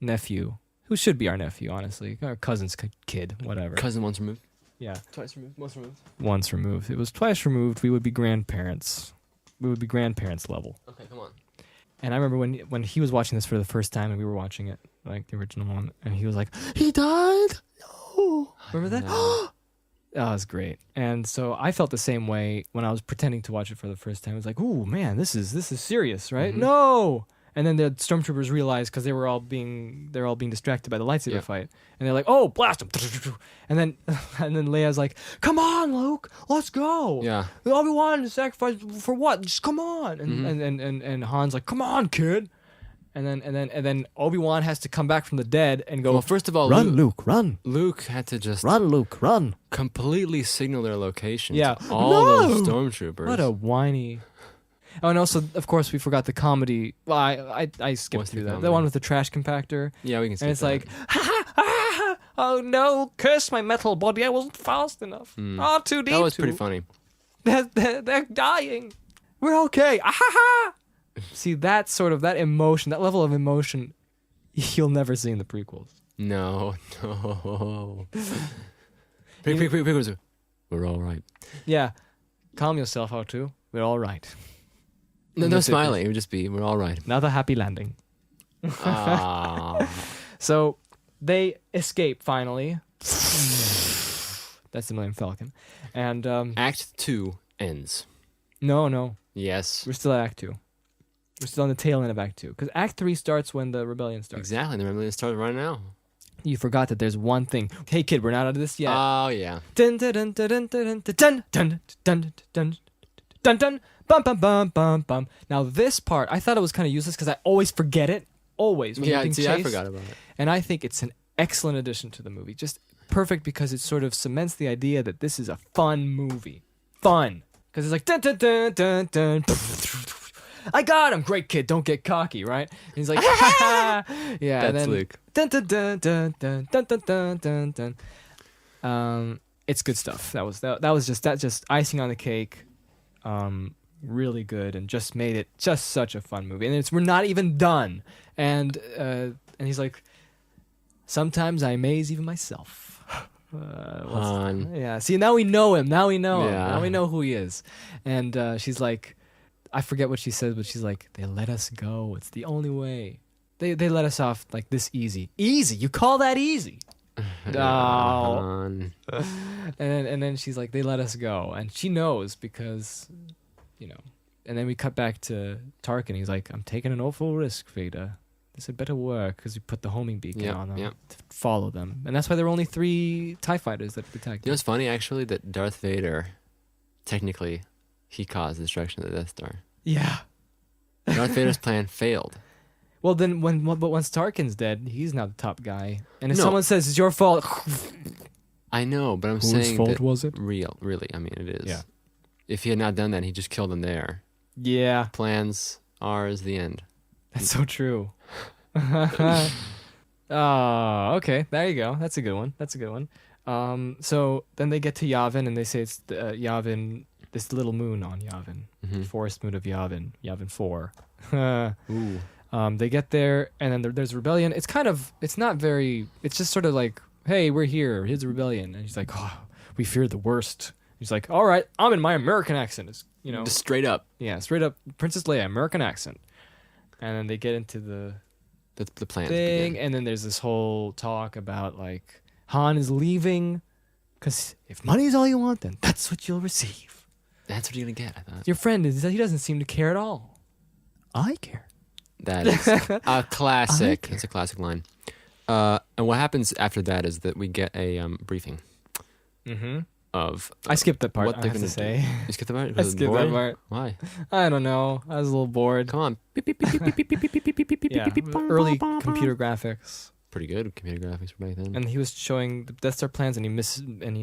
nephew, who should be our nephew, honestly. Our cousin's kid, whatever. Cousin once removed. Yeah. Twice removed. Once removed. Once removed. If it was twice removed, we would be grandparents. We would be grandparents level. Okay, come on. And I remember when he was watching this for the first time and we were watching it, like the original one, and he was like, he died? No. Remember that? No. Oh, it was great. And so I felt the same way when I was pretending to watch it for the first time. I was like, ooh, man, this is serious, right? Mhm. No. And then the stormtroopers realized, because they're all being distracted by the lightsaber fight, and they're like, "Oh, blast him!" And then Leia's like, "Come on, Luke, let's go." Yeah. Obi-Wan sacrificed for what? Just come on. And Han's like, "Come on, kid." And then Obi-Wan has to come back from the dead and go. Well, first of all, Run, Luke, run. Luke had to just Run, Luke, run. completely signal their location. Yeah. To all No! those stormtroopers. What a whiny. Oh, and also, of course, we forgot the comedy. Well, I skipped What's the through that. The comedy? one with the trash compactor. Yeah, we can see. And it's like, ha, ha, ha, ha, oh no, curse my metal body, I wasn't fast enough. R2D2. that was pretty funny. They're dying. We're okay. Ah, ha, ha. See, that emotion, that level of emotion, you'll never see in the prequels. No. Prequels. We're all right. Yeah. Calm yourself, R2. We're all right. No That's it. smiling. It would just be, we're all right. Another happy landing. Ah. So they escape finally. That's the Millennium Falcon. And Act 2 ends. no. Yes. We're still at Act 2. We're still on the tail end of Act 2. Because Act 3 starts when the rebellion starts. Exactly. The rebellion started right now. You forgot that there's one thing. Hey, kid, we're not out of this yet. Oh, yeah. Dun dun dun dun dun dun dun dun dun dun dun dun bum bum bum bum bum. Now this part, I thought it was kind of useless because I always forget it. Always. When you're Yeah, being see, I chased. forgot about it. And I think it's an excellent addition to the movie. Just perfect because it sort of cements the idea that this is a fun movie. Fun. Because it's like dun dun dun dun dun. I got him, great kid. Don't get cocky, right? And he's like, ha ha. Yeah, That's and then, Luke. Dun dun dun dun dun dun dun dun dun dun. It's good stuff. That was just icing on the cake. really good and just made it just such a fun movie. And we're not even done. And he's like, sometimes I amaze even myself. Yeah. See, now we know him. Now we know him. Now we know who he is. And she's like, I forget what she says, but she's like, they let us go. It's the only way. They let us off like this easy. Easy? You call that easy? No. And then she's like, they let us go. And she knows because, you know. And then we cut back to Tarkin. He's like, I'm taking an awful risk, Vader. This had better work because we put the homing beacon on them to follow them. And that's why there were only 3 TIE fighters that attacked them. You know what's funny, actually? That Darth Vader, technically, he caused the destruction of the Death Star. Yeah. Darth Vader's plan failed. Well, then but once Tarkin's dead, he's now the top guy. And if someone says it's your fault, I know, but I'm whose saying fault that was it? Really, I mean, it is. Yeah. If he had not done that, he just killed them there. Yeah. Plans are is the end. That's so true. Oh, okay. There you go. That's a good one. So then they get to Yavin, and they say it's Yavin, this little moon on Yavin, forest moon of Yavin, Yavin 4. Ooh. They get there, and then there's rebellion. It's just sort of like, hey, we're here. Here's a rebellion. And he's like, oh, we fear the worst. He's like, all right, I'm in my American accent. It's, you know, Just straight up. Yeah, straight up Princess Leia, American accent. And then they get into the plan thing, and then there's this whole talk about like Han is leaving because if money is all you want, then that's what you'll receive. That's what you're gonna get. I thought. Your friend he doesn't seem to care at all. I care. That is a classic. It's a classic line. And what happens after that is that we get a briefing of. I skipped that part. What they're gonna say. You skipped the part. I skipped that part. Why? I don't know. I was a little bored. Come on. Yeah, early computer graphics. Pretty good computer graphics for back then. And he was showing the Death Star plans, and he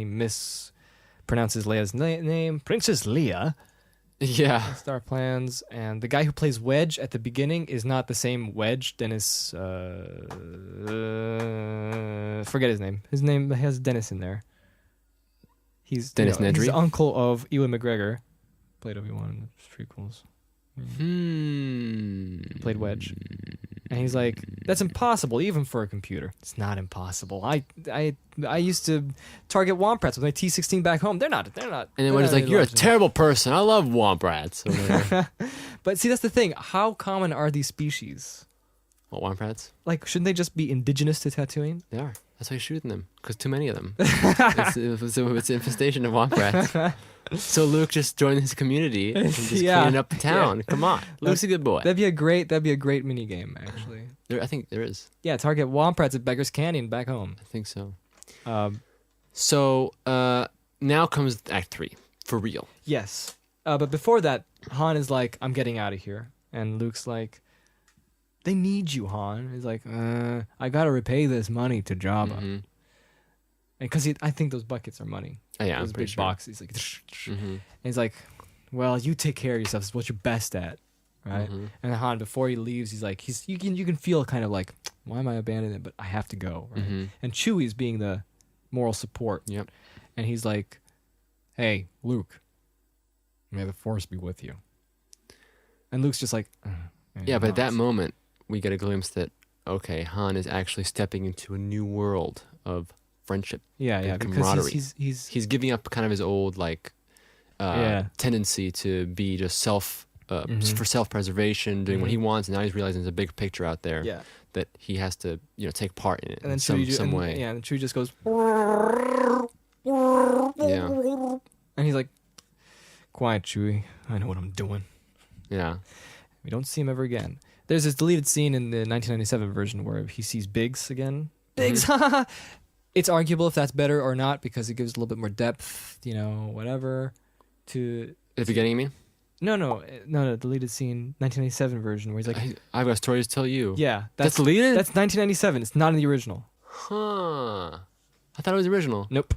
mispronounces Leia's name, Princess Leia. Yeah. Death Star plans, and the guy who plays Wedge at the beginning is not the same Wedge. Dennis, forget his name. His name has Dennis in there. He's Dennis Nedry. He's the uncle of Ewan McGregor, played Obi-Wan in the prequels. Played Wedge. And he's like, that's impossible, even for a computer. It's not impossible. I used to target Womprats with my T-16 back home. They're not. And then when he's like, you're a terrible person. I love Womprats. But see, that's the thing. How common are these species? What, Womprats? Like, shouldn't they just be indigenous to Tatooine? They are. That's why he's shooting them. Because too many of them. It's an infestation of Womprats. So Luke just joined his community and just cleaning up the town. Yeah. Come on, Luke's a good boy. That'd be a great mini game, actually. I think there is. Yeah, target Womprats at Beggar's Canyon back home. I think so. So now comes Act 3 for real. Yes, but before that, Han is like, "I'm getting out of here," and Luke's like, "They need you, Han." He's like, "I gotta repay this money to Jabba." Because I think those buckets are money. Oh, yeah, those I'm pretty big sure. boxes. Like, and he's like, "Well, you take care of yourself. It's what you're best at, right?" And Han, before he leaves, he's like, you can feel kind of like, "Why am I abandoning it? But I have to go." Right? And Chewie's being the moral support. Yep. And he's like, "Hey, Luke, may the Force be with you." And Luke's just like, yeah. But at that moment, we get a glimpse that Han is actually stepping into a new world of friendship. Yeah, camaraderie. Because he's giving up kind of his old tendency to be just for self-preservation, doing what he wants, and now he's realizing there's a big picture out there that he has to take part in it and then in some way. Yeah, and Chewie just goes, yeah, and he's like, "Quiet, Chewie. I know what I'm doing." Yeah. We don't see him ever again. There's this deleted scene in the 1997 version where he sees Biggs again. Biggs, It's arguable if that's better or not because it gives a little bit more depth, whatever. To At the beginning, you mean? No, deleted scene, 1997 version where he's like, I've got stories to tell you. Yeah. That's deleted? That's 1997. It's not in the original. Huh. I thought it was original. Nope.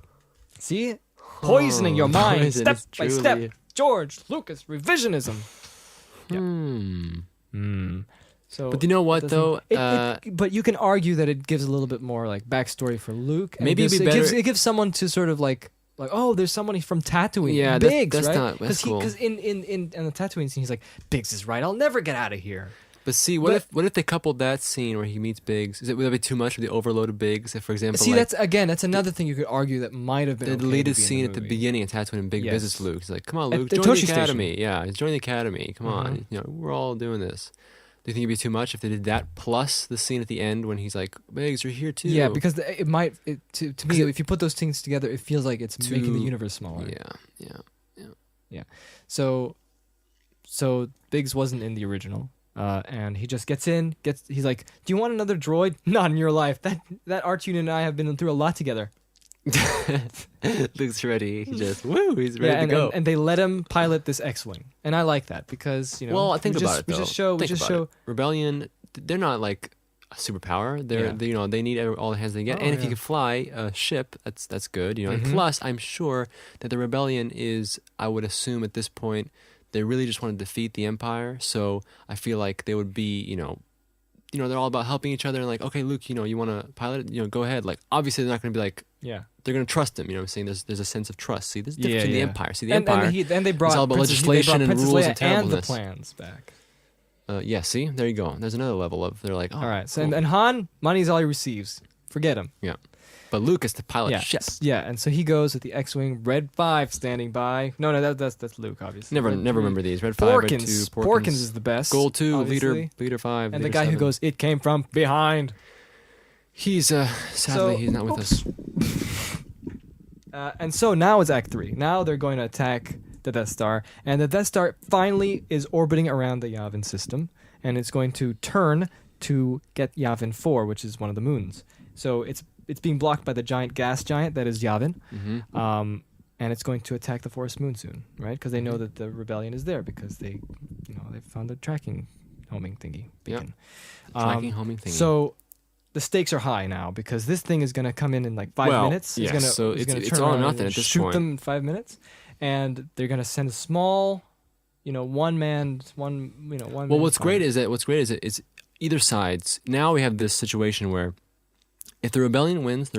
See? Poisoning your mind step by step. George Lucas revisionism. Yeah. So, but you know what though? But you can argue that it gives a little bit more like backstory for Luke. Maybe it'd be better. It gives someone to sort of like like, oh, there's somebody from Tatooine. Yeah, Biggs, that's right? not that's cool. Because in the Tatooine scene, he's like, Biggs is right. I'll never get out of here. But see, what if they coupled that scene where he meets Biggs? Would that be too much of the overload of Biggs? If, for example, See, like, that's another thing you could argue that might have been the okay deleted to be in scene the at the movie. beginning of Tatooine and Big Yes. visits Luke. He's like, "Come on, At Luke, the join the Toshi academy." station. Yeah, join the academy. Come on, we're all doing this. Do you think it'd be too much if they did that plus the scene at the end when he's like, "Biggs, you're here too"? Yeah, because it might. To me, if you put those things together, it feels like it's making the universe smaller. Yeah. So Biggs wasn't in the original, and he just gets in. He's like, "Do you want another droid? Not in your life. That R2 and I have been through a lot together." Luke's ready. He's ready to go. And they let him pilot this X-wing, and I like that because Well, I think about it though. We just show Rebellion. They're not like a superpower. They need all the hands they get. Oh, And if you yeah. can fly a ship, that's good. And plus, I'm sure that the Rebellion is. I would assume at this point, they really just want to defeat the Empire. So I feel like they would be, they're all about helping each other and like, okay, Luke, you want to pilot it, go ahead. Like, obviously, they're not going to be like. Yeah. They're going to trust him, I'm saying? There's a sense of trust. See, there's a difference Yeah, between the yeah. Empire. See, the And Empire they brought is all about Princess- legislation they brought and Princess rules Leia and terribleness. the plans back. Yeah, see? There you go. There's another level of, they're like, oh, All right. So cool. and Han, money's all he receives. Forget him. Yeah. But Luke is the pilot Yeah. ship. Yeah, and so he goes with the X-wing, Red 5 standing by. No, that's Luke, obviously. Never Red remember these. Red 5, Red 2, Porkins. Porkins. Porkins is the best. Gold 2, obviously. leader 5, And the leader guy 7. who goes, "It came from behind." He's, sadly, he's not with us. And so now it's Act 3. Now they're going to attack the Death Star, and the Death Star finally is orbiting around the Yavin system, and it's going to turn to get Yavin 4, which is one of the moons. So it's being blocked by the giant gas giant that is Yavin, and it's going to attack the forest moon soon, right? Because they know that the rebellion is there because they found the tracking homing thingy beacon. Tracking homing thingy. So the stakes are high now because this thing is going to come in like 5 minutes. Yes, so it's turn all or around nothing and at this shoot point. them in 5 minutes, and they're going to send a small, one man. Well, what's great is it's either sides. Now we have this situation where if the rebellion wins,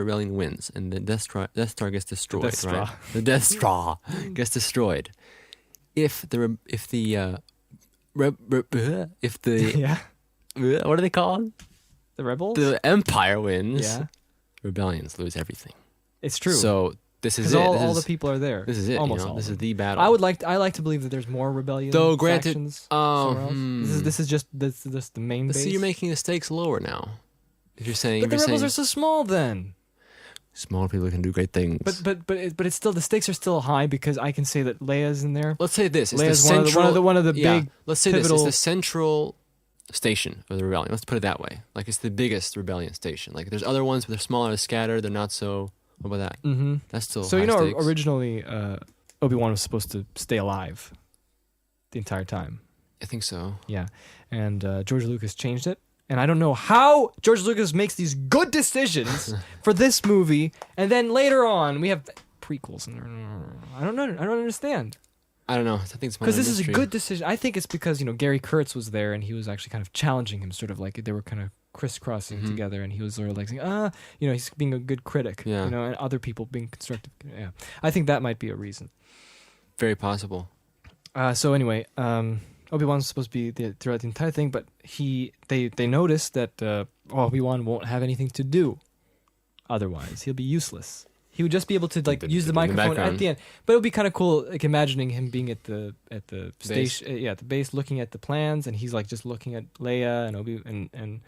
and the Death Star gets destroyed. Death Straw. Right? The Death Straw gets destroyed. If the yeah, what are they called? the rebels. The Empire wins. Yeah, Rebellions lose everything. it's true. So this is because it. all the people are there. This is it. Almost all. This of is them. the battle. I like to believe that there's more rebellion. Though granted, factions somewhere else. This is just the main base. See, you're making the stakes lower now. If you're saying, but the rebels are so small then. small people can do great things. But it's still the stakes are still high because I can say that Leia's in there. Let's say this: it's Leia's the central, one of the big. Let's say this: it's pivotal- the central station of the rebellion. Let's put it that way. Like it's the biggest rebellion station. Like there's other ones, but they're smaller, they're scattered. They're not so. What about that? Mm-hmm. That's still So high stakes. originally Obi-Wan was supposed to stay alive the entire time. I think so. Yeah, and George Lucas changed it. And I don't know how George Lucas makes these good decisions for this movie, and then later on we have prequels. And I don't know. I don't understand. I don't know. I think it's more Because of this is a mystery. good decision. I think it's because Gary Kurtz was there, and he was actually kind of challenging him, sort of like they were kind of crisscrossing Mhm. together, and he was sort of like saying, he's being a good critic, Yeah. and other people being constructive. Yeah, I think that might be a reason. Very possible. So anyway, Obi-Wan's supposed to be throughout the entire thing, but they noticed that Obi-Wan won't have anything to do. Otherwise, he'll be useless. He would just be able to use the microphone at background. the end. But it would be kind of cool, like imagining him being at the Base. station, at the base, looking at the plans, and he's like just looking at Leia and Obi and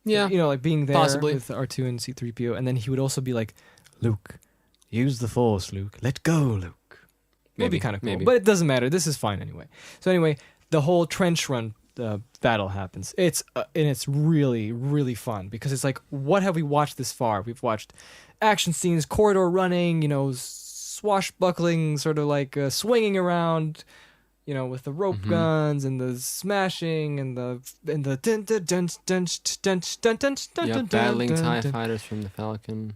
Yeah. like being there Possibly. with R2 and C-3PO, and then he would also be like, Luke, use the Force, Luke. Let go, Luke. It would be kind of cool, maybe. but it doesn't matter. This is fine anyway. So anyway, the whole trench run battle happens. It's and it's really, really fun because it's like, what have we watched this far? We've watched action scenes, corridor running, swashbuckling, sort of like swinging around, with the rope Mhm. guns and the smashing and the dun dun dun dun dun dun dun dun dun Yeah, dun battling dun TIE dun, fighters from the Falcon.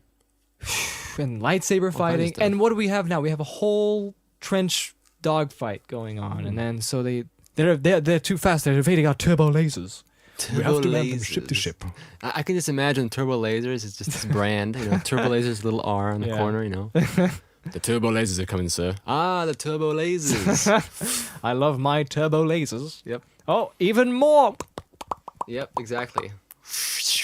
and lightsaber of fighting. stuff. And what do we have now? We have a whole trench dogfight going on, and then so they're too fast. They're evading our turbo lasers. We have to land them ship to Lasers. ship. I can just imagine Turbo Lasers is just this brand. Turbo Lasers, little R on the Yeah. corner, The turbo lasers are coming, sir. Ah, the turbo lasers. I love my turbo lasers. Yep. Oh, even more. Yep, exactly.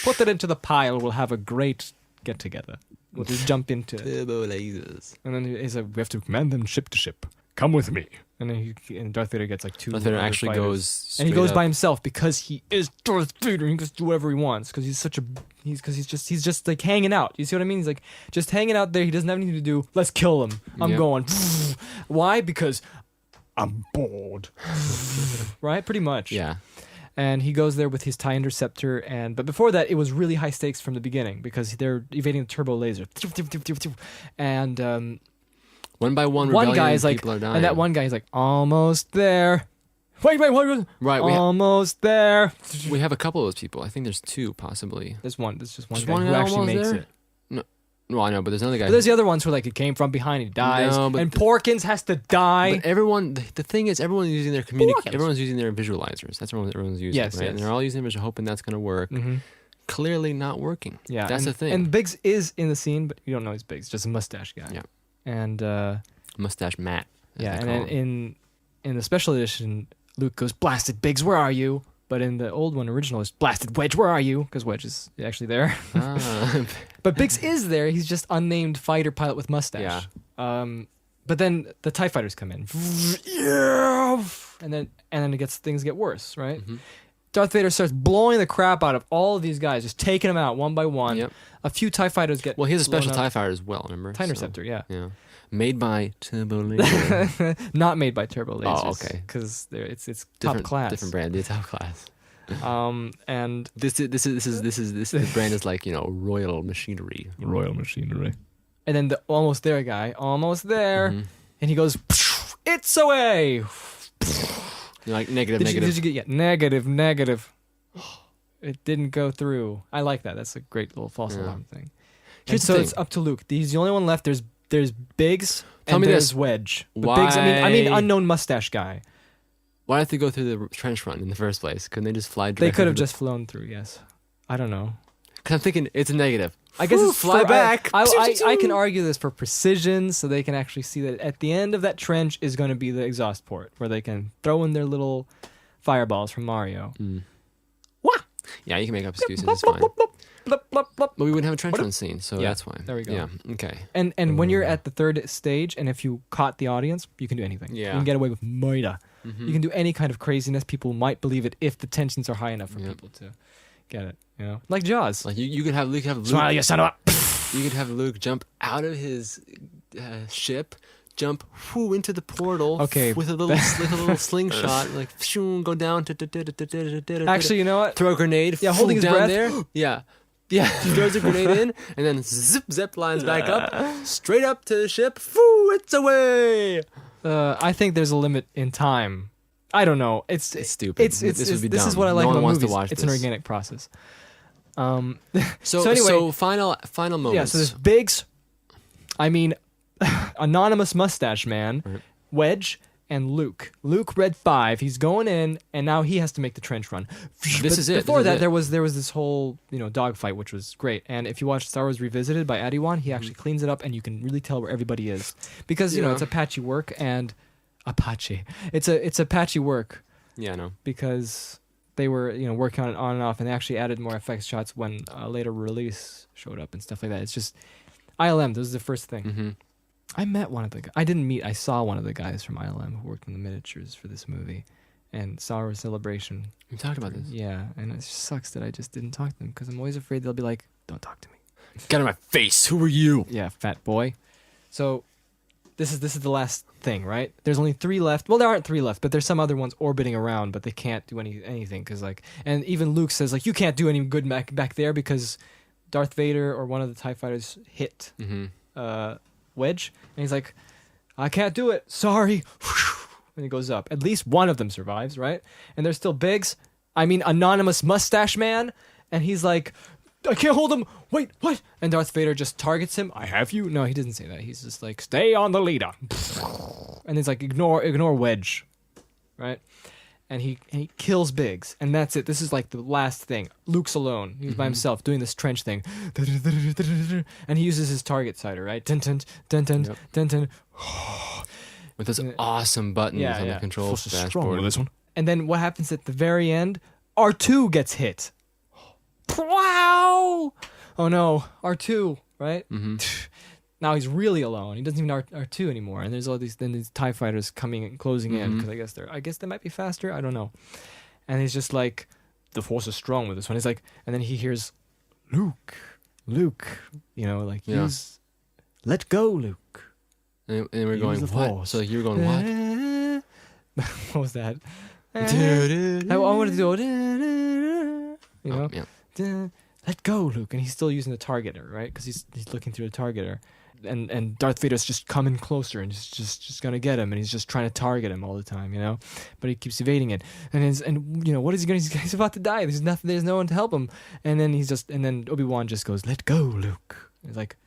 Put that into the pile. We'll have a great get together. We'll just jump into it. Turbo lasers. And then he's like, we have to command them ship to ship. Come with me. And then and Darth Vader gets like 2. Darth Vader other actually fighters. goes, and he goes straight by up. himself because he is Darth Vader. And he gets to do whatever he wants because he's just like hanging out. You see what I mean? He's like just hanging out there. He doesn't have anything to do. Let's kill him. I'm Yep. going. Why? Because I'm bored. Right? Pretty much. Yeah. And he goes there with his TIE interceptor, but before that, it was really high stakes from the beginning because they're evading the turbo laser. And One by one, one rebellion guy is like, people are dying. and that one guy is like, almost there. Wait, what? Right, Almost there. we have a couple of those people. I think there's 2, possibly. There's just one Just guy one who guy actually almost makes there? it. No, I know, but there's another guy. But there's the other ones who like it came from behind, he dies, No, but and Porkins has to die. But everyone, the thing is, everyone's using their Porkins. everyone's using their visualizers. That's what everyone's using. Yes, right? yes. And they're all using them, hoping that's going to work. Mm-hmm. Clearly not working. Yeah, that's and, the thing. And Biggs is in the scene, but you don't know he's Biggs, just a mustache guy. Yeah. And Mustache Matt. as yeah, they and call then him. in the special edition, Luke goes, "Blasted Biggs, where are you?" But in the old one, original, is "Blasted Wedge, where are you?" Because Wedge is actually there. Ah. But Biggs is there. He's just unnamed fighter pilot with mustache. Yeah. But then the TIE fighters come in. And then things get worse, right? Mhm. Darth Vader starts blowing the crap out of all of these guys, just taking them out one by one. Yep. A few TIE fighters get Well, he has a blown special up. TIE fighter as well, remember? TIE So, Interceptor, yeah. Yeah. Made by Turbo Laser. Not made by Turbo Lasers. Oh, okay. Because it's top different, class. Different brand. Yeah, top class. And This the brand is like, Royal Machinery. Royal Machinery. and then the almost there guy, almost there, Mhm. and he goes, "It's away." You're like negative, Did negative. you get negative? It didn't go through. I like that. That's a great little false Yeah. alarm thing. Here's And the so thing. it's up to Luke. He's the only one left. There's Biggs Tell and me there's this. Wedge. But Biggs, I mean Why- unknown mustache guy. Why did they go through the trench run in the first place? Couldn't they just fly They directly? could have to the- just flown through. Yes, I don't know. Cause I'm thinking it's a negative. I guess Whew, it's fly for- back. I can argue this for precision, so they can actually see that at the end of that trench is going to be the exhaust port where they can throw in their little fireballs from Mario. Mm. Wah! Yeah, you can make up excuses. It's fine. Blop, blop, blop. But we wouldn't have a trench run scene, so Yeah, that's why. there we go. Yeah. Okay. And when you're at the third stage, and if you caught the audience, you can do anything. Yeah. You can get away with murder. Mhm. You can do any kind of craziness. People might believe it if the tensions are high enough for Yep. people to get it. Like Jaws. Like you could have Luke Smile, you son of a. You could have Luke jump out of his ship, jump into the portal. Okay. With a little slingshot, like shoo, go down. Actually, you know what? throw a grenade. Yeah, holding his down breath. there. Yeah. Yeah, he throws a grenade in, and then zip lines back up, straight up to the ship. Foo, it's away. I think there's a limit in time. I don't know. It's stupid. This This would be is dumb. what I like No one about wants to movies. watch It's an this. organic process. So So anyway- so final moments. Yeah. So there's Biggs. I mean, anonymous mustache man, Right. Wedge, and Luke. Luke Red 5. He's going in, and now he has to make the trench run. This But is it. Before This is that, it. there was this whole dogfight, which was great. And if you watch Star Wars Revisited by Adiwan, he actually cleans it up, and you can really tell where everybody is because Yeah. it's Apache work and Apache. It's Apache work Yeah, no. because they were working on it on and off, and they actually added more effects shots when a later release showed up and stuff like that. It's just ILM. This is the first thing. Mm-hmm. I met one of the. I didn't meet. I saw one of the guys from ILM who worked on the miniatures for this movie, and Star Wars Celebration. We talked about this. Yeah, and it just sucks that I just didn't talk to them because I'm always afraid they'll be like, "Don't talk to me." Get out of my face. Who are you? Yeah, fat boy. So, this is the last thing, right? There's only 3 left. Well, there aren't 3 left, but there's some other ones orbiting around, but they can't do anything because and even Luke says you can't do any good back there because Darth Vader or one of the TIE fighters hit Mm-hmm. Wedge, and he's like, I can't do it. Sorry. And he goes up. At least one of them survives, right? And there's still Biggs. I mean, anonymous mustache man, and he's like, I can't hold him. Wait, what? And Darth Vader just targets him. I have you. No, he doesn't say that. He's just like, stay on the leader. And he's like, ignore Wedge, right? and he kills Biggs, and that's it. This is like the last thing. Luke's alone. He's by himself doing this trench thing, and he uses his target sighter, right? Dun dun dun dun Yep. dun dun. With those awesome buttons on the control Force is strong dashboard. with this one. And then what happens at the very end? R2 gets hit. Wow! Oh no, R2, right? Mm-hmm. Now he's really alone. He doesn't even R2 anymore. And there's all these TIE fighters coming and closing in because I guess they might be faster. I don't know. And he's just like, the Force is strong with this one. He's like, and then he hears, Luke, you know, like use, let go, Luke. And we're Use going, the what? Force. So you were going, what? What was that? I wanted to do, you know, let go, Luke, and he's still using the targeter, right? Because he's looking through the targeter, and Darth Vader's just coming closer and just gonna get him, and he's just trying to target him all the time, you know, but he keeps evading it, and you know what is he gonna? He's about to die. There's no one to help him, and then Obi-Wan just goes, let go, Luke. He's like,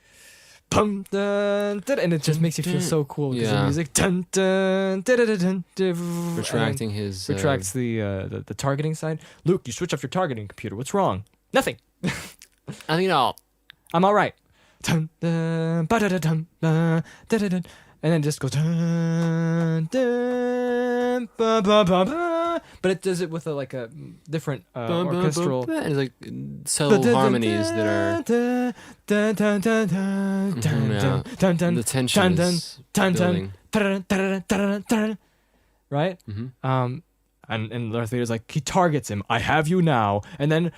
dun, dun, dun, and it just makes you feel so cool because the music, dun, dun, dun, dun, dun, dun, Retracting his... retracts the targeting side. Luke, you switch off your targeting computer. What's wrong? Nothing. I think all. I'm all right. Dun, dun, ba-da-da-dun, ba, da-da-dun. And then it just goes dun, dun, ba, ba, ba, ba. But it does it with a different orchestral. And it's like subtle harmonies that are... dun, dun, dun, dun, dun, Yeah. dun, dun, The tension is building. right? Mm-hmm. And Darth Vader's like, he targets him. I have you now. And then,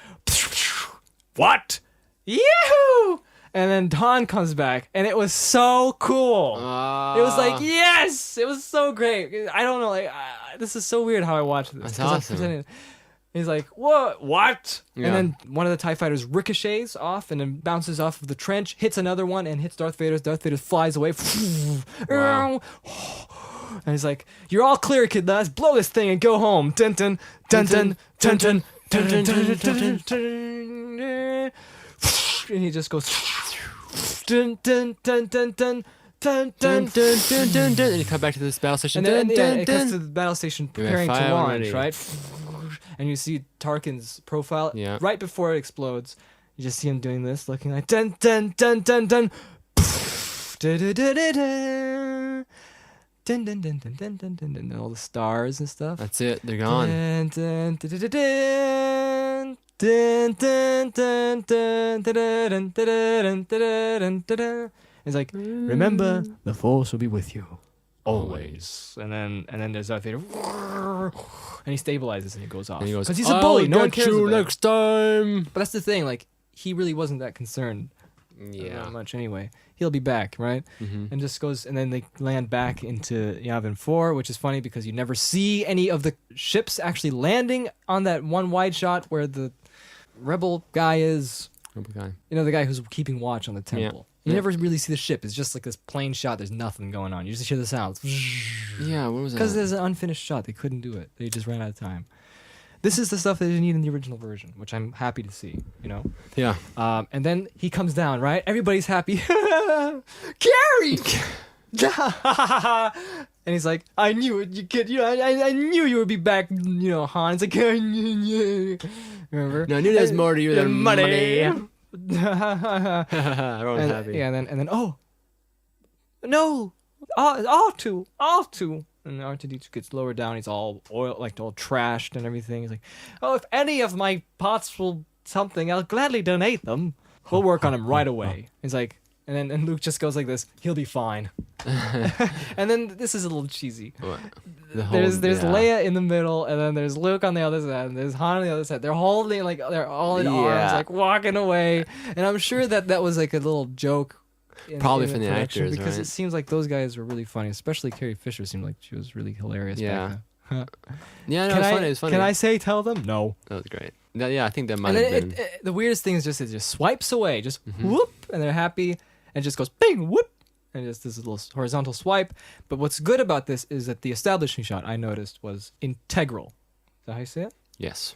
what? Yahoo! And then Han comes back, and it was so cool. It was like, yes! It was so great. I don't know, this is so weird how I watched this. That's 'cause I'm awesome. pretending- He's like, what? Yeah. And then one of the TIE fighters ricochets off and then bounces off of the trench, hits another one, and hits Darth Vader. Darth Vader flies away. Wow. And he's like, you're all clear, kid. Let's blow this thing and go home. Dun dun dun dun dun dun dun dun dun dun dun. And he just goes dun dun dun dun dun dun dun Dun, dun, dun, dun. And you come back to this battle station. and then Dun, it dun, cuts to dun. the battle station You're preparing to fire launch, already. right? And you see Tarkin's profile Yeah. right before it explodes. You just see him doing this, looking like dun dun dun dun dun. Dun dun dun dun dun dun dun dun, and all the stars and stuff. That's it. They're gone. Dun dun dun dun dun dun dun dun dun dun dun dun dun. It's like, remember, the Force will be with you always. And then there's Darth Vader, and he stabilizes and he goes off And he goes, because he's a bully. No one get cares you about him. next time. But that's the thing. Like, he really wasn't that concerned that much anyway. He'll be back, right? Mm-hmm. And just goes, and then they land back into Yavin 4, which is funny because you never see any of the ships actually landing on that one wide shot where the rebel guy is, you know, the guy who's keeping watch on the temple. You never really see the ship. It's just like this plain shot. There's nothing going on. You just hear the sounds. Yeah, what was that? Because there's an unfinished shot. They couldn't do it. They just ran out of time. This is the stuff they didn't need in the original version, which I'm happy to see, you know? Yeah. And then he comes down, right? Everybody's happy. Carrie! And he's like, I knew it, you kid. You know, I knew you would be back, you know, Han. It's like, remember? No, I knew there was more to you than money. Everyone's happy. Yeah, and then, oh, no, R2. And R2D2 gets lowered down. He's all oil, like all trashed and everything. He's like, oh, if any of my parts will something, I'll gladly donate them. We'll work on him right away. He's like, and Luke just goes like this. He'll be fine. And then this is a little cheesy. There's Leia in the middle, and then there's Luke on the other side, and there's Han on the other side. They're holding, like, they're all in arms, like walking away. And I'm sure that was like a little joke. Probably from the production, actors, because right? it seems like those guys were really funny. Especially Carrie Fisher seemed like she was really hilarious. Yeah. Back then. Yeah, no, it was funny. Can I say tell them? No. That was great. Yeah, I think that might And have then been. the weirdest thing is just it just swipes away, just whoop, and they're happy, and it just goes bing whoop, and just this little horizontal swipe. But what's good about this is that the establishing shot I noticed was integral. Is that how you say it? Yes.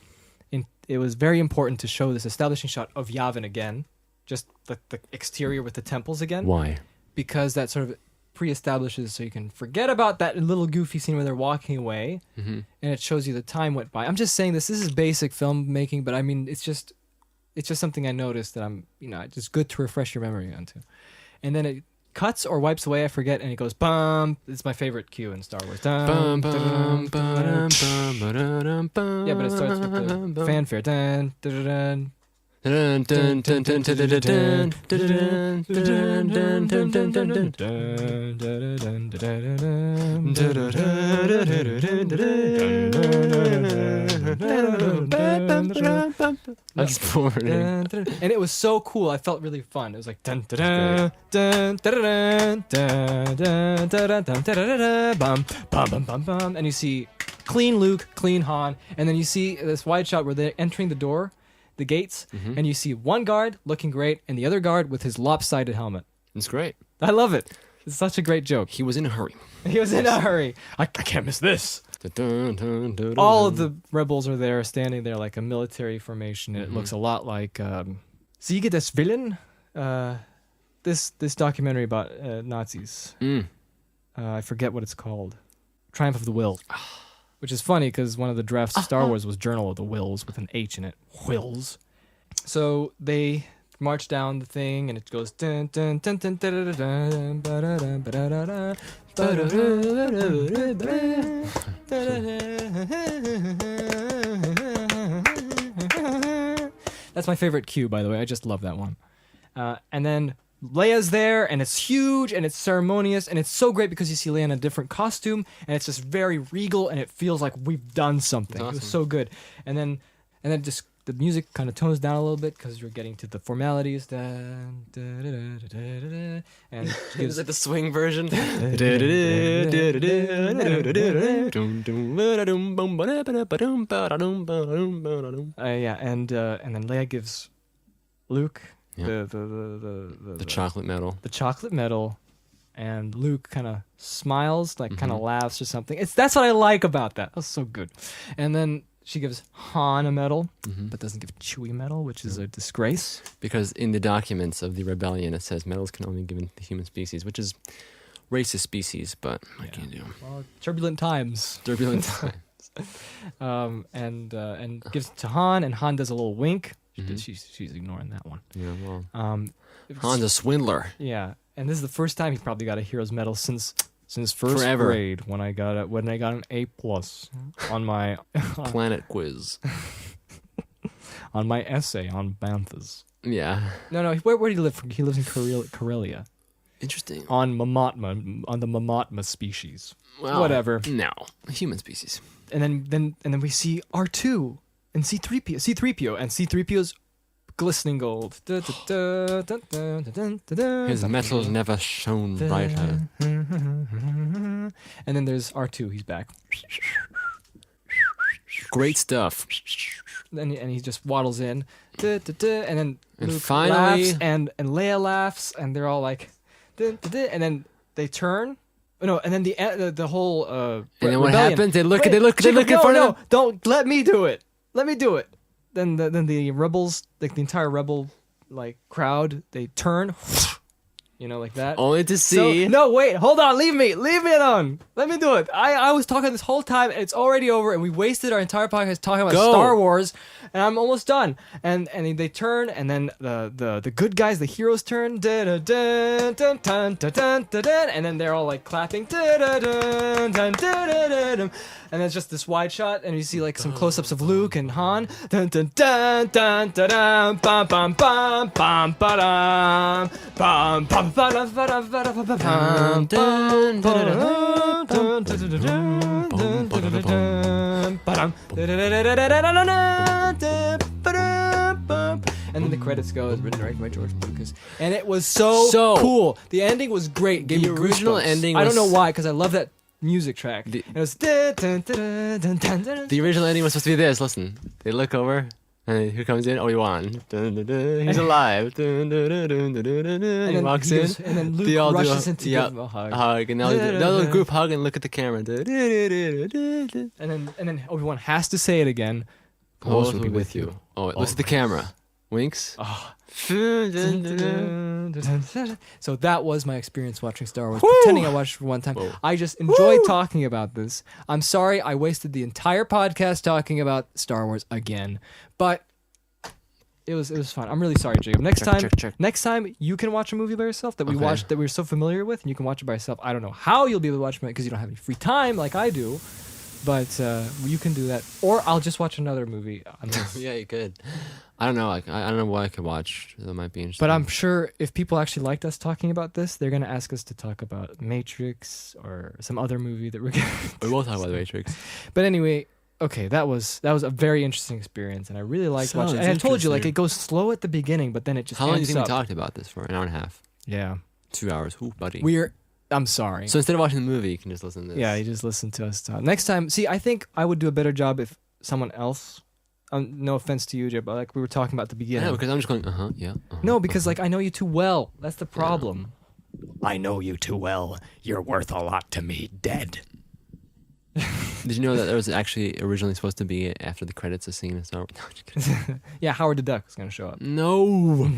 It was very important to show this establishing shot of Yavin again, just the exterior with the temples again. Why? Because that sort of pre-establishes so you can forget about that little goofy scene where they're walking away, Mm-hmm. and it shows you the time went by. I'm just saying this is basic filmmaking, but I mean it's just something I noticed that I'm just good to refresh your memory onto. And then it cuts or wipes away, I forget, and it goes bum. It's my favorite cue in Star Wars. Dun, Bum, bum, dun, dun, dun. ba-dum, bum, Yeah, but it starts with the fanfare. Dun, dun, dun, Dun, dun, dun, dun, dun, dun, dun, dun, dun, dun, dun, dun, dun, dun, dun. That's boring. And it was so cool. I felt really fun. It was like dun dun dun dun dun dun dun dun dun dun bum bum bum bum bum, and you see clean Luke, clean Han, and then you see this wide shot where they're entering the door, the gates, and you see one guard looking great and the other guard with his lopsided helmet. It's great. I love it. It's such a great joke. He was in a hurry. He was in a hurry. I can't miss this. All of the rebels are there, standing there like a military formation. And it looks a lot like Siege des Willen, this documentary about Nazis. I forget what it's called. Triumph of the Will. Which is funny because one of the drafts of Star Wars was Journal of the Wills with an H in it. Wills. So they march down the thing and it goes dun dun dun dun dun dun dun ba-da-dun, ba-da-da-da, ba-da-da-da. That's my favorite cue, by the way. I just love that one. And then Leia's there, and it's huge, and it's ceremonious, and it's so great because you see Leia in a different costume, and it's just very regal, and it feels like we've done something. Awesome. It was so good. And then just the music kind of tones down a little bit because you're getting to the formalities. And It's like the swing version. and then Leia gives Luke The chocolate medal. The chocolate medal, and Luke kind of smiles, like kind of laughs or something. That's what I like about that. That was so good. And then she gives Han a medal, but doesn't give Chewie a medal, which is a disgrace. Because in the documents of the rebellion, it says medals can only be given to the human species, which is racist species, but I can't do. Well, turbulent times. Turbulent times. And gives it to Han, and Han does a little wink. She's ignoring that one. Yeah, well, It was- Han's a swindler. Yeah, and this is the first time he's probably got a hero's medal since first Forever. grade when I got an A+ on my Planet quiz. on my essay on banthas. Yeah. No, where do you live? He lives in Karelia. Interesting. On the Mamatma species. Well, Whatever. No, human species. And then we see R2 and C3PO, and C3PO's glistening gold. His metal never shone brighter. And then there's R2. He's back. Great stuff. And he just waddles in. And then And Luke finally- laughs, and Leia laughs, and they're all like, and then they turn. No, and then the whole And then what rebellion. happens? They look Wait, in Chico, front no, of them. don't let me do it. Let me do it. Then the rebels, like the entire rebel like crowd, they turn, like that. Only to see. No, wait, hold on, leave me alone. Let me do it. I was talking this whole time, and it's already over, and we wasted our entire podcast talking about Go. Star Wars, and I'm almost done. And they turn, and then the good guys, the heroes turn, and then they're all like clapping, and it's just this wide shot, and you see like some close-ups of Luke and Han. Dun dun dun dun dun dun bum bum bum bum ba-dum bum bum ba-dum ba-dum ba-dum ba-dum bum bum. And then the credits go, it's written right by George Lucas, and it was so cool. The ending was great. Gave me original goosebumps. ending I don't know was- why, because I love that music track. The- And it was dun, dun, dun, dun, dun, dun. The original ending was supposed to be this. Listen, they look over, and who comes in? Obi-Wan. Dun, dun, dun. He's alive. Dun, dun, dun, dun, dun, dun, dun, dun. He then walks he in. goes- and then Luke They all do rushes in to give him a hug. and they'll do a group hug and look at the camera. Dun, dun, dun, dun, dun, dun. And then Obi-Wan has to say it again. Force will be with you. Oh, it looks at the camera. Winks. Oh. Oh. So that was my experience watching Star Wars. Pretending I watched it for one time. Whoa. I just enjoy talking about this. I'm sorry I wasted the entire podcast talking about Star Wars again, but it was fun. I'm really sorry, Jacob. Next time you can watch a movie by yourself that we watched that we're so familiar with, and you can watch it by yourself. I don't know how you'll be able to watch it because you don't have any free time like I do, but you can do that. Or I'll just watch another movie. Yeah, you could. I don't know. Like, I don't know what I could watch that might be interesting. But I'm sure if people actually liked us talking about this, they're going to ask us to talk about Matrix or some other movie that we're going to... We will talk about the Matrix. But anyway, okay, that was a very interesting experience, and I really liked watching it. And I told you, like, it goes slow at the beginning, but then it just How long do you amps think we up. talked about this for? An hour and a half? Yeah. 2 hours. Ooh, buddy. I'm sorry. So instead of watching the movie, you can just listen to this. Yeah, you just listen to us talk. Next time, see, I think I would do a better job if someone else... no offense to you, Jay, but like we were talking about at the beginning. Yeah, because I'm just going, yeah. No, because like I know you too well. That's the problem. I know you too well. You're worth a lot to me, dead. Did you know that there was actually originally supposed to be after the credits a scene in Star Wars? No, just kidding. Yeah, Howard the Duck is going to show up. No.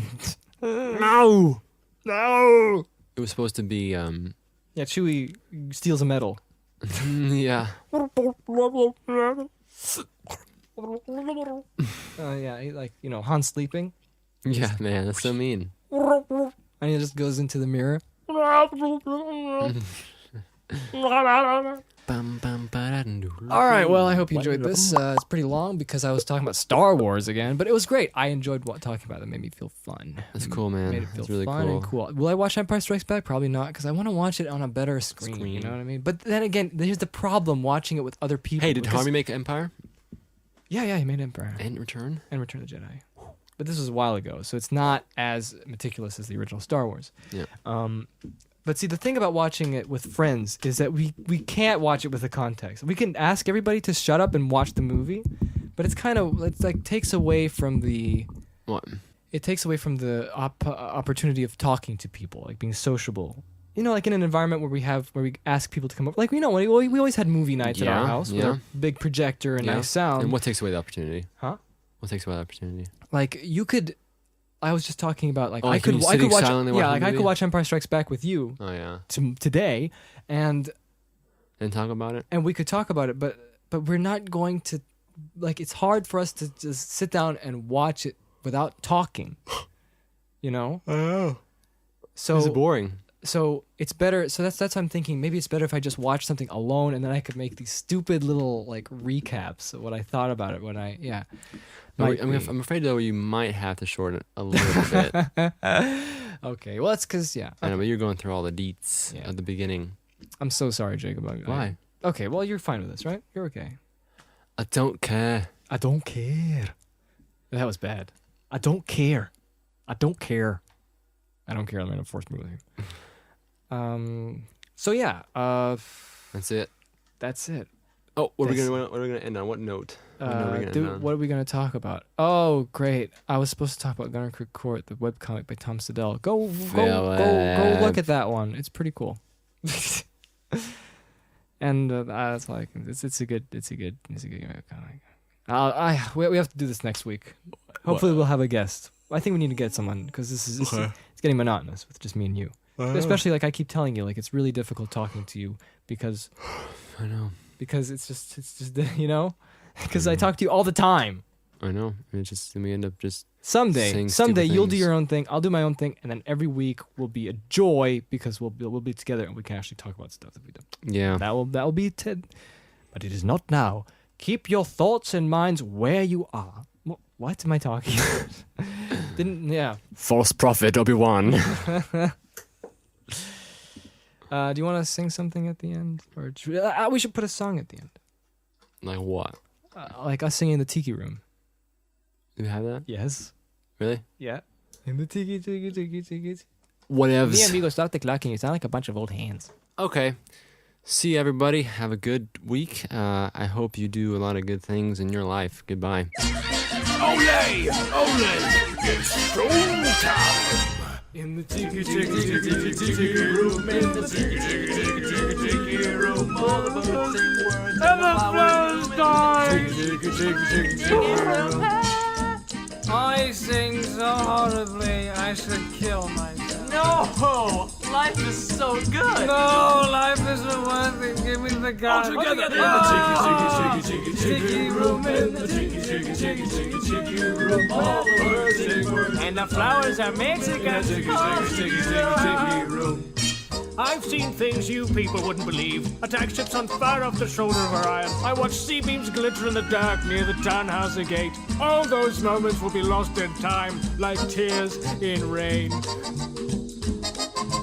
No! No! It was supposed to be, Yeah, Chewie steals a medal. yeah. Yeah, Han's sleeping. Yeah, man, that's so mean. And he just goes into the mirror. All right, well, I hope you enjoyed this. It's pretty long because I was talking about Star Wars again, but it was great. I enjoyed talking about it. It made me feel fun. That's cool, man. Made it feel That's really fun and cool. Will I watch Empire Strikes Back? Probably not, because I want to watch it on a better screen. You know what I mean? But then again, here's the problem watching it with other people. Hey, did Harvey make Empire? Yeah, he made Empire. And Return? And Return of the Jedi. But this was a while ago, so it's not as meticulous as the original Star Wars. Yeah. But see, the thing about watching it with friends is that we can't watch it with the context. We can ask everybody to shut up and watch the movie, but it's like takes away from the... What? It takes away from the opportunity of talking to people, like being sociable. You know, like in an environment where we ask people to come over. Like, we always had movie nights at our house with a big projector and nice sound. And what takes away the opportunity? Huh? What takes away the opportunity? Like, you could... I was just talking about, like, Oh, I could watch... silently watch Yeah, a like, I movie? could watch Empire Strikes Back with you Oh, yeah. today, and talk about it? we could talk about it, but we're not going to... Like, it's hard for us to just sit down and watch it without talking. You know? I know. So... It's boring. So it's better. So that's what I'm thinking. Maybe it's better if I just watch something alone, and then I could make these stupid little like recaps of what I thought about it when I I'm afraid though you might have to shorten it a little bit. Okay, well that's because I know, but you're going through all the deets at the beginning. I'm so sorry, Jacob. Why? Okay, well you're fine with this, right? You're okay. I don't care. I don't care. That was bad. I don't care. I don't care. I don't care. I'm in a forced movie. So yeah. That's it. That's it. Oh, what are we gonna end on? What note? What are we gonna talk about? Oh, great! I was supposed to talk about Gunner Creek Court, the webcomic by Tom Siddell. Go look at that one. It's pretty cool. And that's like it's a good webcomic. We have to do this next week. Hopefully, we'll have a guest. I think we need to get someone because it's getting monotonous with just me and you. Especially like I keep telling you, like it's really difficult talking to you because I know. Because it's just because I talk to you all the time. I know. And we end up just someday you'll do things. your own thing, I'll do my own thing, and then every week will be a joy because we'll be together and we can actually talk about stuff that we do. Yeah. That will be it. But it is not now. Keep your thoughts and minds where you are. What am I talking about? False prophet Obi-Wan. Do you want to sing something at the end, or we should put a song at the end? Like what? Like us singing in the tiki room. Do you have that? Yes. Really? Yeah. In the tiki. Whatever. Me amigo, stop the clocking. You sound like a bunch of old hands. Okay. See everybody. Have a good week. I hope you do a lot of good things in your life. Goodbye. Olay! Olay! It's showtime! In the tiki room, in the tiki room, all the birds sing words and the flowers die. I I sing so horribly, I should kill myself. No! Life is so good! No, life isn't worth it. Give me the gun. All together in the Tiki room, in the tiki room. All the birds sing words. and the flowers are Mexican. Tiki room. I've seen things you people wouldn't believe. Attack ships on fire off the shoulder of Orion. I watched sea beams glitter in the dark near the Tannhauser Gate. All those moments will be lost in time, like tears in rain.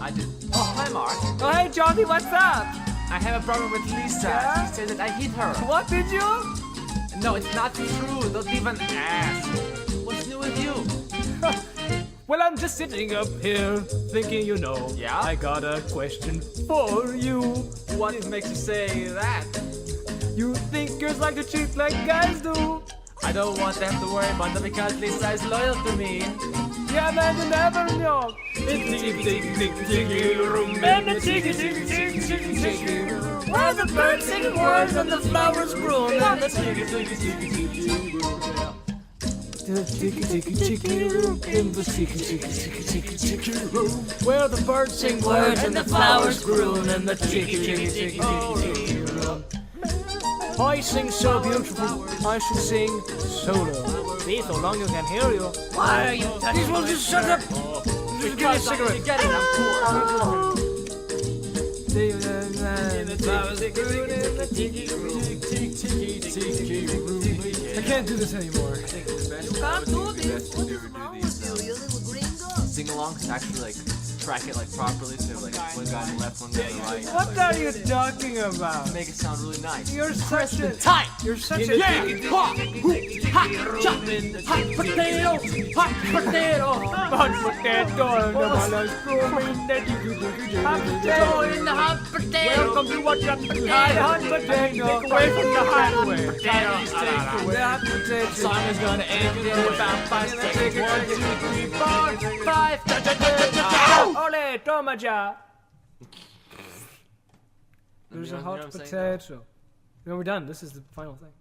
I did. Oh, hi, Mark. Oh, hey, Johnny, what's up? I have a problem with Lisa. Yeah? She said that I hit her. What did you? No, it's not true. Don't even ask. What's new with you? Well, I'm just sitting up here thinking, Yeah? I got a question for you. What makes you say that? You think girls like to cheat like guys do? I don't want to have to worry about that because Lisa is loyal to me. Yeah, man, you never know. It's tiki room, and the tiki room. Where the birds sing words and the flowers grow. And the Tiki room, in the tiki room. Where the birds sing words and the flowers groom, and the tiki room. I sing so beautiful, I should sing solo. Be so long you can hear you. Why are you touching These ones just shut up. Just give me a cigarette. You get it, I'm poor. I can't do this anymore. Can't do this. What is wrong with you, you little gringo? Sing-alongs actually like track it like properly, so like one guy on the left, one guy on the right. What like, are you talking about? make it sound really nice. You're such a Time! You're such a Hot potato! Hot potato! Hot potato and the ballast room in the Hot potato in the hot potato. Welcome to What's Up Hot Potato. Take away from the highway. the hot potato. Song is gonna end in about 5 seconds. 1, 2, 3, 4, 5. Ole, toma ya. There's a You know hot what I'm saying? potato. No, we're done. This is the final thing.